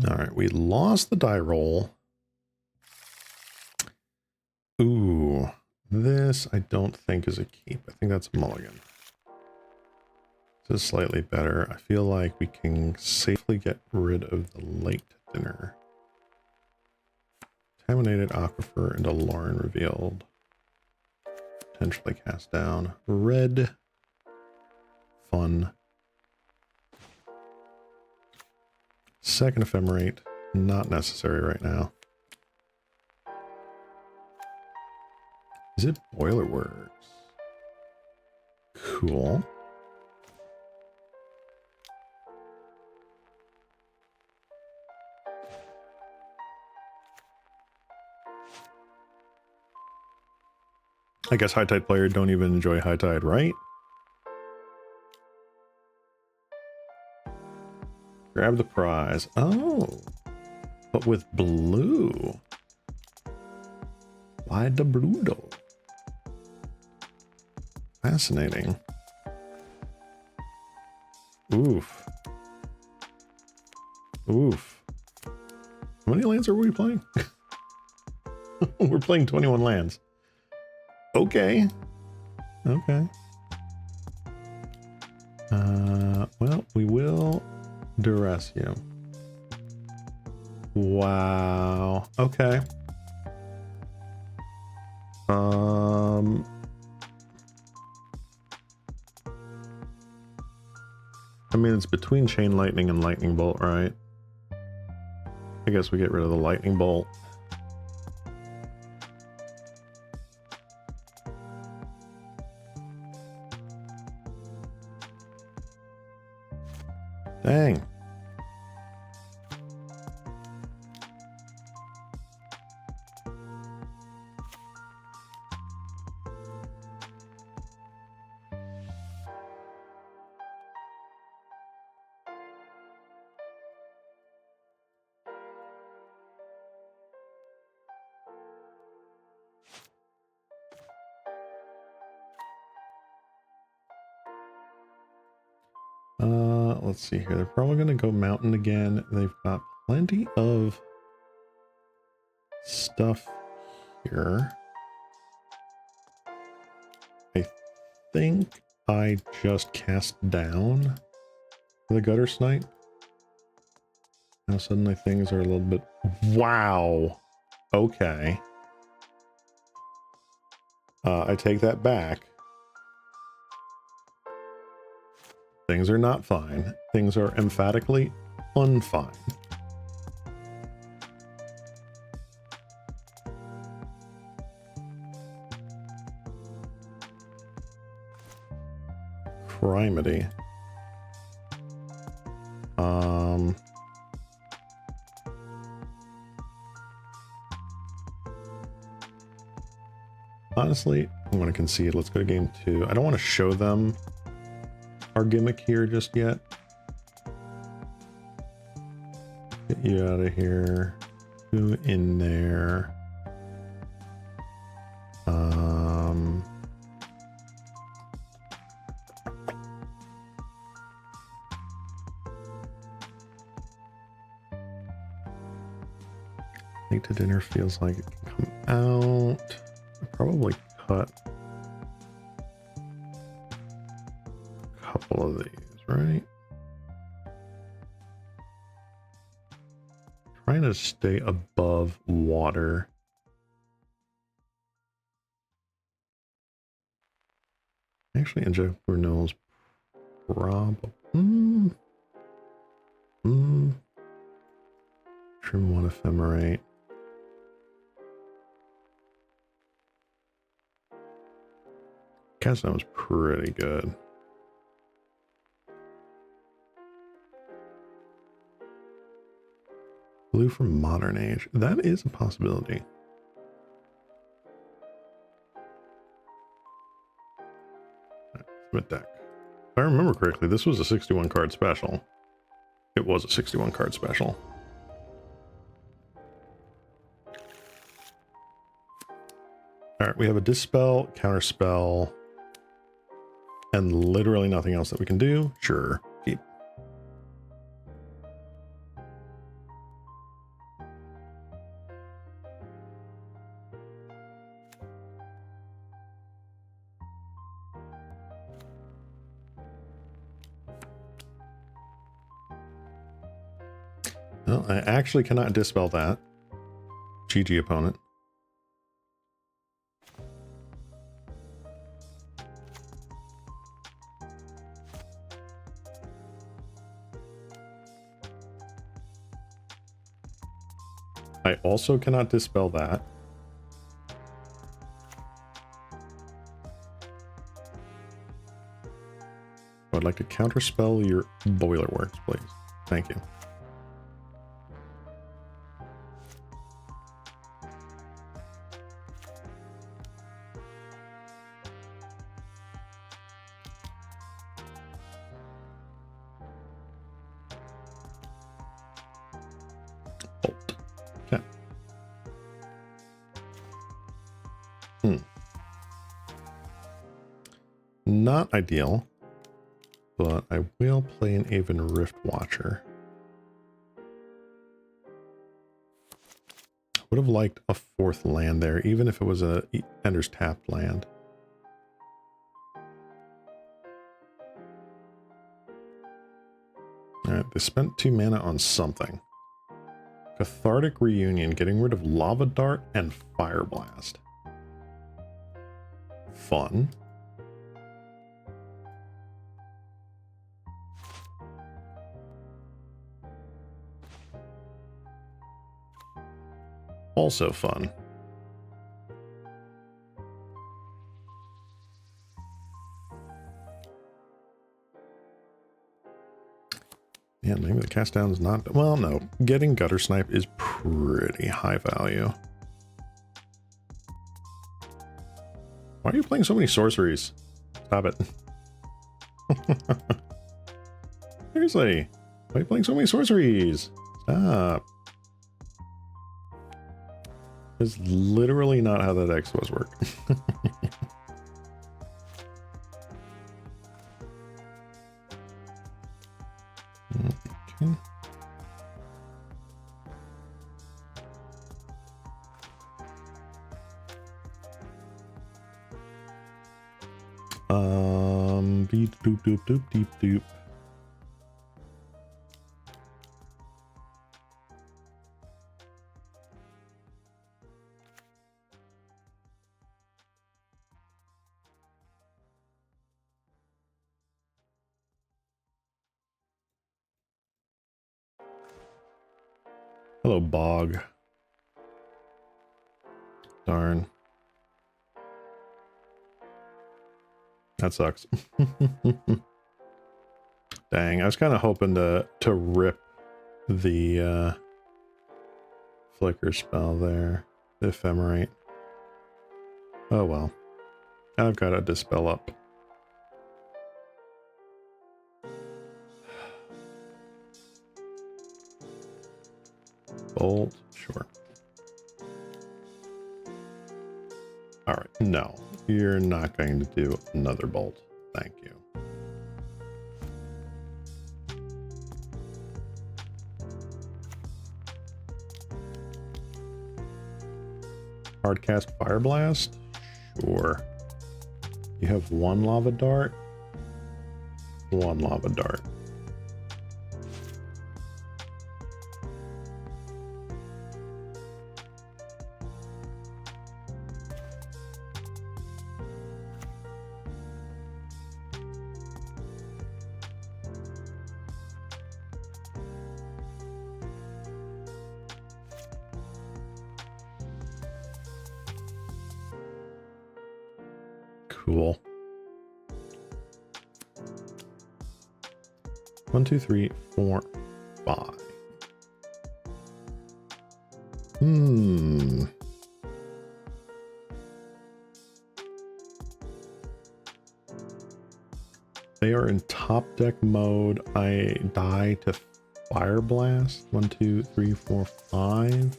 All right, we lost the die roll. Ooh, this I don't think is a keep. I think that's a mulligan. This is slightly better. I feel like we can safely get rid of the late dinner. Contaminated aquifer into Lauren revealed. Potentially cast down. Red. Fun. Second ephemerate. Not necessary right now. Is it Boilerworks? Cool. I guess high tide players don't even enjoy high tide, right? Grab the prize. Oh, but with blue. Why the blue though? Fascinating. Oof. Oof. How many lands are we playing? We're playing 21 lands. Okay. Okay. Well, we will duress you. Wow. Okay. I mean, it's between Chain Lightning and Lightning Bolt, right? I guess we get rid of the Lightning Bolt. Dang. Let's see here. They're probably going to go mountain again. They've got plenty of stuff here. I think I just cast down the Gutter Snipe. Now suddenly things are a little bit... Wow! Okay. I take that back. Things are not fine. Things are emphatically unfine. Criminy. Honestly, I'm going to concede. Let's go to game 2. I don't want to show them our gimmick here just yet. Get you out of here. Who in there? Late to dinner feels like it can come out. I'll probably cut a couple of these, right? Trying to stay above water. Actually, inject renewals probably. Trim one ephemerate. Guess that was pretty good. Blue from Modern Age. That is a possibility. Submit deck. If I remember correctly, this was a 61 card special. It was a 61 card special. Alright, we have a Dispel, Counterspell, and literally nothing else that we can do. Sure, keep. Well, I actually cannot dispel that. GG opponent. I also cannot dispel that. I'd like to counterspell your Boiler Works, please. Thank you. Bolt. Okay. Not ideal, but I will play an Aven Rift Watcher. Would have liked a 4th land there, even if it was a Ender's Tapped land. Alright, they spent 2 mana on something. Cathartic Reunion, getting rid of Lava Dart and Fire Blast. Fun. Also fun. Yeah, maybe the cast down is not... Well, no. Getting Gutter Snipe is pretty high value. Why are you playing so many sorceries? Stop it. Seriously. Why are you playing so many sorceries? Stop. That's literally not how that X was work. Okay. Beep doop doop doop deep doop. Hello, Bog. Darn. That sucks. Dang, I was kind of hoping to rip the flicker spell there. The ephemerate. Oh well. I've got to dispel up. Bolt, sure. Alright, no. You're not going to do another bolt. Thank you. Hardcast Fire Blast? Sure. You have one lava dart? One lava dart. Cool. 1, 2, 3, 4, 5. They are in top deck mode. I die to Fire Blast. 1, 2, 3, 4, 5.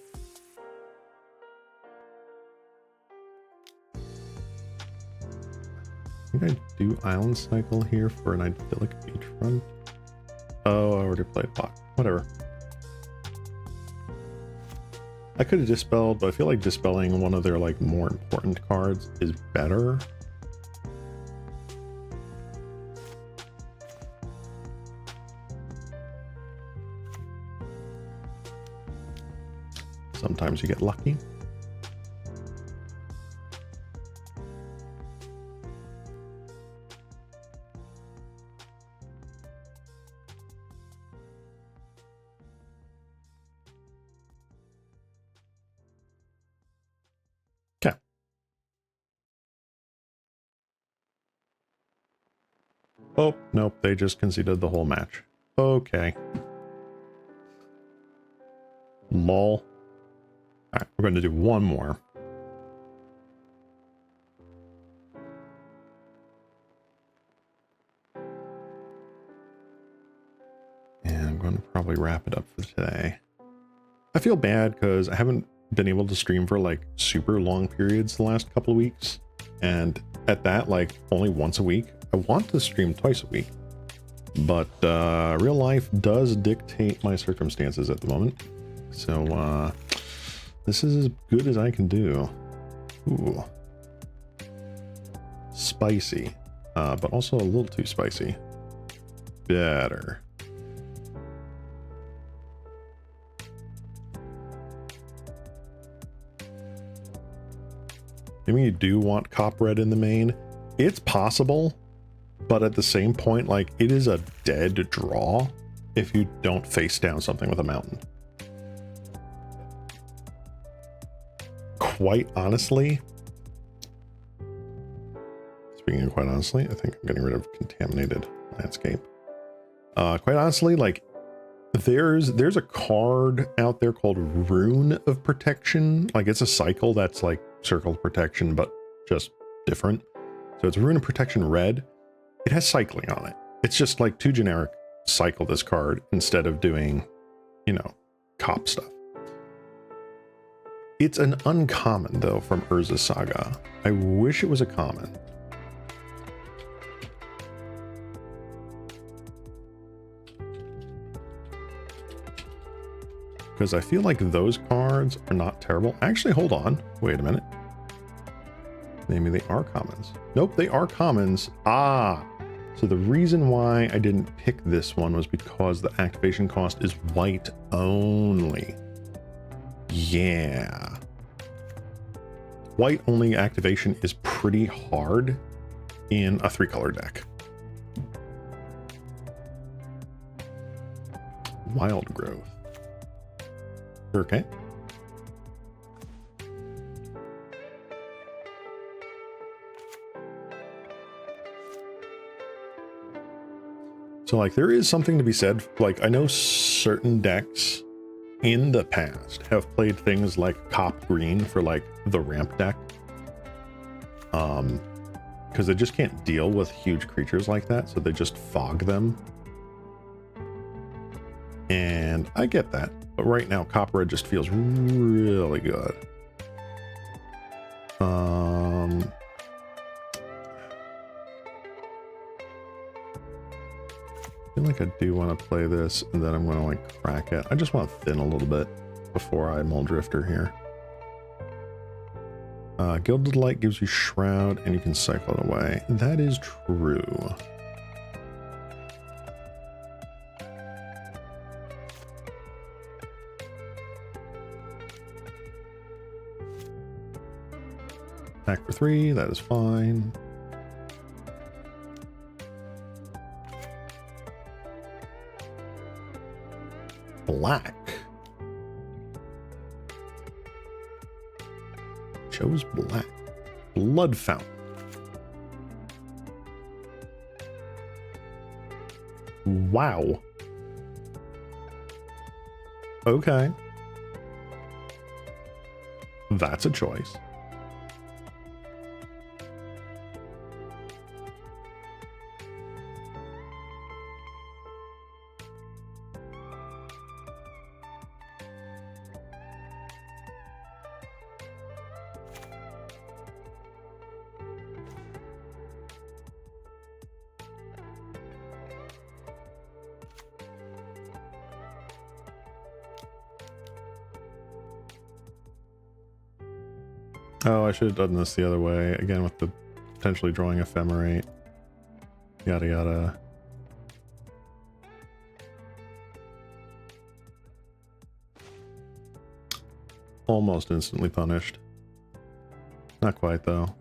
I think I do Island Cycle here for an idyllic beachfront. Oh, I already played Bach. Whatever. I could have dispelled, but I feel like dispelling one of their like more important cards is better. Sometimes you get lucky. Okay. Oh, nope, they just conceded the whole match. Okay. Lol. Alright, we're going to do one more. And I'm going to probably wrap it up for today. I feel bad because I haven't been able to stream for like super long periods the last couple of weeks. And at that, like only once a week. I want to stream twice a week. But real life does dictate my circumstances at the moment. So this is as good as I can do. Ooh. Spicy. But also a little too spicy. Better. Maybe you do want Cop Red in the main. It's possible, but at the same point, like, it is a dead draw if you don't face down something with a mountain. quite honestly, speaking of quite honestly, I think I'm getting rid of contaminated landscape. Quite honestly, like there's a card out there called Rune of Protection. Like it's a cycle that's like Circle of Protection, but just different. So it's Rune of Protection red. It has cycling on it. It's just like too generic. Cycle this card instead of doing, you know, cop stuff. It's an uncommon though from Urza Saga. I wish it was a common. Because I feel like those cards are not terrible. Actually, hold on. Wait a minute. Maybe they are commons. Nope, they are commons. Ah, so the reason why I didn't pick this one was because the activation cost is white only. Yeah. White only activation is pretty hard in a 3-color deck. Wild Growth. Okay. So like there is something to be said. Like I know certain decks in the past have played things like Cop Green for like the ramp deck. Because they just can't deal with huge creatures like that, so they just fog them. And I get that. But right now, Cop Red just feels really good. I feel like I do want to play this, and then I'm going to like crack it. I just want to thin a little bit before I Muldrifter here. Gilded Light gives you Shroud, and you can cycle it away. That is true. Attack for 3, that is fine. Black. Chose black. Blood Fountain. Wow. Okay. That's a choice. Oh, I should have done this the other way. Again, with the potentially drawing Ephemerate. Yada yada. Almost instantly punished. Not quite, though.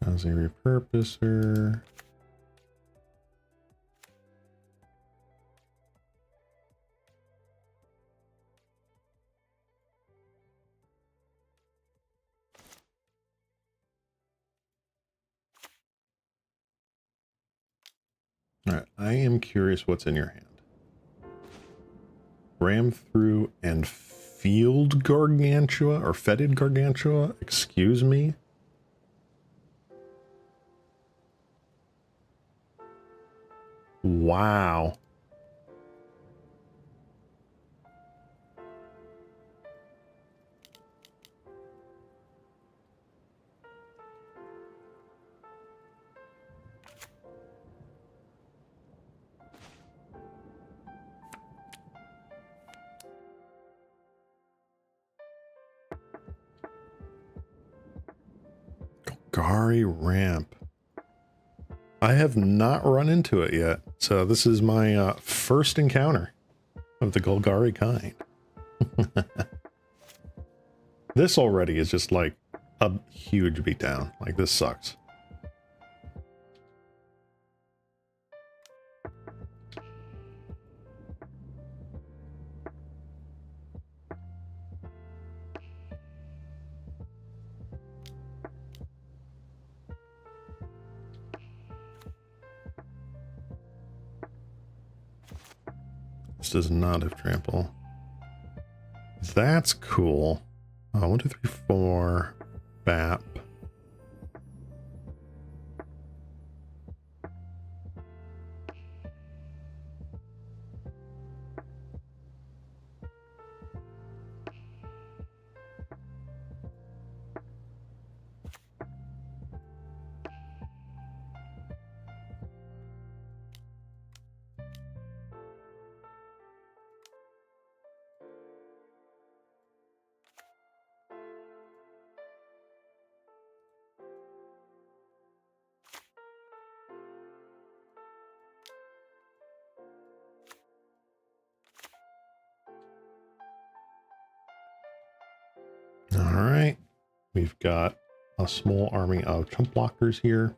As a repurposer. All right, I am curious what's in your hand. Ram through and field Gargantua or fetid Gargantua, excuse me. Wow. Golgari Ramp. I have not run into it yet, so this is my first encounter. of the Golgari kind. This already is just like a huge beatdown. Like, this sucks. This does not have trample. That's cool. 1, 2, 3, 4. BAP. All right. We've got a small army of chump blockers here.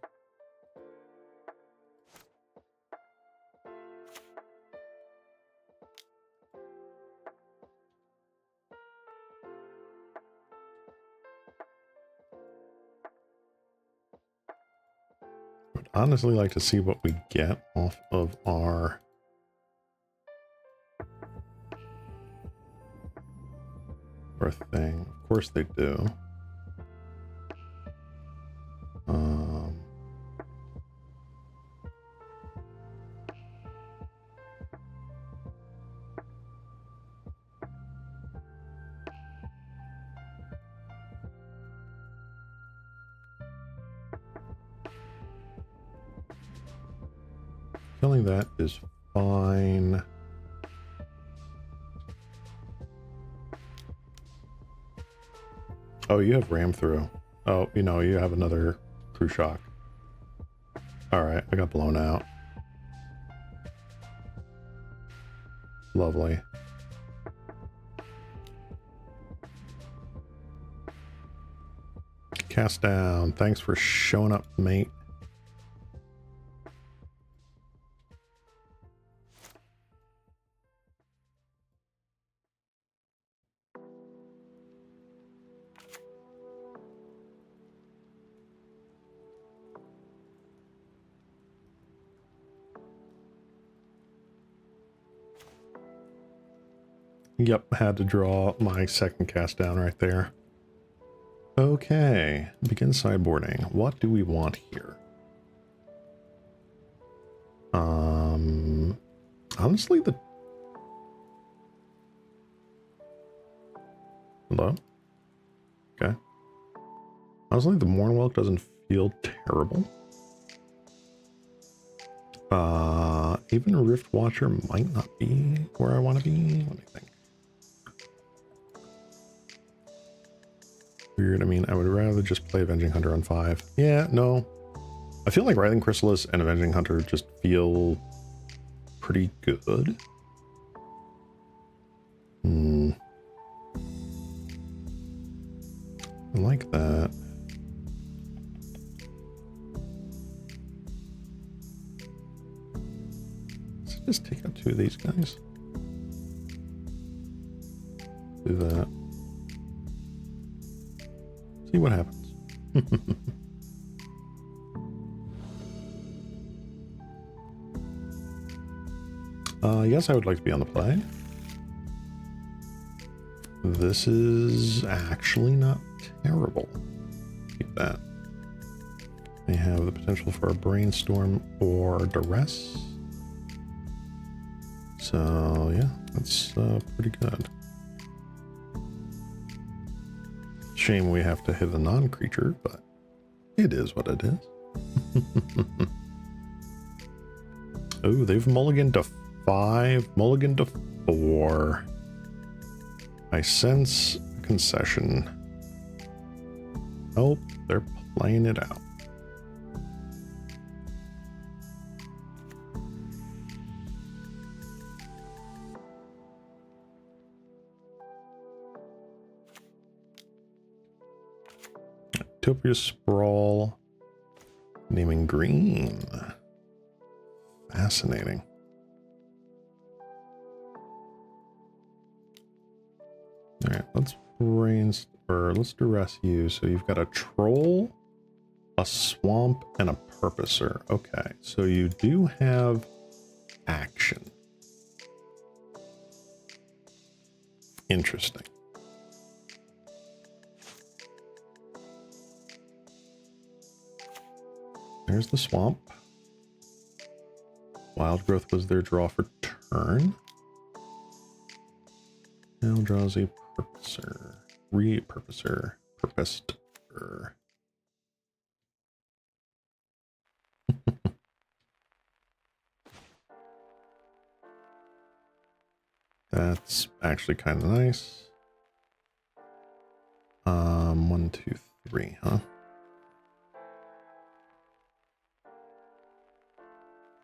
Would honestly like to see what we get off of our thing. Of course they do. Killing that is fine. Oh, you have ram through. Oh, you know, you have another crew shock. All right, I got blown out. Lovely. Cast down. Thanks for showing up, mate. Yep, had to draw my second cast down right there. Okay, begin sideboarding. What do we want here? Honestly, the... Hello? Okay. Honestly, the Mournwelk doesn't feel terrible. Even a Rift Watcher might not be where I want to be. Let me think. Weird. I mean, I would rather just play Avenging Hunter on 5. Yeah, no. I feel like Writhing Chrysalis and Avenging Hunter just feel pretty good. I like that. Let's just take out 2 of these guys. Do that. See what happens. Yes, I would like to be on the play. This is actually not terrible. Keep that. They have the potential for a brainstorm or duress. So yeah, that's pretty good. Shame we have to hit a non-creature, but it is what it is. Oh, they've mulliganed to 5, mulliganed to 4. I sense a concession. Oh, they're playing it out. Utopia Sprawl. Naming green. Fascinating. All right, let's let's duress you. So you've got a troll, a swamp, and a purposer. Okay, so you do have action. Interesting. There's the swamp. Wild growth was their draw for turn. Now draws a purposer. Repurposer. Purposter. That's actually kind of nice. 1, 2, 3, huh?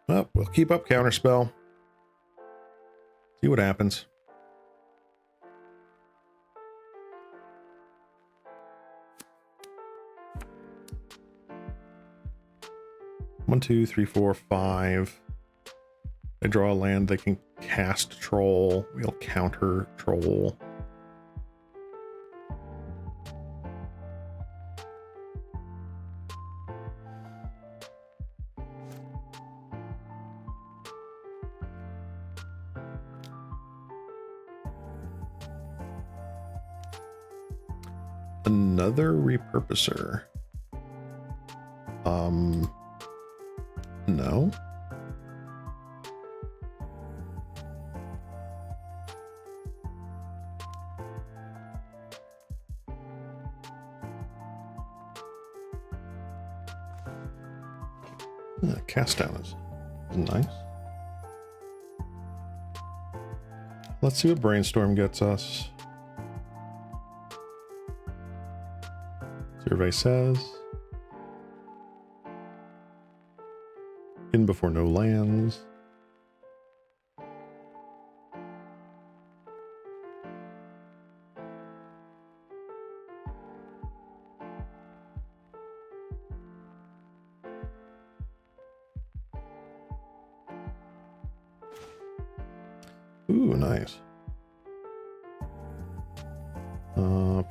Well, we'll keep up counterspell. See what happens. One, 2, 3, 4, 5. They draw a land, they can cast troll. We'll counter troll. Another repurposer. No. Cast down is nice. Let's see what Brainstorm gets us. Survey says. In before no lands. Ooh, nice.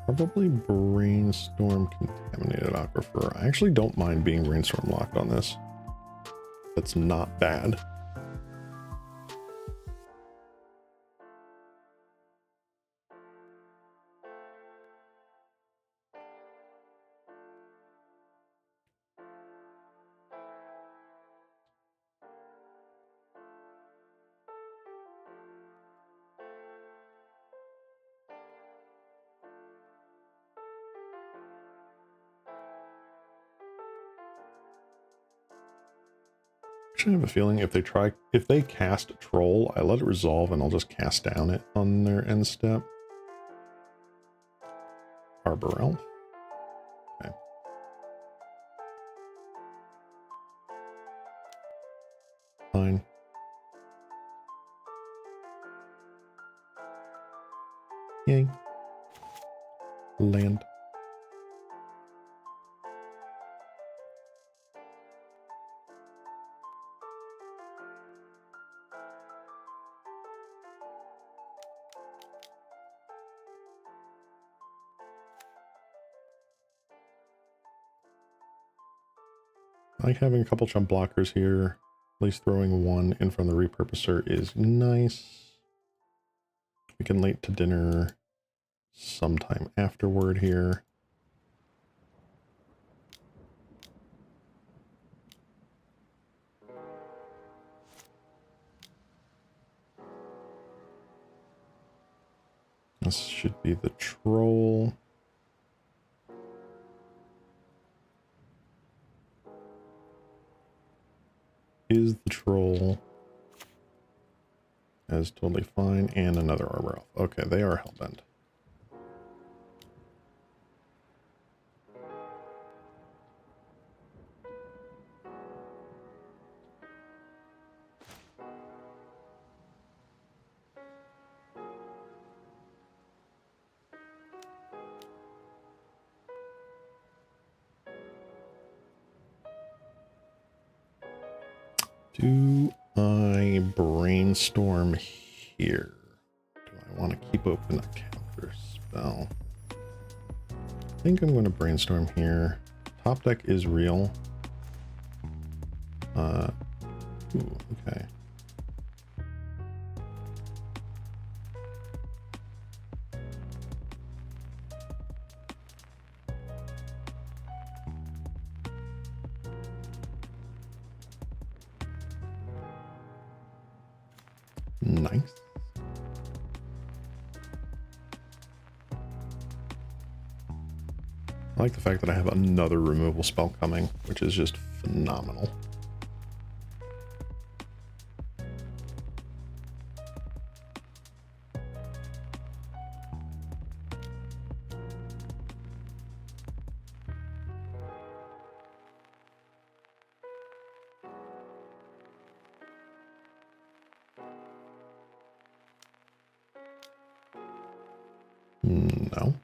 Probably Brainstorm Contaminated Aquifer. I actually don't mind being Brainstorm locked on this. That's not bad. I have a feeling if they cast troll, I let it resolve and I'll just cast down it on their end step. Harbor Elf. Okay. Fine. Yay. Land. I like having a couple chump blockers here. At least throwing one in from the repurposer is nice. We can late to dinner sometime afterward here. This should be the troll. Is the troll. That is totally fine. And another Arbor Elf. Okay, they are hellbent. Do I brainstorm here? Do I want to keep open a counter spell? I think I'm going to brainstorm here. Top deck is real. Ooh, okay. Nice. I like the fact that I have another removal spell coming, which is just phenomenal. No.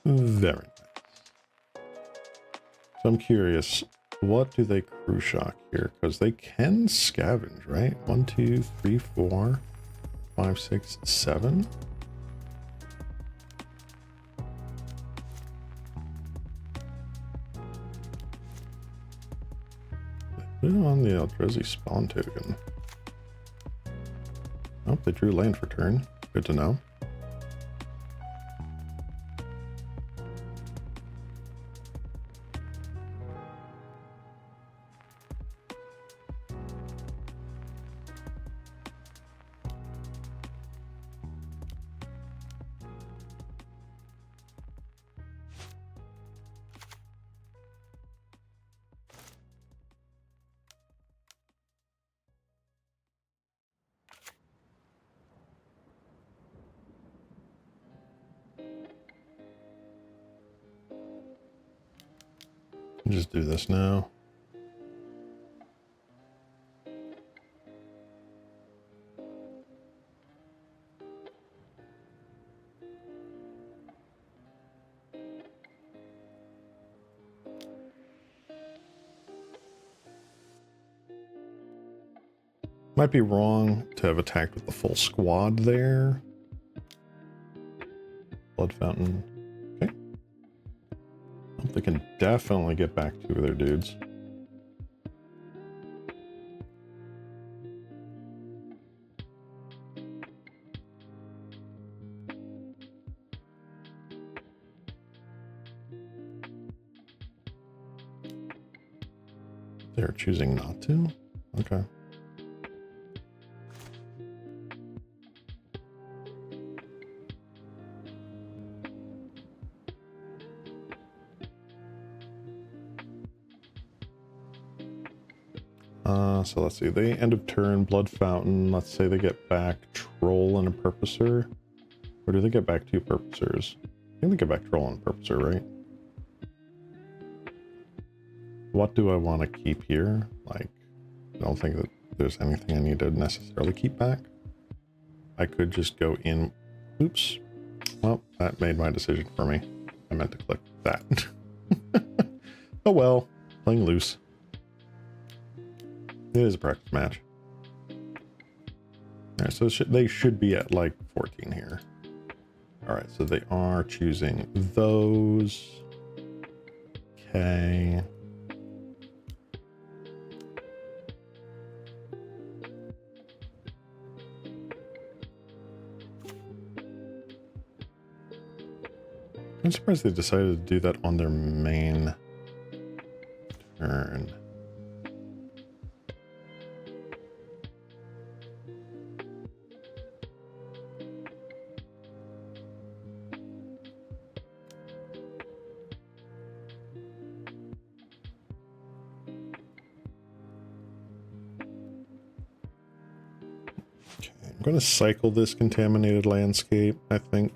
Very nice. So I'm curious, what do they crew shock here? Because they can scavenge, right? 1, 2, 3, 4, 5, 6, 7. Put it on the Eldrazi spawn token. Oh, they drew land for turn. Good to know. Just do this now. Might be wrong to have attacked with the full squad there. Blood Fountain. Okay. They can definitely get back to their dudes. They're choosing not to? Okay. So let's see, they end of turn, Blood Fountain, let's say they get back Troll and a Purposer. Or do they get back 2 Purposers? I think they get back Troll and a Purposer, right? What do I want to keep here? Like, I don't think that there's anything I need to necessarily keep back. I could just go in. Oops. Well, that made my decision for me. I meant to click that. Oh well, playing loose. It is a practice match. Alright, so they should be at like 14 here. Alright, so they are choosing those. Okay. I'm surprised they decided to do that on their main turn. I'm going to cycle this contaminated landscape, I think.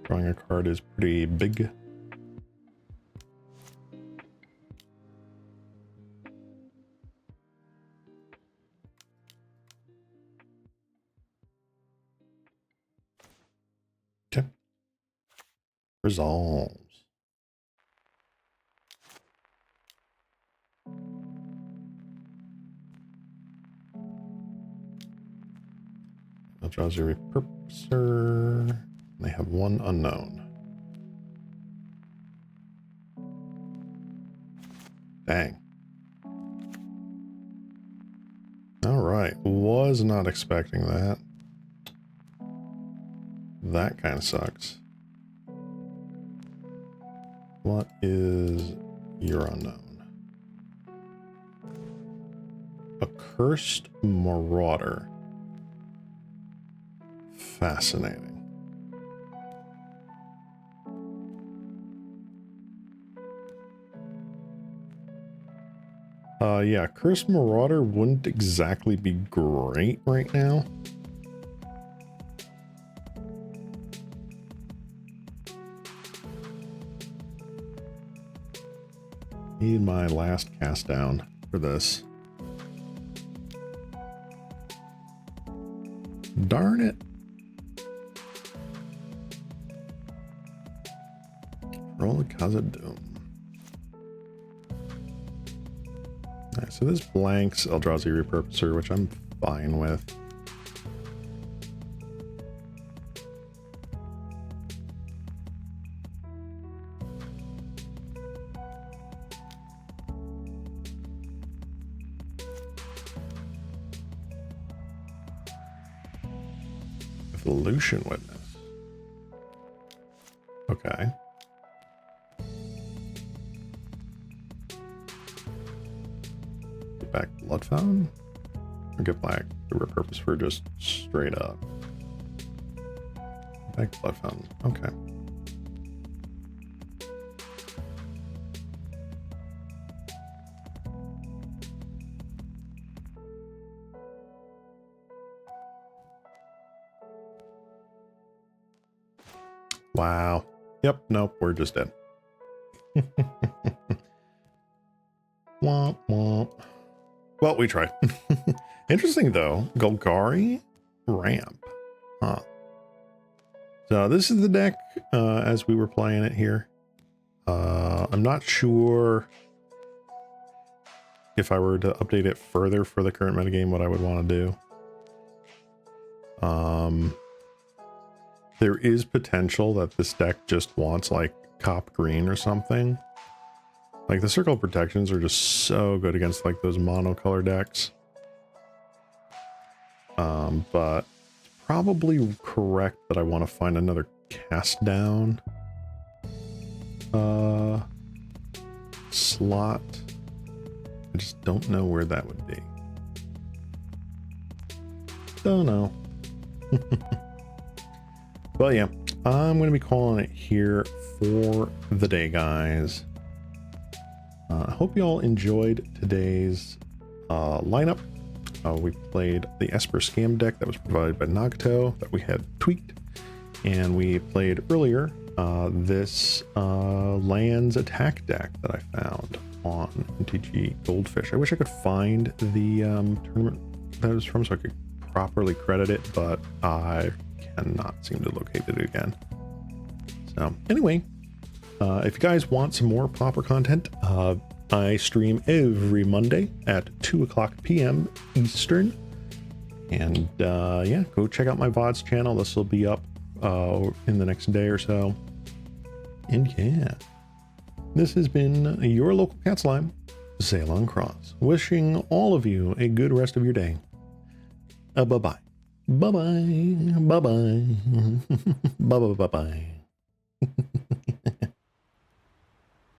Drawing a card is pretty big. Okay. Resolves. Eldrazi Repurposer. They have one unknown. Dang. Alright, was not expecting that. That kind of sucks. What is your unknown? A Cursed Marauder. Fascinating. Yeah, Cursed Marauder wouldn't exactly be great right now. Need my last cast down for this. Darn it. Roll the Cause of Doom. Alright, so this blanks Eldrazi Repurposer, which I'm fine with. Evolution Witness. Okay. Get back Blood Fountain? Or get back the Repurpose for just straight up? Back Blood Fountain. Okay. Wow. Yep, nope, we're just dead. Womp womp. Well, we tried. Interesting though, Golgari Ramp. Huh. So this is the deck as we were playing it here. I'm not sure if I were to update it further for the current metagame, what I would want to do. There is potential that this deck just wants like cop green or something. Like the circle protections are just so good against like those monocolor decks. But it's probably correct that I want to find another cast down slot. I just don't know where that would be. Don't know. Well, yeah, I'm going to be calling it here for the day, guys. I hope you all enjoyed today's lineup. We played the Esper Scam deck that was provided by Nagato that we had tweaked. And we played earlier this lands attack deck that I found on MTG Goldfish. I wish I could find the tournament that it was from so I could properly credit it, but I cannot seem to locate it again. So anyway, if you guys want some more Pauper content, I stream every Monday at 2:00 p.m. Eastern. And yeah, go check out my VODs channel. This will be up in the next day or so. And yeah, this has been your local cat slime, Ceylon Cross, wishing all of you a good rest of your day. Bye-bye. Bye-bye. Bye-bye. Bye-bye. Bye-bye.